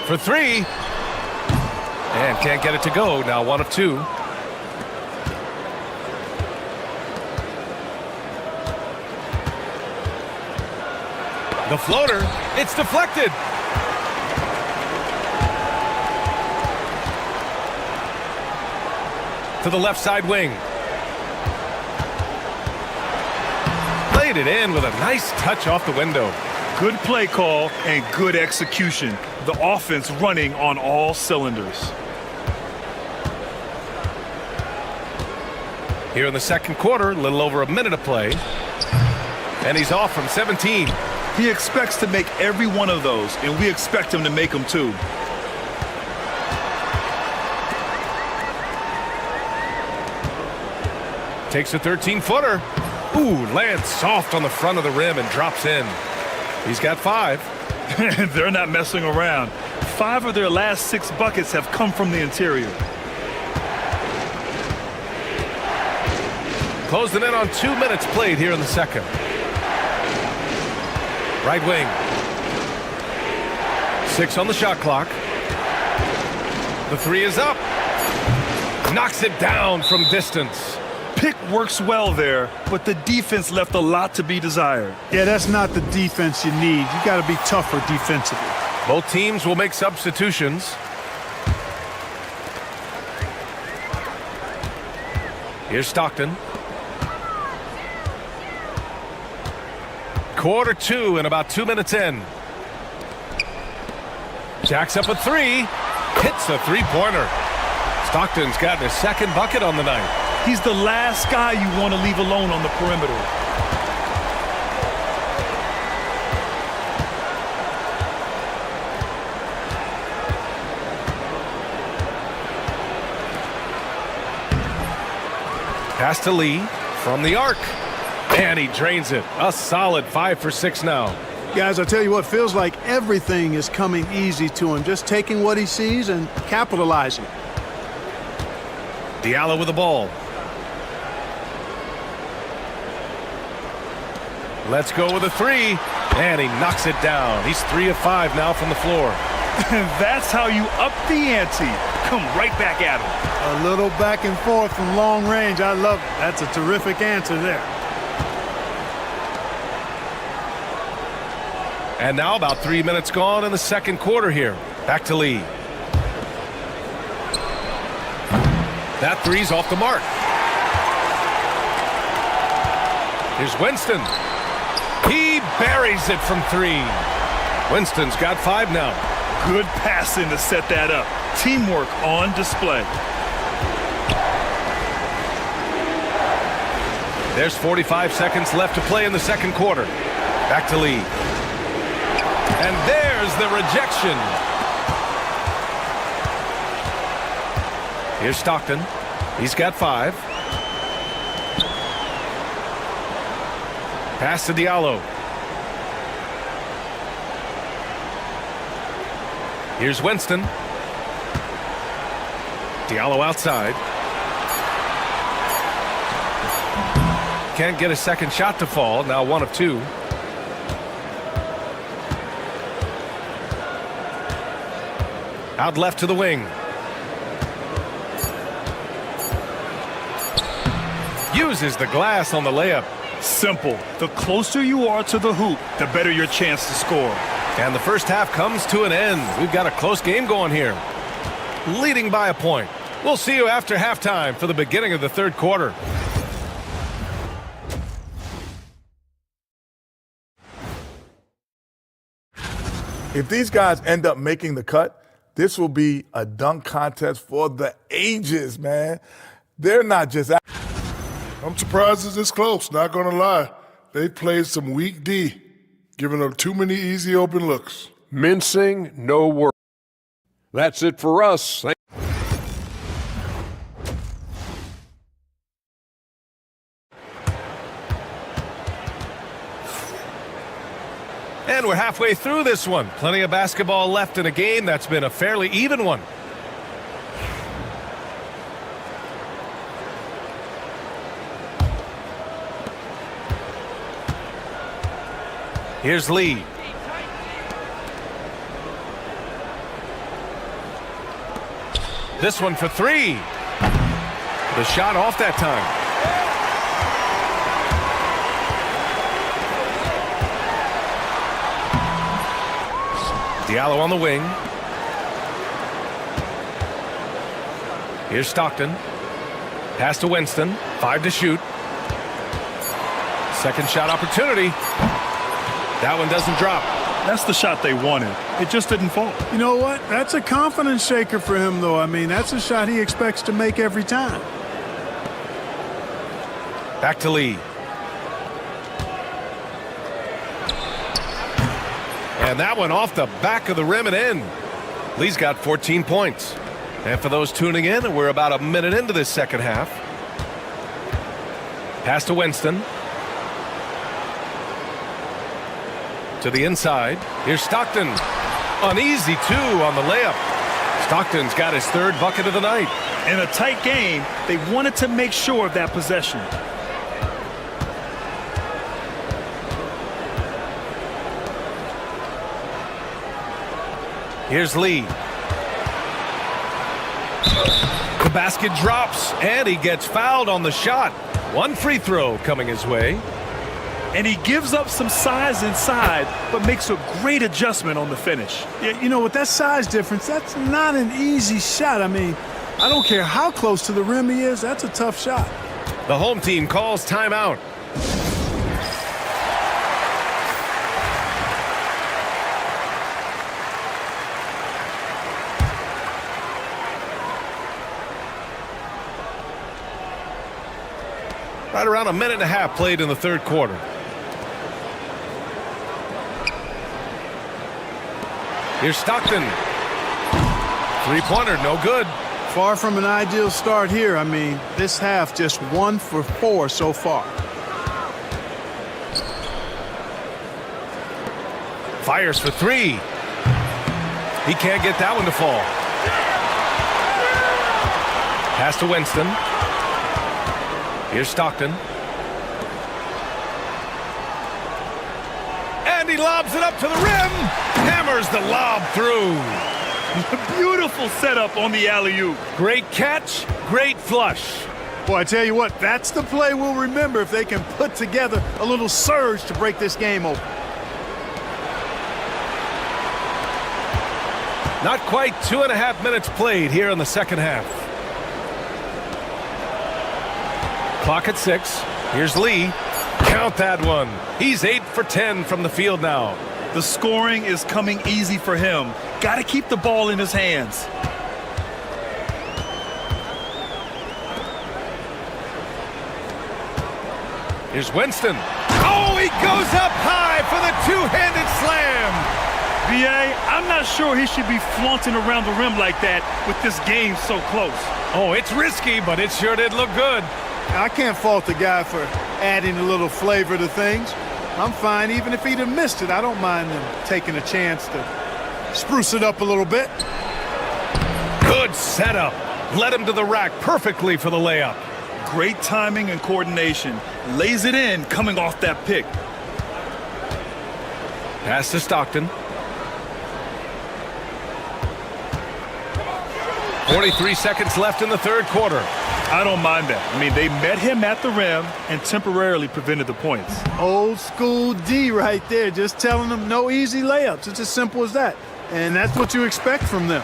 For 3. And can't get it to go. Now 1 of 2. The floater, it's deflected. To the left side wing. Laid it in with a nice touch off the window. Good play call and good execution. The offense running on all cylinders. Here in the second quarter, a little over a minute of play. And he's off from 17. He expects to make every one of those, and we expect him to make them too. Takes a 13-footer. Ooh, lands soft on the front of the rim and drops in. He's got 5. They're not messing around. 5 of their last 6 buckets have come from the interior. Closing in on 2 minutes played here in the second. Right wing. 6 on the shot clock. The 3 is up. Knocks it down from distance. Pick works well there, but the defense left a lot to be desired. Yeah, that's not the defense you need. You got to be tougher defensively. Both teams will make substitutions. Here's Stockton. Quarter 2 and about 2 minutes in. Jacks up a 3. Hits a 3-pointer. Stockton's gotten his second bucket on the night. He's the last guy you want to leave alone on the perimeter. Pass to Lee from the arc. And he drains it. A solid 5 for 6 now. Guys, I tell you what, feels like everything is coming easy to him. Just taking what he sees and capitalizing. Diallo with the ball. Let's go with a 3. And he knocks it down. He's 3 of 5 now from the floor. That's how you up the ante. Come right back at him. A little back and forth from long range. I love it. That's a terrific answer there. And now about 3 minutes gone in the second quarter here. Back to Lee. That 3's off the mark. Here's Winston. He buries it from 3. Winston's got 5 now. Good passing to set that up. Teamwork on display. There's 45 seconds left to play in the second quarter. Back to Lee. And there's the rejection. Here's Stockton. He's got 5. Pass to Diallo. Here's Winston. Diallo outside. Can't get a second shot to fall. Now 1 of 2. Out left to the wing. Uses the glass on the layup. Simple. The closer you are to the hoop, the better your chance to score. And the first half comes to an end. We've got a close game going here. Leading by a point. We'll see you after halftime for the beginning of the third quarter. If these guys end up making the cut, this will be a dunk contest for the ages, man. They're not just... I'm surprised it's this close, not going to lie. They played some weak D, giving up too many easy open looks. Mincing, no work. That's it for us. And we're halfway through this one. Plenty of basketball left in a game that's been a fairly even one. Here's Lee. This one for three. The shot off that time. Diallo on the wing. Here's Stockton. Pass to Winston. 5 to shoot. Second shot opportunity. That one doesn't drop. That's the shot they wanted. It just didn't fall. You know what? That's a confidence shaker for him, though. I mean, that's a shot he expects to make every time. Back to Lee. And that one off the back of the rim and in. Lee's got 14 points. And for those tuning in, we're about a minute into this second half. Pass to Winston. To the inside. Here's Stockton. An easy two on the layup. Stockton's got his third bucket of the night. In a tight game, they wanted to make sure of that possession. Here's Lee. The basket drops, and he gets fouled on the shot. One free throw coming his way. And he gives up some size inside, but makes a great adjustment on the finish. Yeah, you know, with that size difference, that's not an easy shot. I mean, I don't care how close to the rim he is, that's a tough shot. The home team calls timeout. Right around a minute and a half played in the third quarter. Here's Stockton. Three-pointer, no good. Far from an ideal start here. I mean, this half just 1 for 4 so far. Fires for three. He can't get that one to fall. Pass to Winston. Here's Stockton. And he lobs it up to the rim. Hammers the lob through. Beautiful setup on the alley-oop. Great catch, great flush. Boy, I tell you what, that's the play we'll remember if they can put together a little surge to break this game open. Not quite 2.5 minutes played here in the second half. Clock at 6. Here's Lee. Count that one. He's 8 for 10 from the field now. The scoring is coming easy for him. Got to keep the ball in his hands. Here's Winston. Oh, he goes up high for the two-handed slam. B.A., I'm not sure he should be flaunting around the rim like that with this game so close. Oh, it's risky, but it sure did look good. I can't fault the guy for adding a little flavor to things. I'm fine even if he'd have missed it. I don't mind them taking a chance to spruce it up a little bit. Good setup. Led him to the rack perfectly for the layup. Great timing and coordination. Lays it in coming off that pick. Pass to Stockton. 43 seconds left in the third quarter. I don't mind that. I mean, they met him at the rim and temporarily prevented the points. Old school D right there, just telling them no easy layups. It's as simple as that. And that's what you expect from them.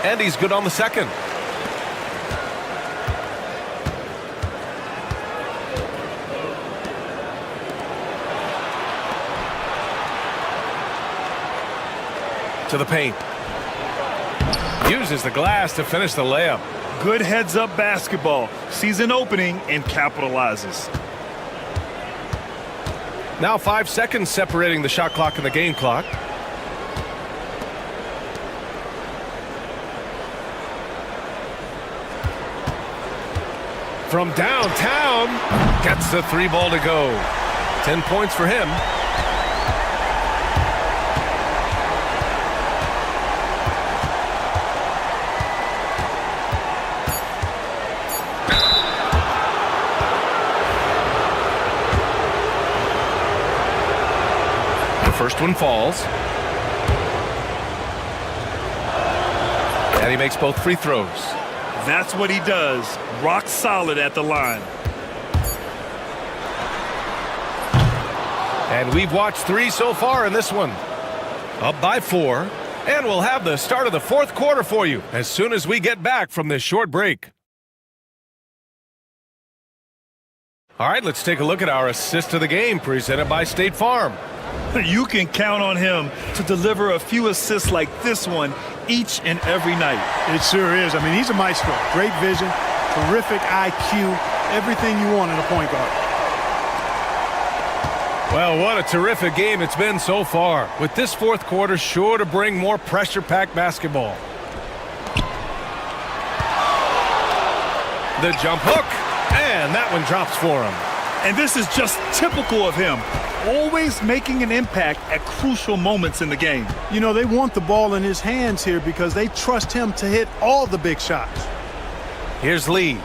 And he's good on the second. To the paint. Uses the glass to finish the layup. Good heads-up basketball. Sees an opening and capitalizes. Now 5 seconds separating the shot clock and the game clock. From downtown, gets the three ball to go. 10 points for him. First one falls. And he makes both free throws. That's what he does. Rock solid at the line. And we've watched 3 so far in this one. Up by 4. And we'll have the start of the fourth quarter for you as soon as we get back from this short break. All right, let's take a look at our assist of the game presented by State Farm. You can count on him to deliver a few assists like this one each and every night. It sure is. I mean, he's a maestro. Great vision, terrific IQ, everything you want in a point guard. Well, what a terrific game it's been so far, with this fourth quarter sure to bring more pressure-packed basketball. The jump hook, and that one drops for him. And this is just typical of him, always making an impact at crucial moments in the game. You know, they want the ball in his hands here because they trust him to hit all the big shots. Here's Lee.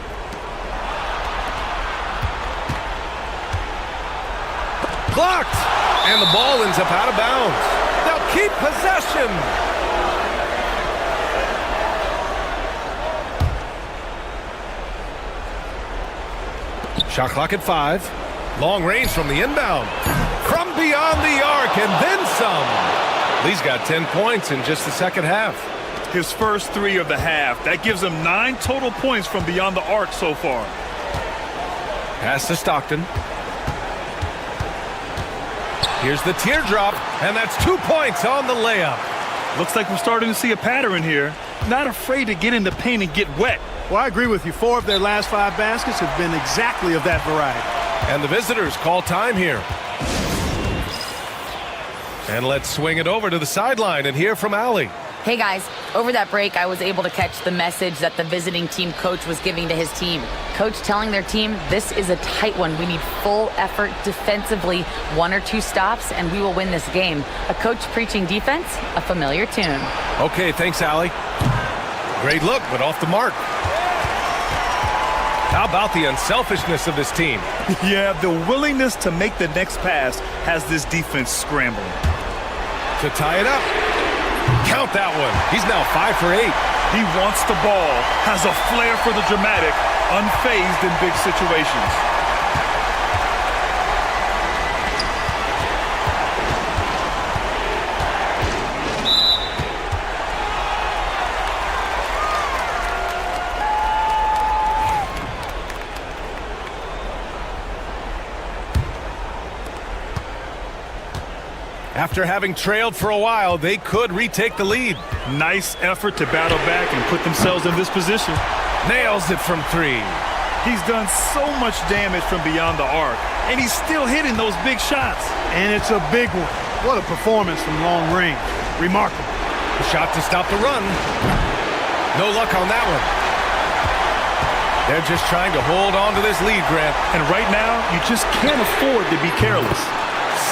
Blocked! And the ball ends up out of bounds. They'll keep possession. Shot clock at 5. Long range from the inbound. From beyond the arc and then some. Lee's got 10 points in just the second half. His first 3 of the half. That gives him 9 total points from beyond the arc so far. Pass to Stockton. Here's the teardrop, and that's 2 points on the layup. Looks like we're starting to see a pattern here. Not afraid to get in the paint and get wet. Well, I agree with you. 4 of their last 5 baskets have been exactly of that variety. And the visitors call time here. And let's swing it over to the sideline and hear from Allie. Hey guys, over that break, I was able to catch the message that the visiting team coach was giving to his team. Coach telling their team, this is a tight one. We need full effort defensively, 1 or 2 stops, and we will win this game. A coach preaching defense, a familiar tune. Okay, thanks, Allie. Great look, but off the mark. How about the unselfishness of this team? Yeah, the willingness to make the next pass has this defense scrambling. To tie it up. Count that one. He's now 5 for 8. He wants the ball, has a flair for the dramatic, unfazed in big situations. After having trailed for a while, they could retake the lead. Nice effort to battle back and put themselves in this position. Nails it from 3. He's done so much damage from beyond the arc, and he's still hitting those big shots. And it's a big one. What a performance from long range. Remarkable. The shot to stop the run. No luck on that one. They're just trying to hold on to this lead, Grant. And right now, you just can't afford to be careless.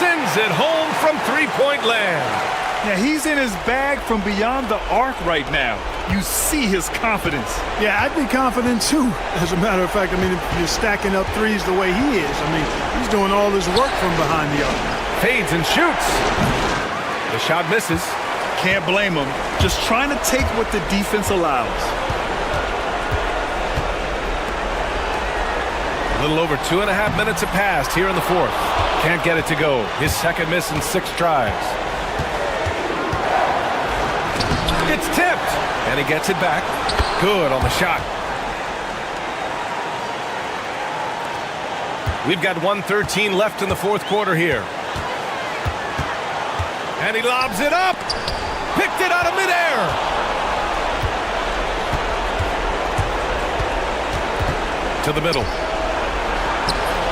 Sends it home from three-point land. Yeah, he's in his bag from beyond the arc right now. You see his confidence. Yeah, I'd be confident too. As a matter of fact, I mean, if you're stacking up threes the way he is, I mean, he's doing all his work from behind the arc. Fades and shoots. The shot misses. Can't blame him. Just trying to take what the defense allows. A little over 2.5 minutes have passed here in the fourth. Can't get it to go. His second miss in 6 tries. It's tipped, and he gets it back. Good on the shot. We've got 1:13 left in the fourth quarter here. And he lobs it up. Picked it out of midair. To the middle.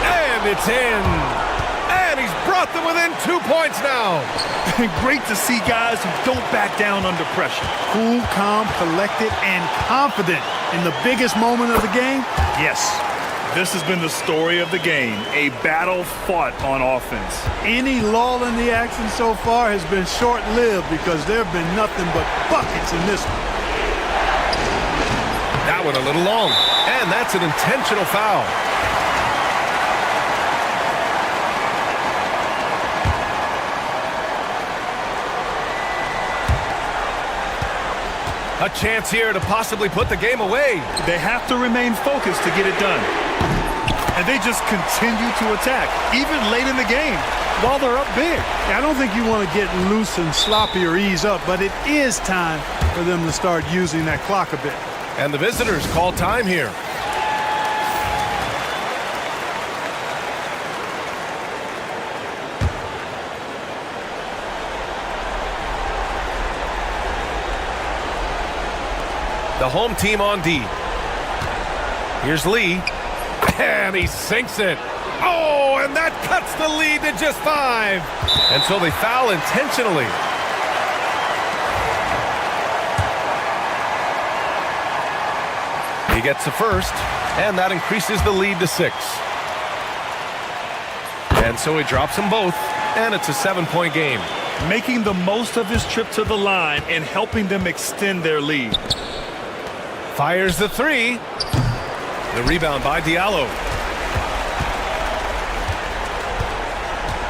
And it's in. And he's brought them within 2 points now. Great to see guys who don't back down under pressure. Cool, calm, collected, and confident in the biggest moment of the game. Yes, this has been the story of the game. A battle fought on offense. Any lull in the action so far has been short-lived because there have been nothing but buckets in this one. That one a little long. And that's an intentional foul. A chance here to possibly put the game away. They have to remain focused to get it done. And they just continue to attack, even late in the game, while they're up big. I don't think you want to get loose and sloppy or ease up, but it is time for them to start using that clock a bit. And the visitors call time here. The home team on D. Here's Lee. And he sinks it. Oh, and that cuts the lead to just 5. And so they foul intentionally. He gets the first, and that increases the lead to 6. And so he drops them both, and it's a 7-point game. Making the most of his trip to the line and helping them extend their lead. Fires the 3. The rebound by Diallo.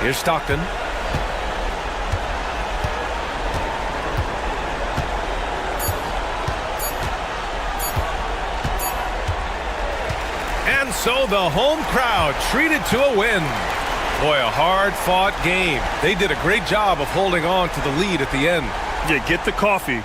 Here's Stockton. And so the home crowd treated to a win. Boy, a hard-fought game. They did a great job of holding on to the lead at the end. Yeah, get the coffee.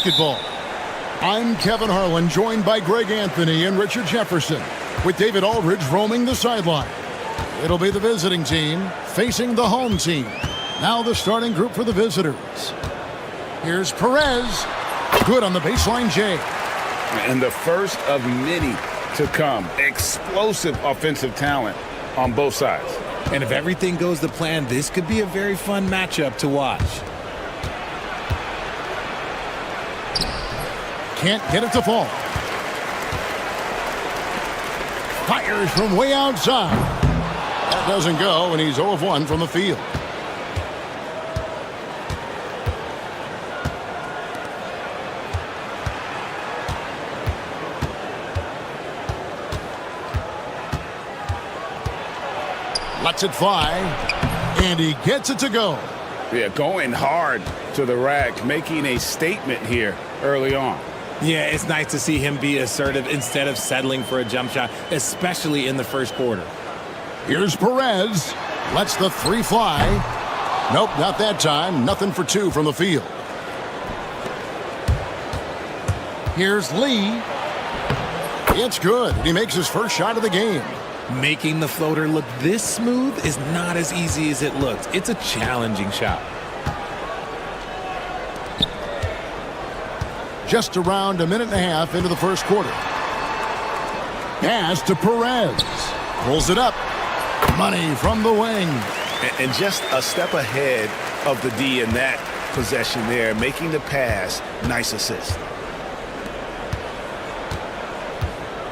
Basketball. I'm Kevin Harlan, joined by Greg Anthony and Richard Jefferson, with David Aldridge roaming the sideline. It'll be the visiting team facing the home team. Now the starting group for the visitors. Here's Perez. Good on the baseline, Jay. And the first of many to come. Explosive offensive talent on both sides. And if everything goes to plan, this could be a very fun matchup to watch. Can't get it to fall. Fires from way outside. That doesn't go, and he's 0 of 1 from the field. Lets it fly, and he gets it to go. Yeah, going hard to the rack, making a statement here early on. Yeah, it's nice to see him be assertive instead of settling for a jump shot, especially in the first quarter. Here's Perez. Lets the three fly. Nope, not that time. Nothing for two from the field. Here's Lee. It's good. He makes his first shot of the game. Making the floater look this smooth is not as easy as it looks. It's a challenging shot. Just around a minute and a half into the first quarter. Pass to Perez. Pulls it up. Money from the wing. And just a step ahead of the D in that possession there, making the pass. Nice assist.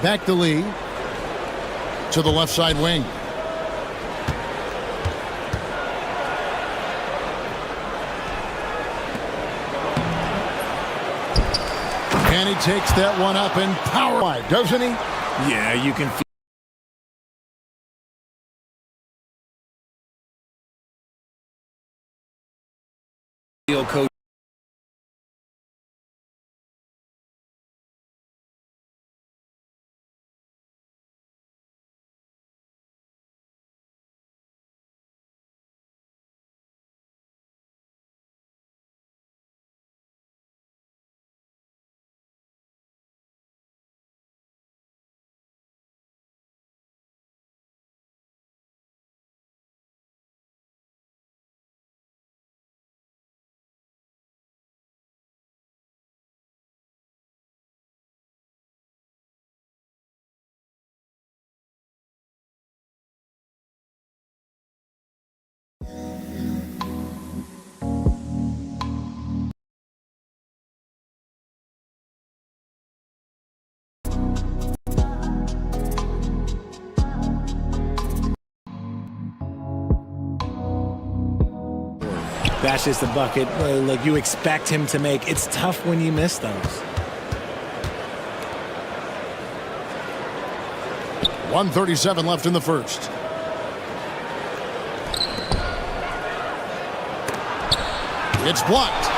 Back to Lee. To the left side wing. And he takes that one up and power wide, doesn't he? Yeah, you can feel coach. That's just a bucket like you expect him to make. It's tough when you miss those. 1:37 left in the first. It's blocked.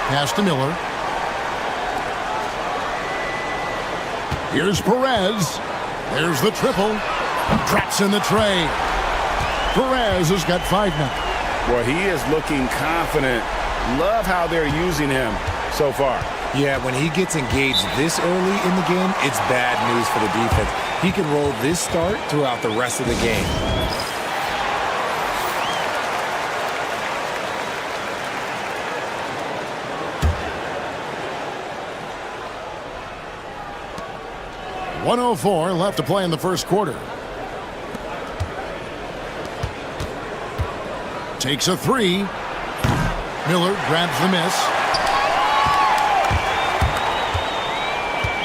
Pass to Miller. Here's Perez. There's the triple. Traps in the tray. Perez has got 5 now. Well, he is looking confident. Love how they're using him so far. Yeah, when he gets engaged this early in the game, it's bad news for the defense. He can roll this start throughout the rest of the game. .104 left to play in the first quarter. Takes a three. Miller grabs the miss.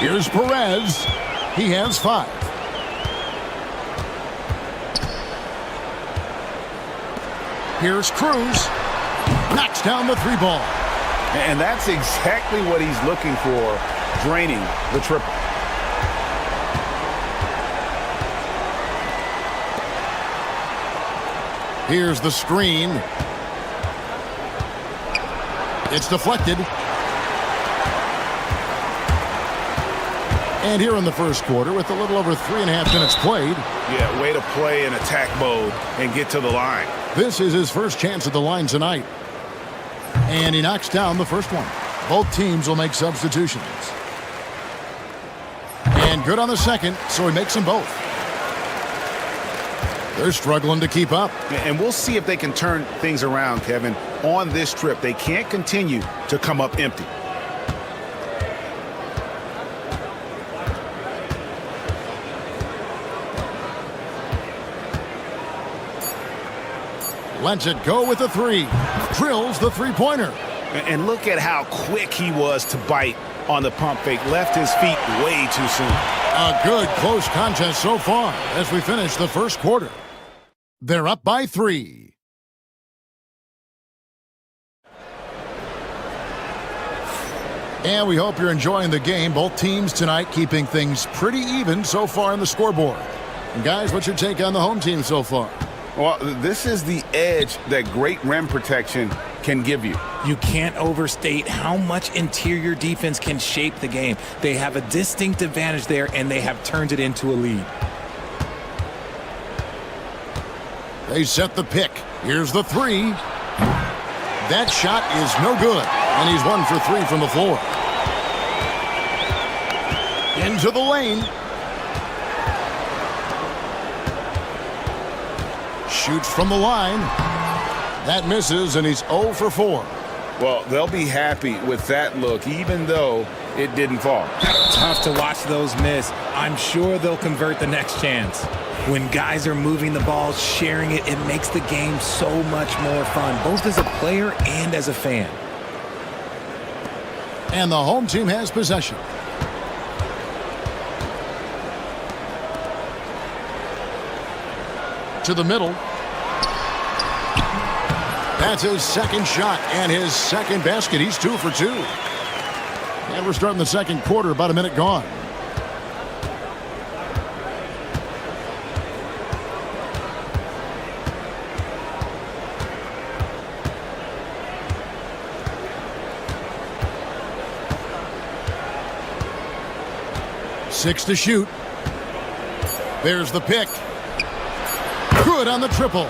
Here's Perez. He has 5. Here's Cruz. Knocks down the 3 ball. And that's exactly what he's looking for, draining the triple. Here's the screen. It's deflected. And here in the first quarter, with a little over 3.5 minutes played. Yeah, way to play in attack mode and get to the line. This is his first chance at the line tonight. And he knocks down the first one. Both teams will make substitutions. And good on the second, so he makes them both. They're struggling to keep up. And we'll see if they can turn things around, Kevin. On this trip, they can't continue to come up empty. Lets it go with the 3. Drills the 3-pointer. And look at how quick he was to bite on the pump fake. Left his feet way too soon. A good close contest so far as we finish the first quarter. They're up by 3. And we hope you're enjoying the game. Both teams tonight keeping things pretty even so far on the scoreboard. And guys, what's your take on the home team so far? Well, this is the edge that great rim protection can give you. You can't overstate how much interior defense can shape the game. They have a distinct advantage there, and they have turned it into a lead. They set the pick. Here's the three. That shot is no good, and he's 1 for 3 from the floor. Into the lane. Shoots from the line. That misses, and he's 0 for 4. Well, they'll be happy with that look, even though it didn't fall. Tough to watch those miss. I'm sure they'll convert the next chance. When guys are moving the ball, sharing it, it makes the game so much more fun, both as a player and as a fan. And the home team has possession. To the middle. That's his second shot and his second basket. He's 2 for 2. And we're starting the second quarter, about a minute gone. Six to shoot. There's the pick. Good on the triple.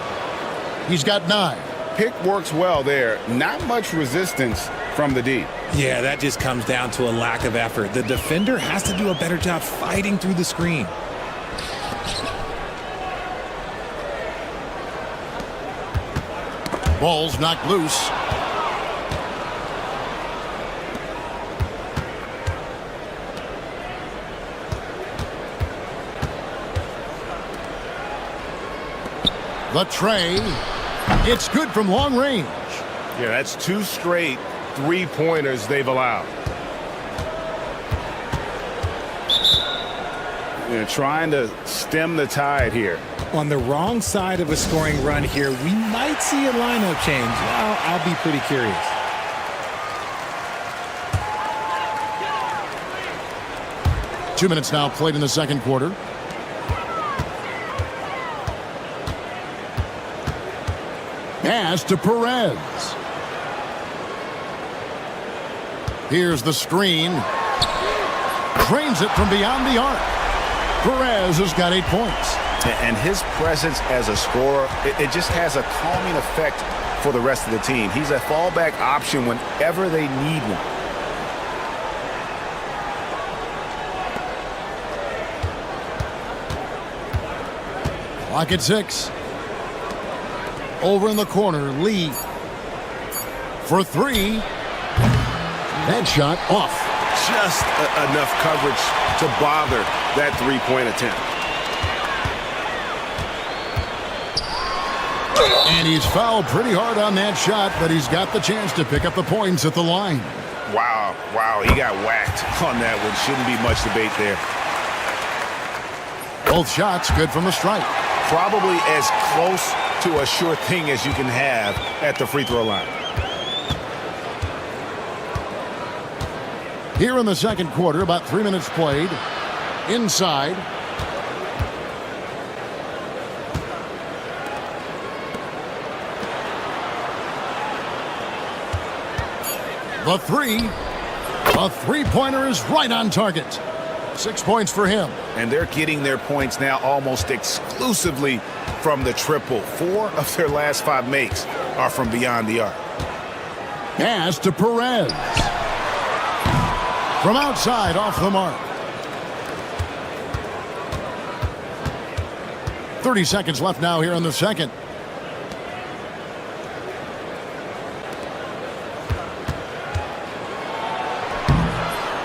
He's got 9. Pick works well there. Not much resistance from the D. Yeah, that just comes down to a lack of effort. The defender has to do a better job fighting through the screen. Ball's knocked loose. The tray. It's good from long range. Yeah, that's 2 straight three-pointers they've allowed. They're trying to stem the tide here. On the wrong side of a scoring run here, we might see a lineup change. I'll be pretty curious. Two minutes now played in the second quarter. Pass to Perez. Here's the screen. Drains it from beyond the arc. Perez has got 8 points. And his presence as a scorer, it just has a calming effect for the rest of the team. He's a fallback option whenever they need one. Clock at 6. Over in the corner, Lee. For 3. That shot off. Just enough coverage to bother that three-point attempt. And he's fouled pretty hard on that shot, but he's got the chance to pick up the points at the line. Wow, he got whacked on that one. Shouldn't be much debate there. Both shots good from the stripe. Probably as close to a sure thing as you can have at the free throw line. Here in the second quarter, about 3 minutes played. Inside. The three. A three-pointer is right on target. 6 points for him. And they're getting their points now almost exclusively from the triple. 4 of their last 5 makes are from beyond the arc. Pass to Perez. From outside, off the mark. 30 seconds left now here in the second.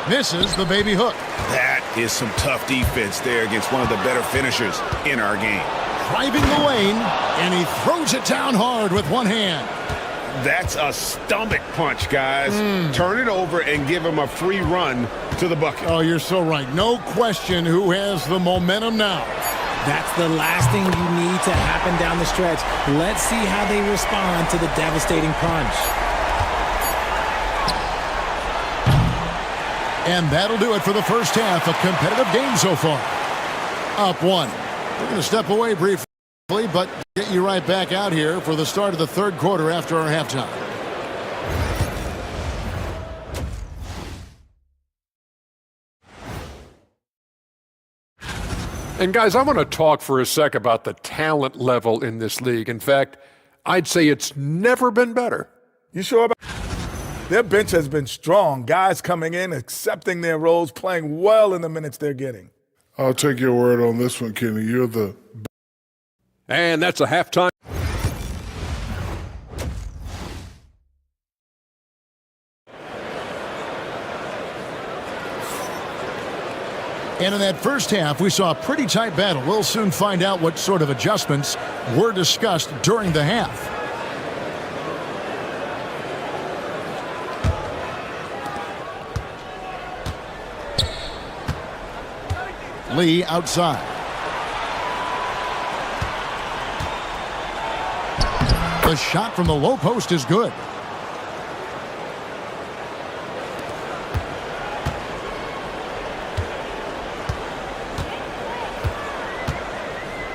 Misses the baby hook. That is some tough defense there against one of the better finishers in our game. Driving the lane, and he throws it down hard with one hand. That's a stomach punch, guys. Turn it over and give him a free run to the bucket. Oh, you're so right. No question who has the momentum now. That's the last thing you need to happen down the stretch. Let's see how they respond to the devastating punch. And that'll do it for the first half. A competitive game so far. Up 1. We're going to step away briefly, but get you right back out here for the start of the third quarter after our halftime. And guys, I want to talk for a sec about the talent level in this league. In fact, I'd say it's never been better. You sure about their bench has been strong. Guys coming in, accepting their roles, playing well in the minutes they're getting. I'll take your word on this one, Kenny. You're the... And that's a halftime. And in that first half, we saw a pretty tight battle. We'll soon find out what sort of adjustments were discussed during the half. Lee outside. The shot from the low post is good.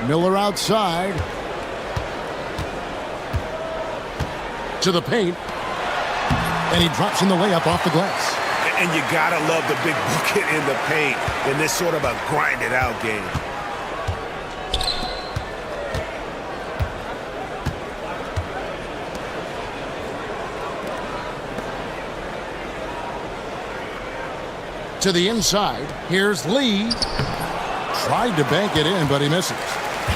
Miller outside. To the paint. And he drops in the layup off the glass. And you gotta love the big bucket in the paint in this sort of a grinded-out game. To the inside. Here's Lee. Tried to bank it in, but he misses.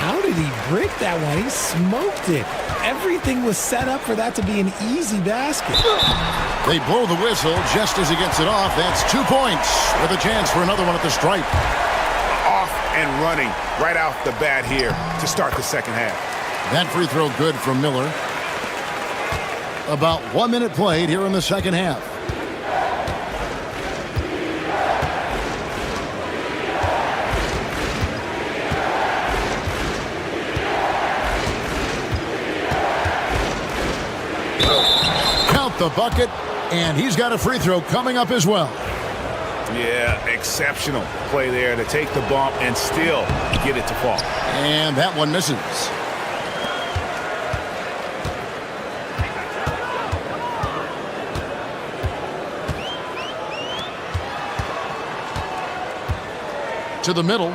How did he brick that one? He smoked it. Everything was set up for that to be an easy basket. They blow the whistle just as he gets it off. That's 2 points with a chance for another one at the stripe. Off and running right off the bat here to start the second half. That free throw good from Miller. About 1 minute played here in the second half. The bucket, and he's got a free throw coming up as well. Yeah, exceptional play there to take the bump and still get it to fall. And that one misses. To the middle.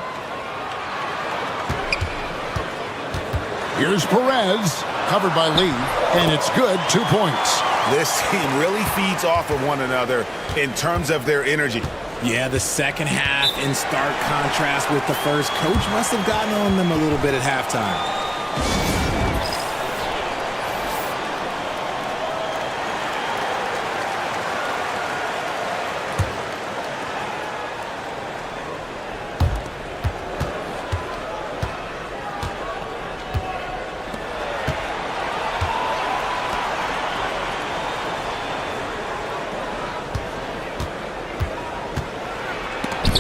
Here's Perez, covered by Lee, and it's good, 2 points. This team really feeds off of one another in terms of their energy. Yeah, the second half in stark contrast with the first. Coach must have gotten on them a little bit at halftime.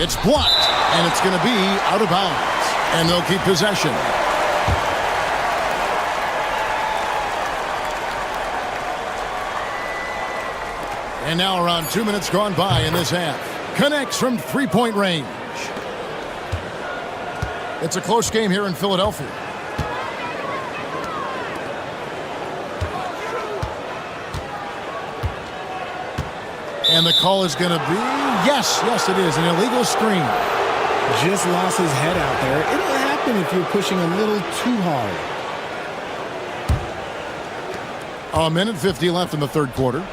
It's blocked, and it's going to be out of bounds. And they'll keep possession. And now around 2 minutes gone by in this half. Connects from three-point range. It's a close game here in Philadelphia. And the call is going to be, yes, it is, an illegal screen. Just lost his head out there. It'll happen if you're pushing a little too hard. A minute 50 left in the third quarter.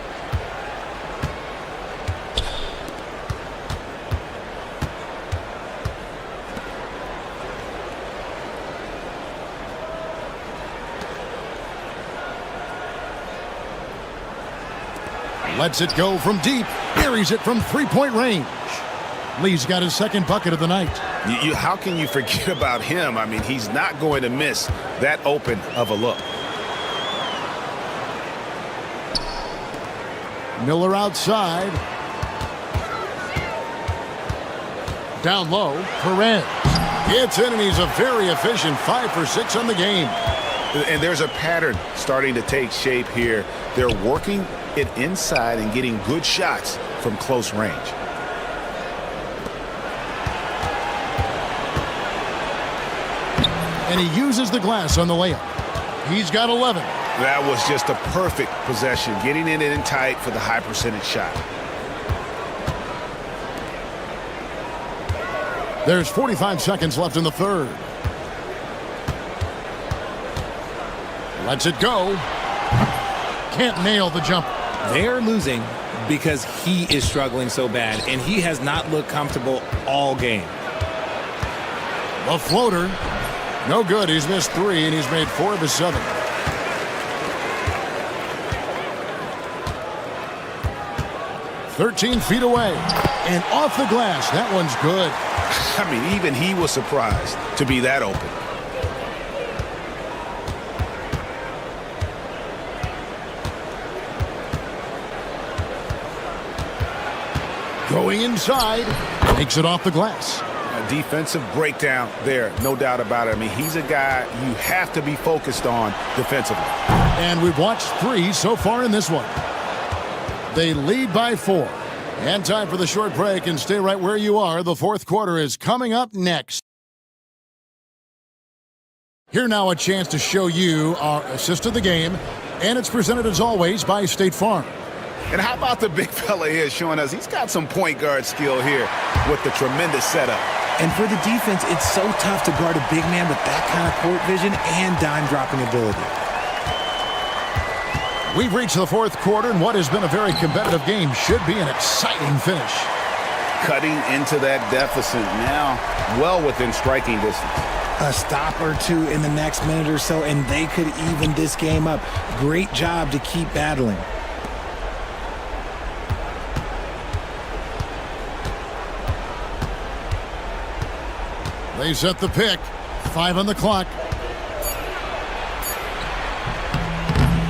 Lets it go from deep. Buries it from three-point range. Lee's got his second bucket of the night. How can you forget about him? I mean, he's not going to miss that open of a look. Miller outside. Down low, Perez. Gets in, and he's a very efficient 5 for 6 on the game. And there's a pattern starting to take shape here. They're working it inside and getting good shots from close range. and he uses the glass on the layup. He's got 11. That was just a perfect possession, getting it in tight for the high percentage shot. There's 45 seconds left in the third. Lets it go. Can't nail the jump. They're losing because he is struggling so bad, and he has not looked comfortable all game. The floater. No good. He's missed 3, and he's made 4 of his 7. "13 feet away. And off the glass. That one's good. I mean, even he was surprised to be that open. Going inside. Takes it off the glass. A defensive breakdown there, no doubt about it. I mean, he's a guy you have to be focused on defensively. And we've watched 3 so far in this one. They lead by 4. And time for the short break, and stay right where you are. The fourth quarter is coming up next. Here now, a chance to show you our assist of the game, and it's presented as always by State Farm. And how about the big fella here showing us he's got some point guard skill here with the tremendous setup. And for the defense, it's so tough to guard a big man with that kind of court vision and dime-dropping ability. We've reached the fourth quarter, and what has been a very competitive game should be an exciting finish. Cutting into that deficit now, well within striking distance. A stop or two in the next minute or so, and they could even this game up. Great job to keep battling. They set the pick. 5 on the clock.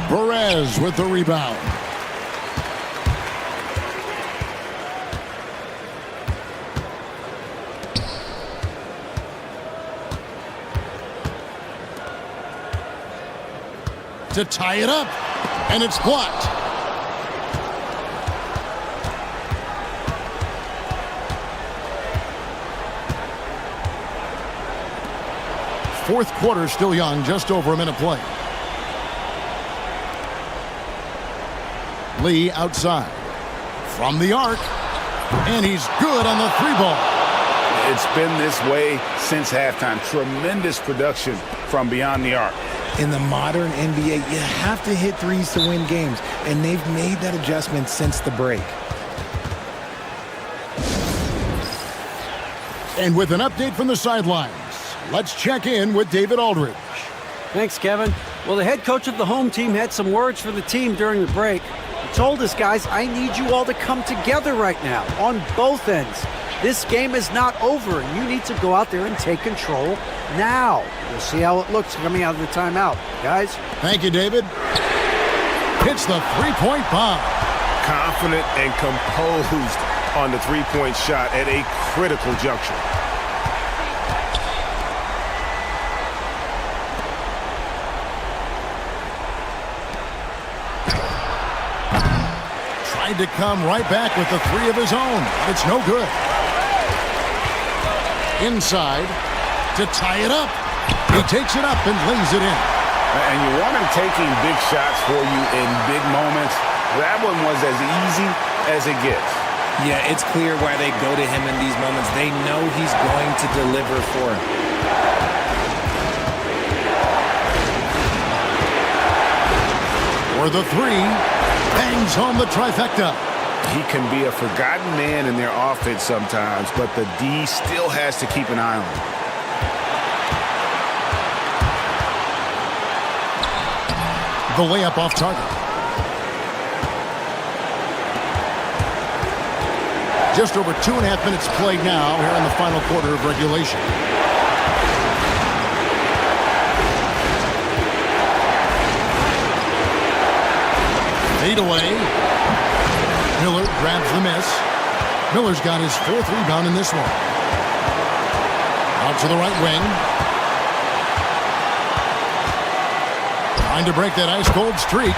Perez with the rebound. To tie it up, and it's blocked. Fourth quarter still young, just over a minute play. Lee outside. From the arc. And he's good on the 3-ball. It's been this way since halftime. Tremendous production from beyond the arc. In the modern NBA, you have to hit threes to win games, and they've made that adjustment since the break. And with an update from the sidelines, let's check in with David Aldridge. Thanks, Kevin. Well, the head coach of the home team had some words for the team during the break. He told us, guys, I need you all to come together right now on both ends. This game is not over, and you need to go out there and take control now. We'll see how it looks coming out of the timeout. Guys? Thank you, David. Hits the three-point bomb. Confident and composed on the three-point shot at a critical juncture. Tried to come right back with the 3 of his own. It's no good. Inside to tie it up. He takes it up and lays it in. And you want him taking big shots for you in big moments. That one was as easy as it gets. Yeah, it's clear why they go to him in these moments. They know he's going to deliver for him. For the 3, bangs home the trifecta. He can be a forgotten man in their offense sometimes, but the D still has to keep an eye on him. The layup off target. Just over 2.5 minutes played now here in the final quarter of regulation. Fade away. Miller grabs the miss. Miller's got his 4th rebound in this one. Out to the right wing. Trying to break that ice-cold streak.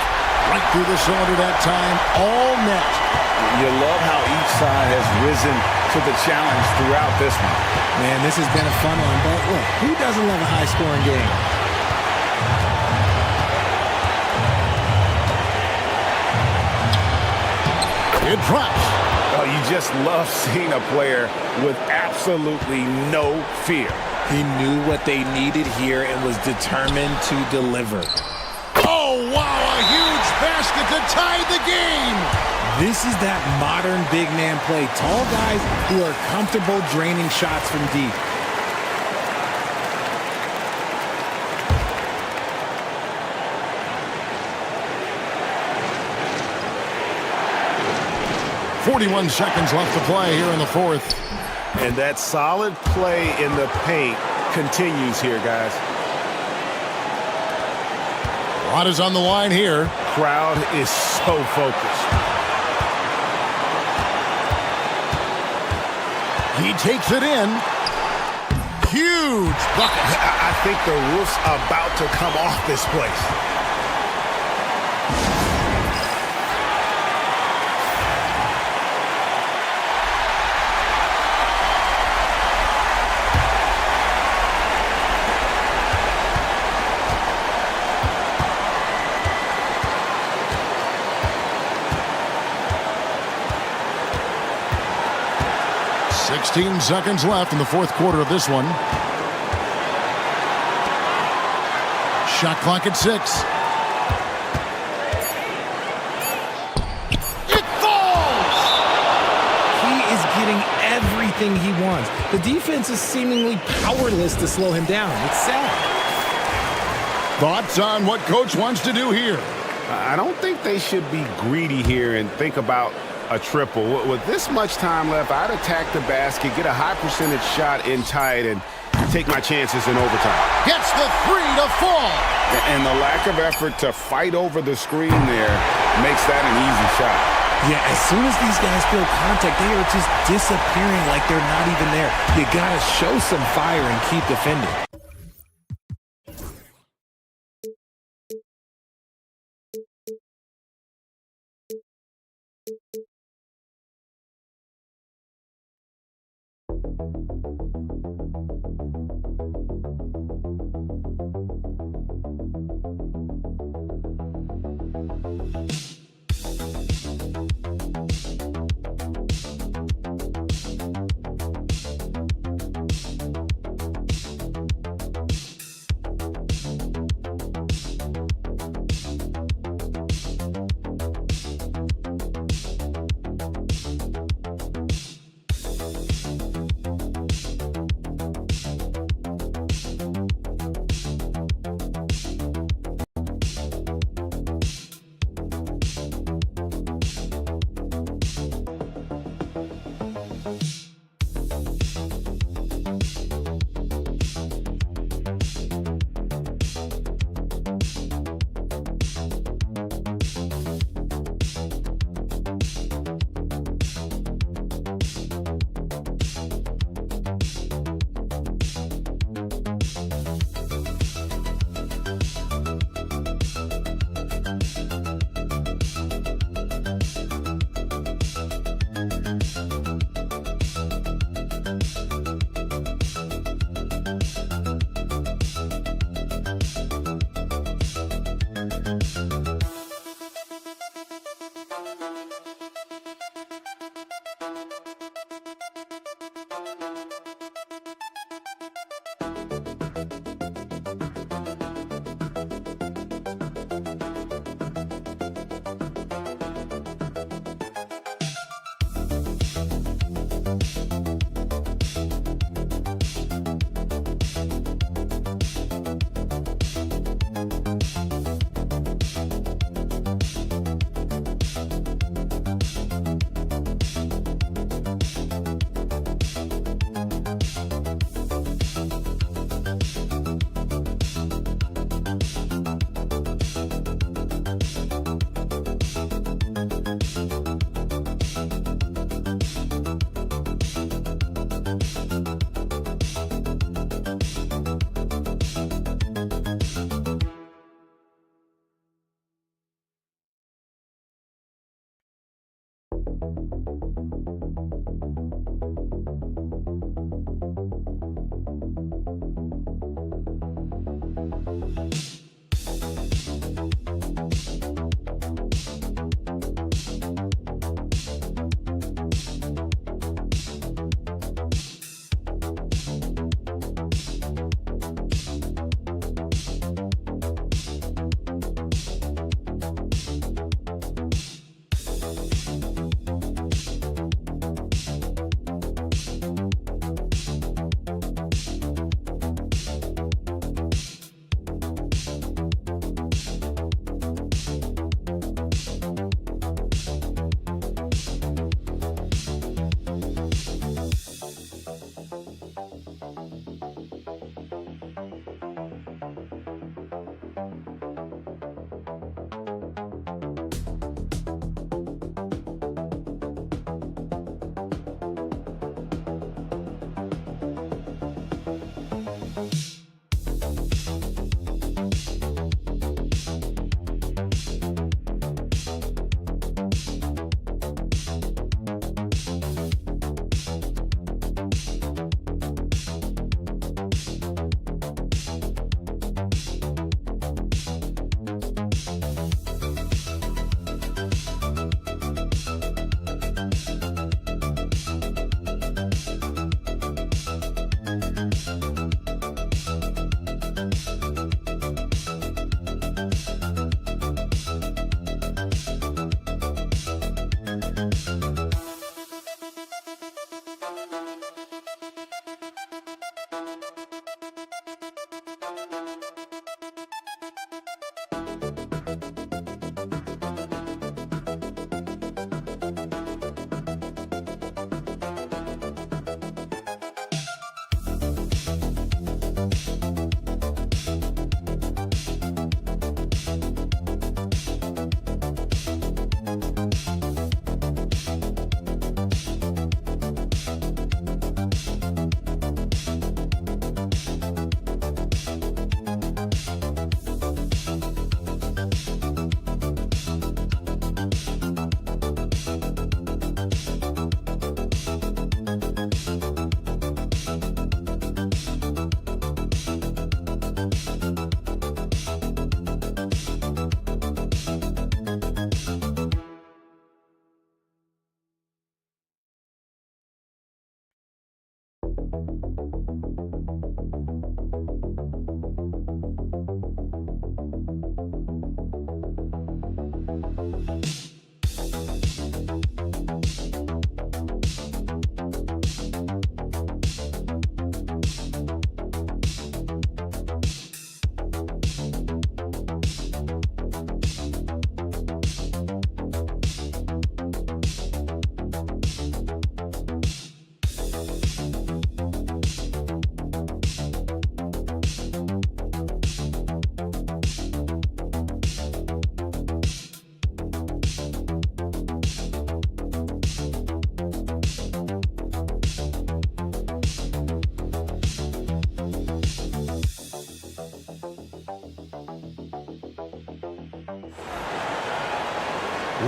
Right through the cylinder that time. All net. You love how each side has risen to the challenge throughout this one. Man, this has been a fun one, but look, who doesn't love a high-scoring game? It drops. Oh, you just love seeing a player with absolutely no fear. He knew what they needed here and was determined to deliver. Oh, wow, a huge basket to tie the game. This is that modern big man play. Tall guys who are comfortable draining shots from deep. .41 seconds left to play here in the fourth. And that solid play in the paint continues here, guys. A lot is on the line here. Crowd is so focused. He takes it in. Huge bucket. I think the roof's about to come off this place. .16 seconds left in the fourth quarter of this one. Shot clock at 6. It falls! He is getting everything he wants. The defense is seemingly powerless to slow him down. It's sad. Thoughts on what coach wants to do here? I don't think they should be greedy here and think about a triple. With this much time left, I'd attack the basket, get a high percentage shot in tight, and take my chances in overtime. Gets the 3 to fall. And the lack of effort to fight over the screen there makes that an easy shot. Yeah, as soon as these guys feel contact, they are just disappearing like they're not even there. You gotta show some fire and keep defending.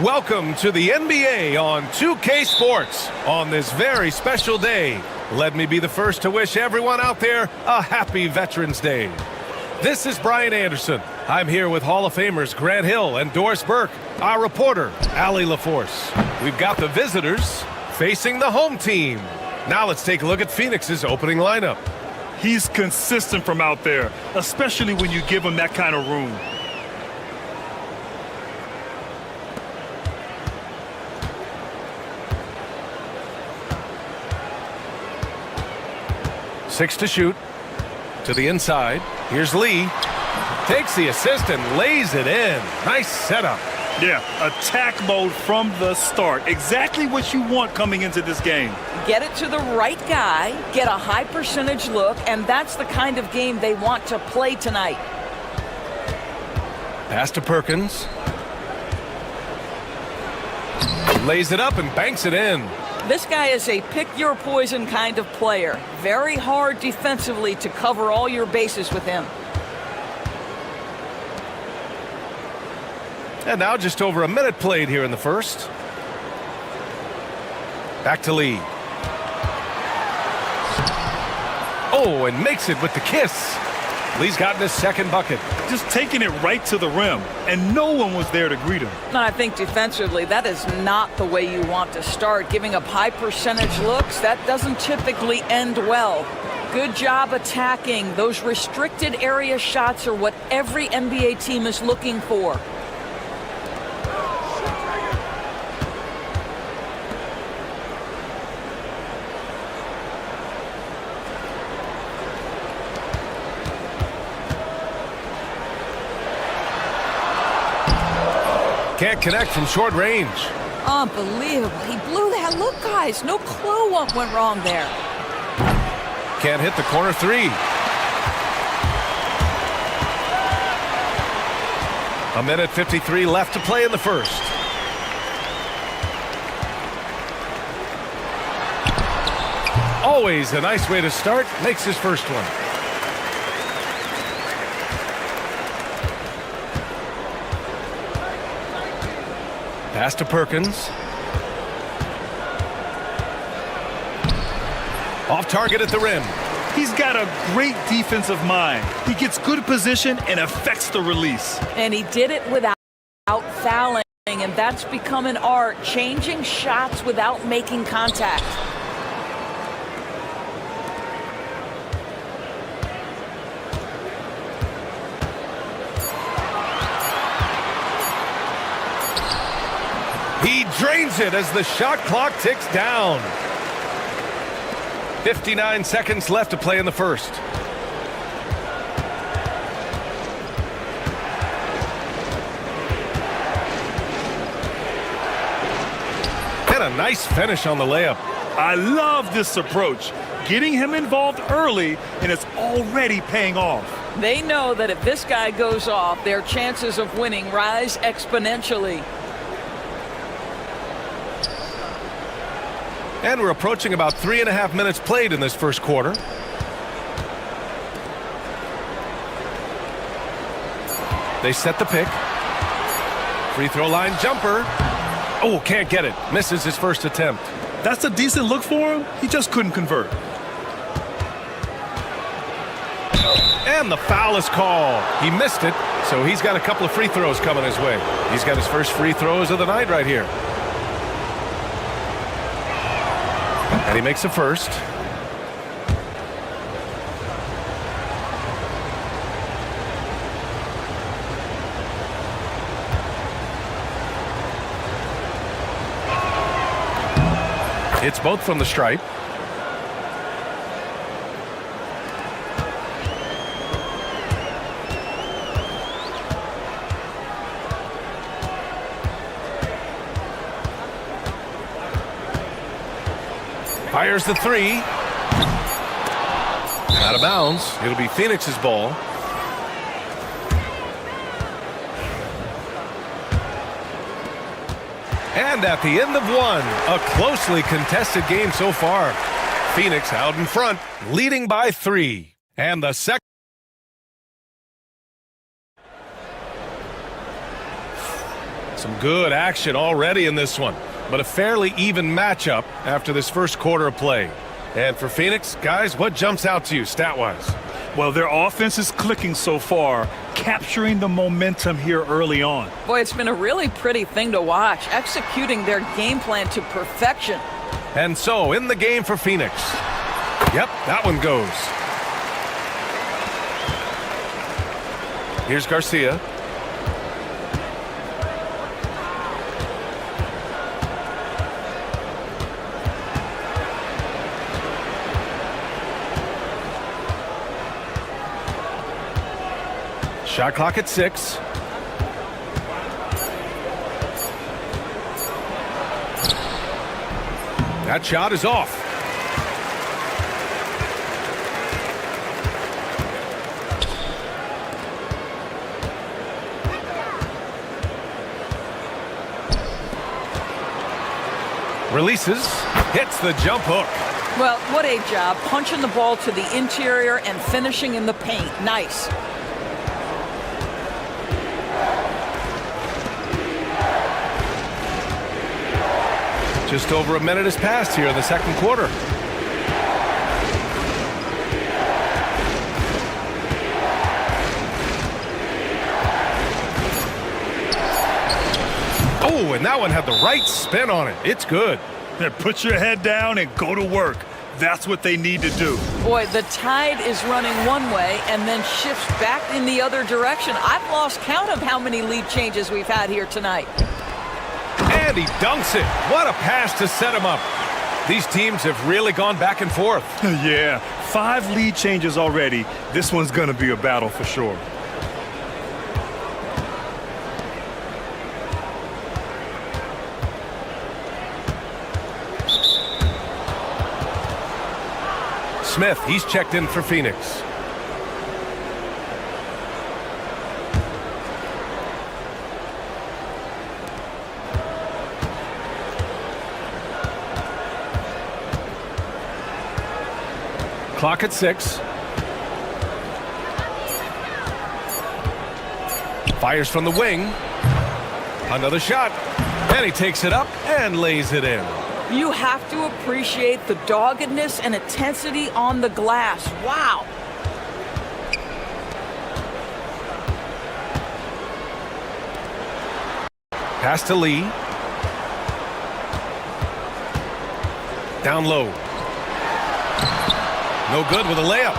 Welcome to the NBA on 2K Sports on this very special day. Let me be the first to wish everyone out there a happy Veterans Day. This is Brian Anderson. I'm here with Hall of Famers Grant Hill and Doris Burke, our reporter, Allie LaForce. We've got the visitors facing the home team. Now let's take a look at Phoenix's opening lineup. He's consistent from out there, especially when you give him that kind of room. Six to shoot. To the inside. Here's Lee. Takes the assist and lays it in. Nice setup. Yeah, attack mode from the start. Exactly what you want coming into this game. Get it to the right guy, get a high percentage look, and that's the kind of game they want to play tonight. Pass to Perkins. Lays it up and banks it in. This guy is a pick-your-poison kind of player. Very hard defensively to cover all your bases with him. And now just over a minute played here in the first. Back to Lee. Oh, and makes it with the kiss. Lee's gotten his second bucket. Just taking it right to the rim, and no one was there to greet him. And I think defensively, that is not the way you want to start. Giving up high percentage looks, that doesn't typically end well. Good job attacking. Those restricted area shots are what every NBA team is looking for. Can't connect from short range. Unbelievable. He blew that look, guys. No clue what went wrong there. Can't hit the corner three. A minute 53 left to play in the first. Always a nice way to start. Makes his first one. Pass to Perkins. Off target at the rim. He's got a great defensive mind. He gets good position and affects the release. And he did it without fouling, and that's become an art, changing shots without making contact. He drains it as the shot clock ticks down. 59 seconds left to play in the first. And a nice finish on the layup. I love this approach. Getting him involved early, and it's already paying off. They know that if this guy goes off, their chances of winning rise exponentially. And we're approaching about 3.5 minutes played in this first quarter. They set the pick. Free throw line jumper. Oh, can't get it. Misses his first attempt. That's a decent look for him. He just couldn't convert. And the foul is called. He missed it, so he's got a couple of free throws coming his way. He's got his first free throws of the night right here. And he makes the first. It's both from the stripe. Fires the three. Out of bounds. It'll be Phoenix's ball. And at the end of one, a closely contested game so far. Phoenix out in front, leading by 3. And the second. Some good action already in this one, but a fairly even matchup after this first quarter of play. And for Phoenix, guys, what jumps out to you stat-wise? Well, their offense is clicking so far, capturing the momentum here early on. Boy, it's been a really pretty thing to watch, executing their game plan to perfection. And so, in the game for Phoenix. Yep, that one goes. Here's Garcia. Shot clock at 6. That shot is off. Releases, hits the jump hook. Well, what a job, punching the ball to the interior and finishing in the paint. Nice. Just over a minute has passed here in the second quarter. Oh, and that one had the right spin on it. It's good. Then put your head down and go to work. That's what they need to do. Boy, the tide is running one way and then shifts back in the other direction. I've lost count of how many lead changes we've had here tonight. And he dunks it. What a pass to set him up. These teams have really gone back and forth. Yeah, 5 lead changes already. This one's going to be a battle for sure. Smith, he's checked in for Phoenix. Clock at 6. Fires from the wing. Another shot. And he takes it up and lays it in. You have to appreciate the doggedness and intensity on the glass. Wow. Pass to Lee. Down low. No good with a layup.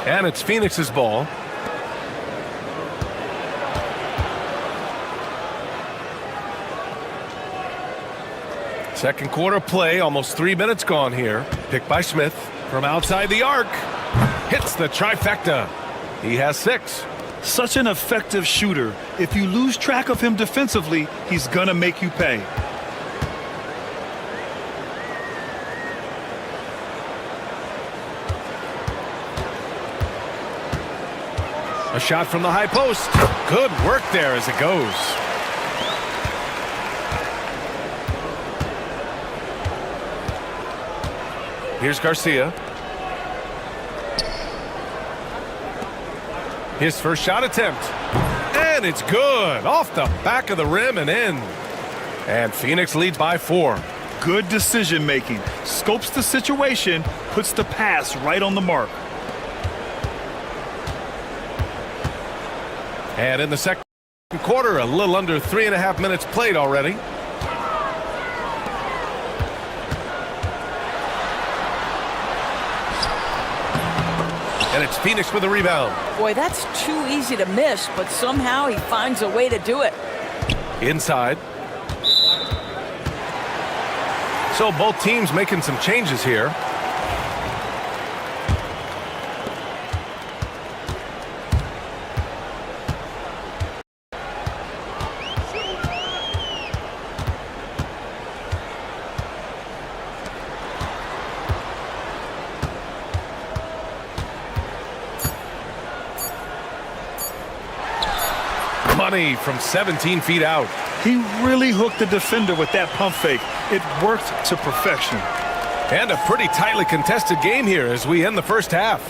And it's Phoenix's ball. Second quarter play, almost 3 minutes gone here. Picked by Smith from outside the arc. Hits the trifecta. He has 6. Such an effective shooter. If you lose track of him defensively, he's gonna make you pay. A shot from the high post. Good work there as it goes. Here's Garcia. His first shot attempt. And it's good. Off the back of the rim and in. And Phoenix leads by 4. Good decision making. Scopes the situation, puts the pass right on the mark. And in the second quarter, a little under 3.5 minutes played already. And it's Phoenix with a rebound. Boy, that's too easy to miss, but somehow he finds a way to do it. Inside. So both teams making some changes here. Money from 17 feet out. He really hooked the defender with that pump fake. It worked to perfection. And a pretty tightly contested game here as we end the first half.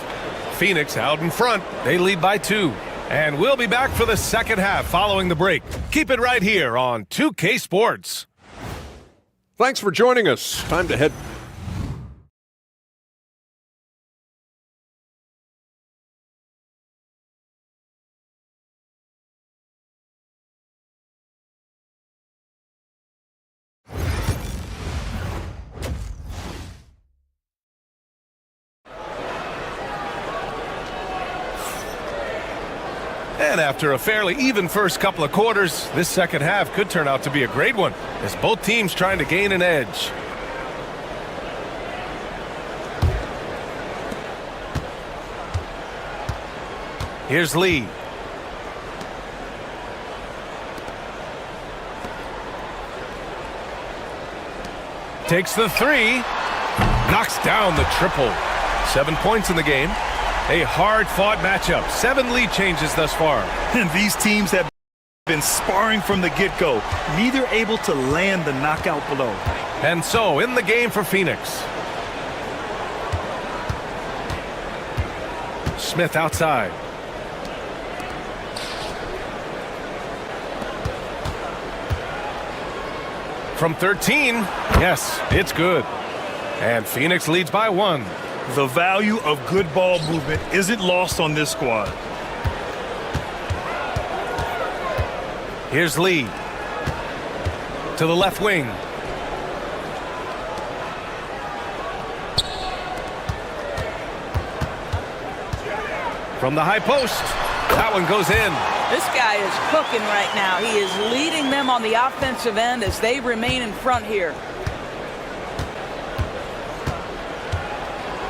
Phoenix out in front. They lead by 2. And we'll be back for the second half following the break. Keep it right here on 2K Sports. Thanks for joining us. Time to head. And after a fairly even first couple of quarters, this second half could turn out to be a great one as both teams trying to gain an edge. Here's Lee. Takes the 3. Knocks down the triple. 7 points in the game. A hard-fought matchup. 7 lead changes thus far. And these teams have been sparring from the get-go. Neither able to land the knockout blow. And so, in the game for Phoenix. Smith outside. From 13. Yes, it's good. And Phoenix leads by 1. The value of good ball movement isn't lost on this squad. Here's Lee. To the left wing. From the high post. That one goes in. This guy is cooking right now. He is leading them on the offensive end as they remain in front here.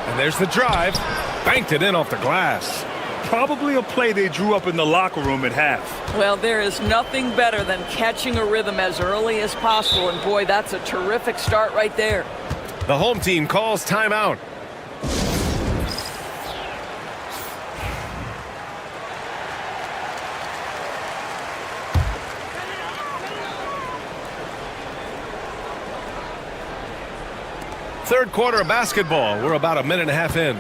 And there's the drive. Banked it in off the glass. Probably a play they drew up in the locker room at half. Well, there is nothing better than catching a rhythm as early as possible. And boy, that's a terrific start right there. The home team calls timeout. Third quarter of basketball. We're about a minute and a half in.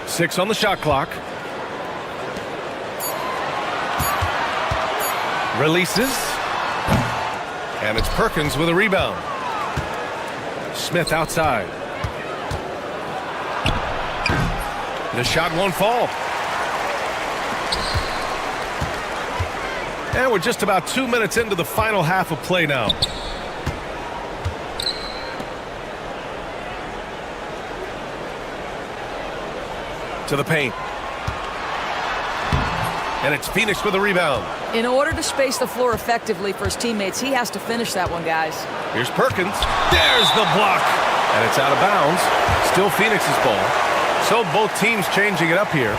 Six on the shot clock. Releases. And it's Perkins with a rebound. Smith outside. The shot won't fall. And we're just about 2 minutes into the final half of play now. To the paint. And it's Phoenix with a rebound. In order to space the floor effectively for his teammates, he has to finish that one, guys. Here's Perkins. There's the block. And it's out of bounds. Still Phoenix's ball. So both teams changing it up here.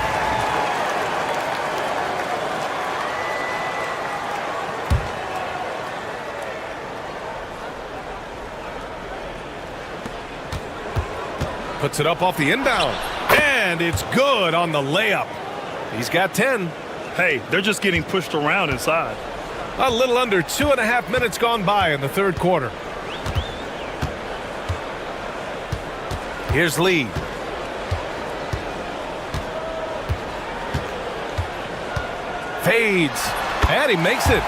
Puts it up off the inbound. And it's good on the layup. He's got 10. Hey, they're just getting pushed around inside. A little under 2.5 minutes gone by in the third quarter. Here's Lee. Fades. And he makes it.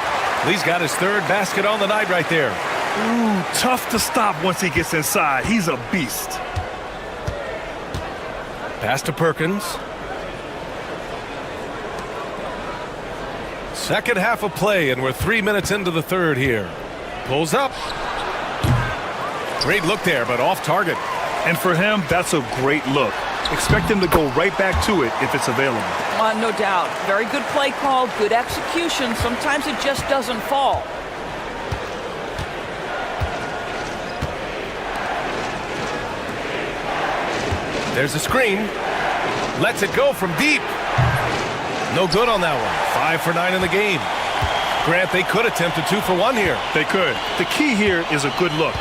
Lee's got his third basket on the night right there. Ooh, tough to stop once he gets inside. He's a beast. Pass to Perkins. Second half of play, and we're 3 minutes into the third here. Pulls up. Great look there, but off target. And for him, that's a great look. Expect him to go right back to it if it's available. No doubt. Very good play call, good execution. Sometimes it just doesn't fall. There's a screen. Lets it go from deep. No good on that one. 5 for 9 in the game. Grant, they could attempt a 2 for 1 here. They could. The key here is a good look.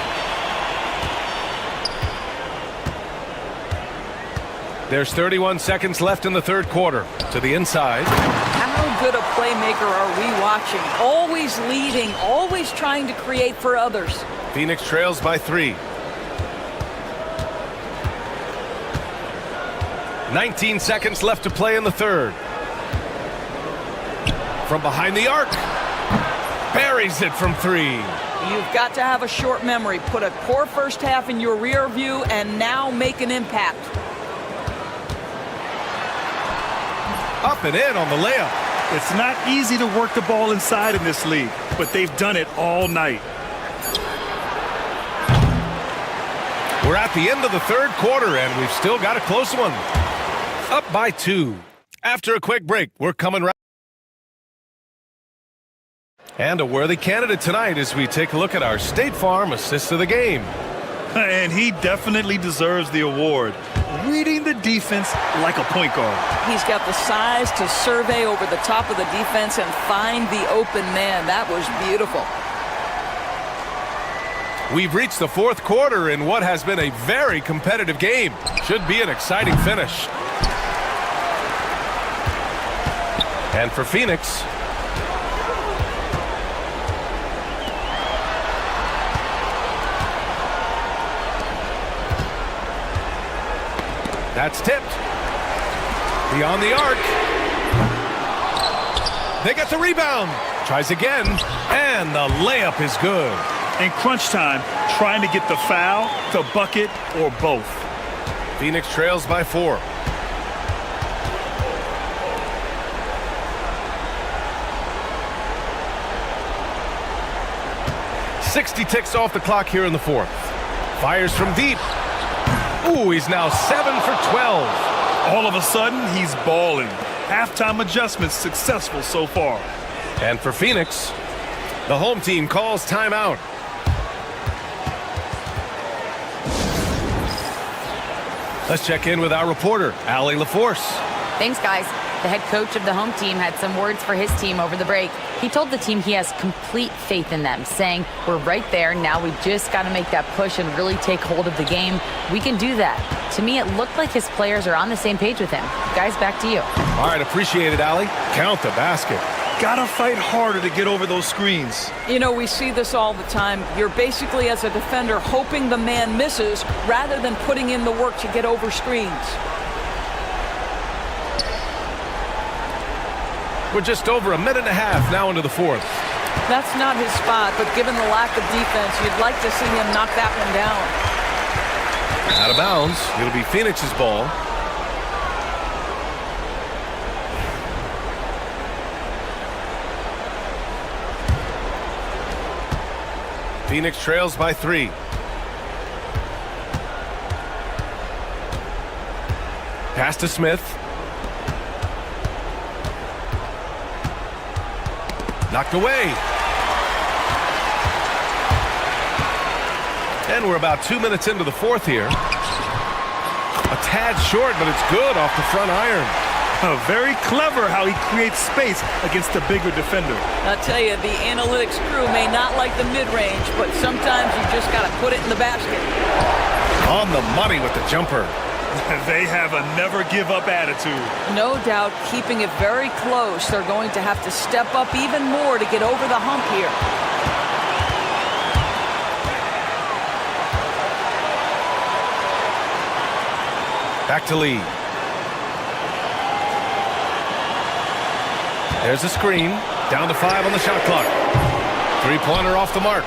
There's 31 seconds left in the third quarter. To the inside. How good a playmaker are we watching? Always leading, always trying to create for others. Phoenix trails by 3. 19 seconds left to play in the third. From behind the arc. Buries it from 3. You've got to have a short memory. Put a poor first half in your rear view and now make an impact. Up and in on the layup. It's not easy to work the ball inside in this league, but they've done it all night. We're at the end of the third quarter, and we've still got a close one. Up by 2. After a quick break, we're coming right. And a worthy candidate tonight as we take a look at our State Farm Assist of the Game. And he definitely deserves the award. Reading the defense like a point guard. He's got the size to survey over the top of the defense and find the open man. That was beautiful. We've reached the fourth quarter in what has been a very competitive game. Should be an exciting finish. And for Phoenix, that's tipped. Beyond the arc. They get the rebound. Tries again, and the layup is good. In crunch time, trying to get the foul, the bucket, or both. Phoenix trails by 4. .60 ticks off the clock here in the fourth. Fires from deep. Ooh, he's now 7 for 12. All of a sudden, he's balling. Halftime adjustments successful so far. And for Phoenix, the home team calls timeout. Let's check in with our reporter, Allie LaForce. Thanks, guys. The head coach of the home team had some words for his team over the break. He told the team he has complete faith in them, saying, we're right there. Now we just got to make that push and really take hold of the game. We can do that. To me, it looked like his players are on the same page with him. Guys, back to you. All right, appreciate it, Allie. Count the basket. Gotta fight harder to get over those screens. You know, we see this all the time. You're basically, as a defender, hoping the man misses rather than putting in the work to get over screens. We're just over a minute and a half now into the fourth. That's not his spot, but given the lack of defense, you'd like to see him knock that one down. Out of bounds. It'll be Phoenix's ball. Phoenix trails by 3. Pass to Smith. Knocked away. And we're about 2 minutes into the fourth here. A tad short, but it's good off the front iron. Very clever how he creates space against the bigger defender. I'll tell you, the analytics crew may not like the mid-range, but sometimes you just got to put it in the basket. On the money with the jumper. They have a never-give-up attitude. No doubt, keeping it very close. They're going to have to step up even more to get over the hump here. Back to Lee. There's a screen. Down to 5 on the shot clock. Three-pointer off the mark.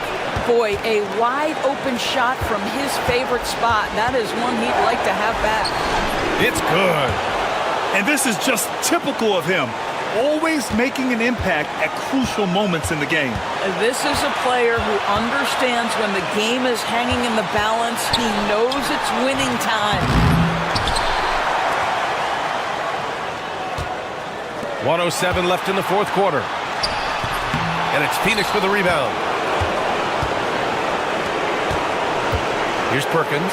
Boy, a wide-open shot from his favorite spot. That is one he'd like to have back. It's good. And this is just typical of him. Always making an impact at crucial moments in the game. This is a player who understands when the game is hanging in the balance. He knows it's winning time. 1:07 left in the fourth quarter. And it's Phoenix with a rebound. Here's Perkins.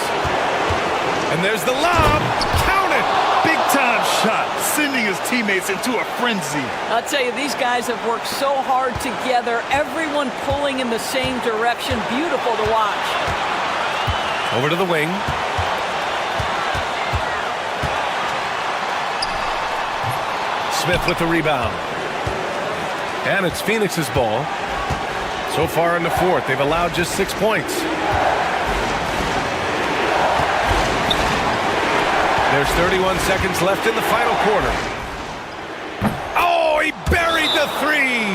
And there's the lob. Count it! Big-time shot, sending his teammates into a frenzy. I'll tell you, these guys have worked so hard together. Everyone pulling in the same direction. Beautiful to watch. Over to the wing. Smith with the rebound. And it's Phoenix's ball. So far in the fourth, they've allowed just 6 points. There's 31 seconds left in the final quarter. Oh, he buried the three!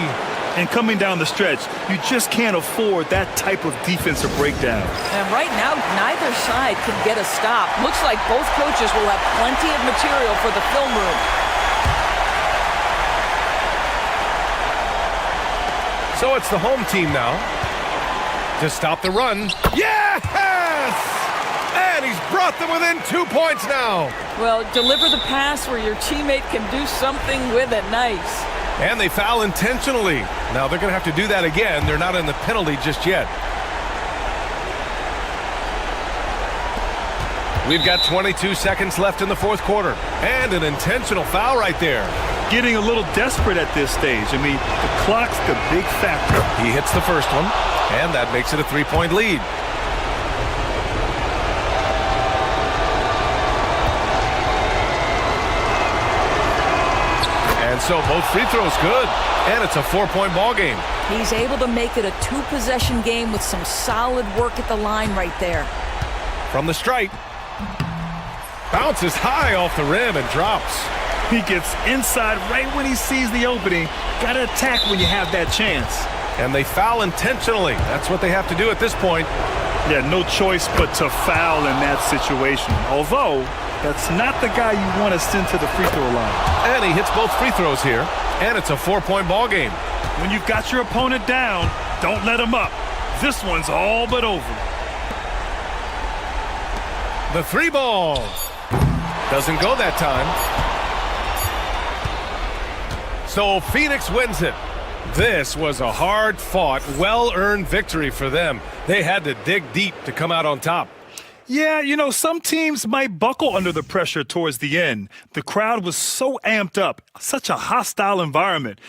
And coming down the stretch, you just can't afford that type of defensive breakdown. And right now, neither side can get a stop. Looks like both coaches will have plenty of material for the film room. So it's the home team now to stop the run. Yes! And he's brought them within 2 points now. Well, deliver the pass where your teammate can do something with it. Nice. And they foul intentionally. Now they're going to have to do that again. They're not in the penalty just yet. We've got 22 seconds left in the fourth quarter. And an intentional foul right there. Getting a little desperate at this stage. I mean, the clock's the big factor. He hits the first one, and that makes it a 3-point lead. And so both free throws good, and it's a 4-point ball game. He's able to make it a 2-possession game with some solid work at the line right there. From the stripe. Bounces high off the rim and drops. He gets inside right when he sees the opening. Got to attack when you have that chance. And they foul intentionally. That's what they have to do at this point. Yeah, no choice but to foul in that situation. Although, that's not the guy you want to send to the free throw line. And he hits both free throws here. And it's a 4-point ball game. When you've got your opponent down, don't let him up. This one's all but over. The three ball. Doesn't go that time. So Phoenix wins it. This was a hard-fought, well-earned victory for them. They had to dig deep to come out on top. Yeah, you know, some teams might buckle under the pressure towards the end. The crowd was so amped up, such a hostile environment.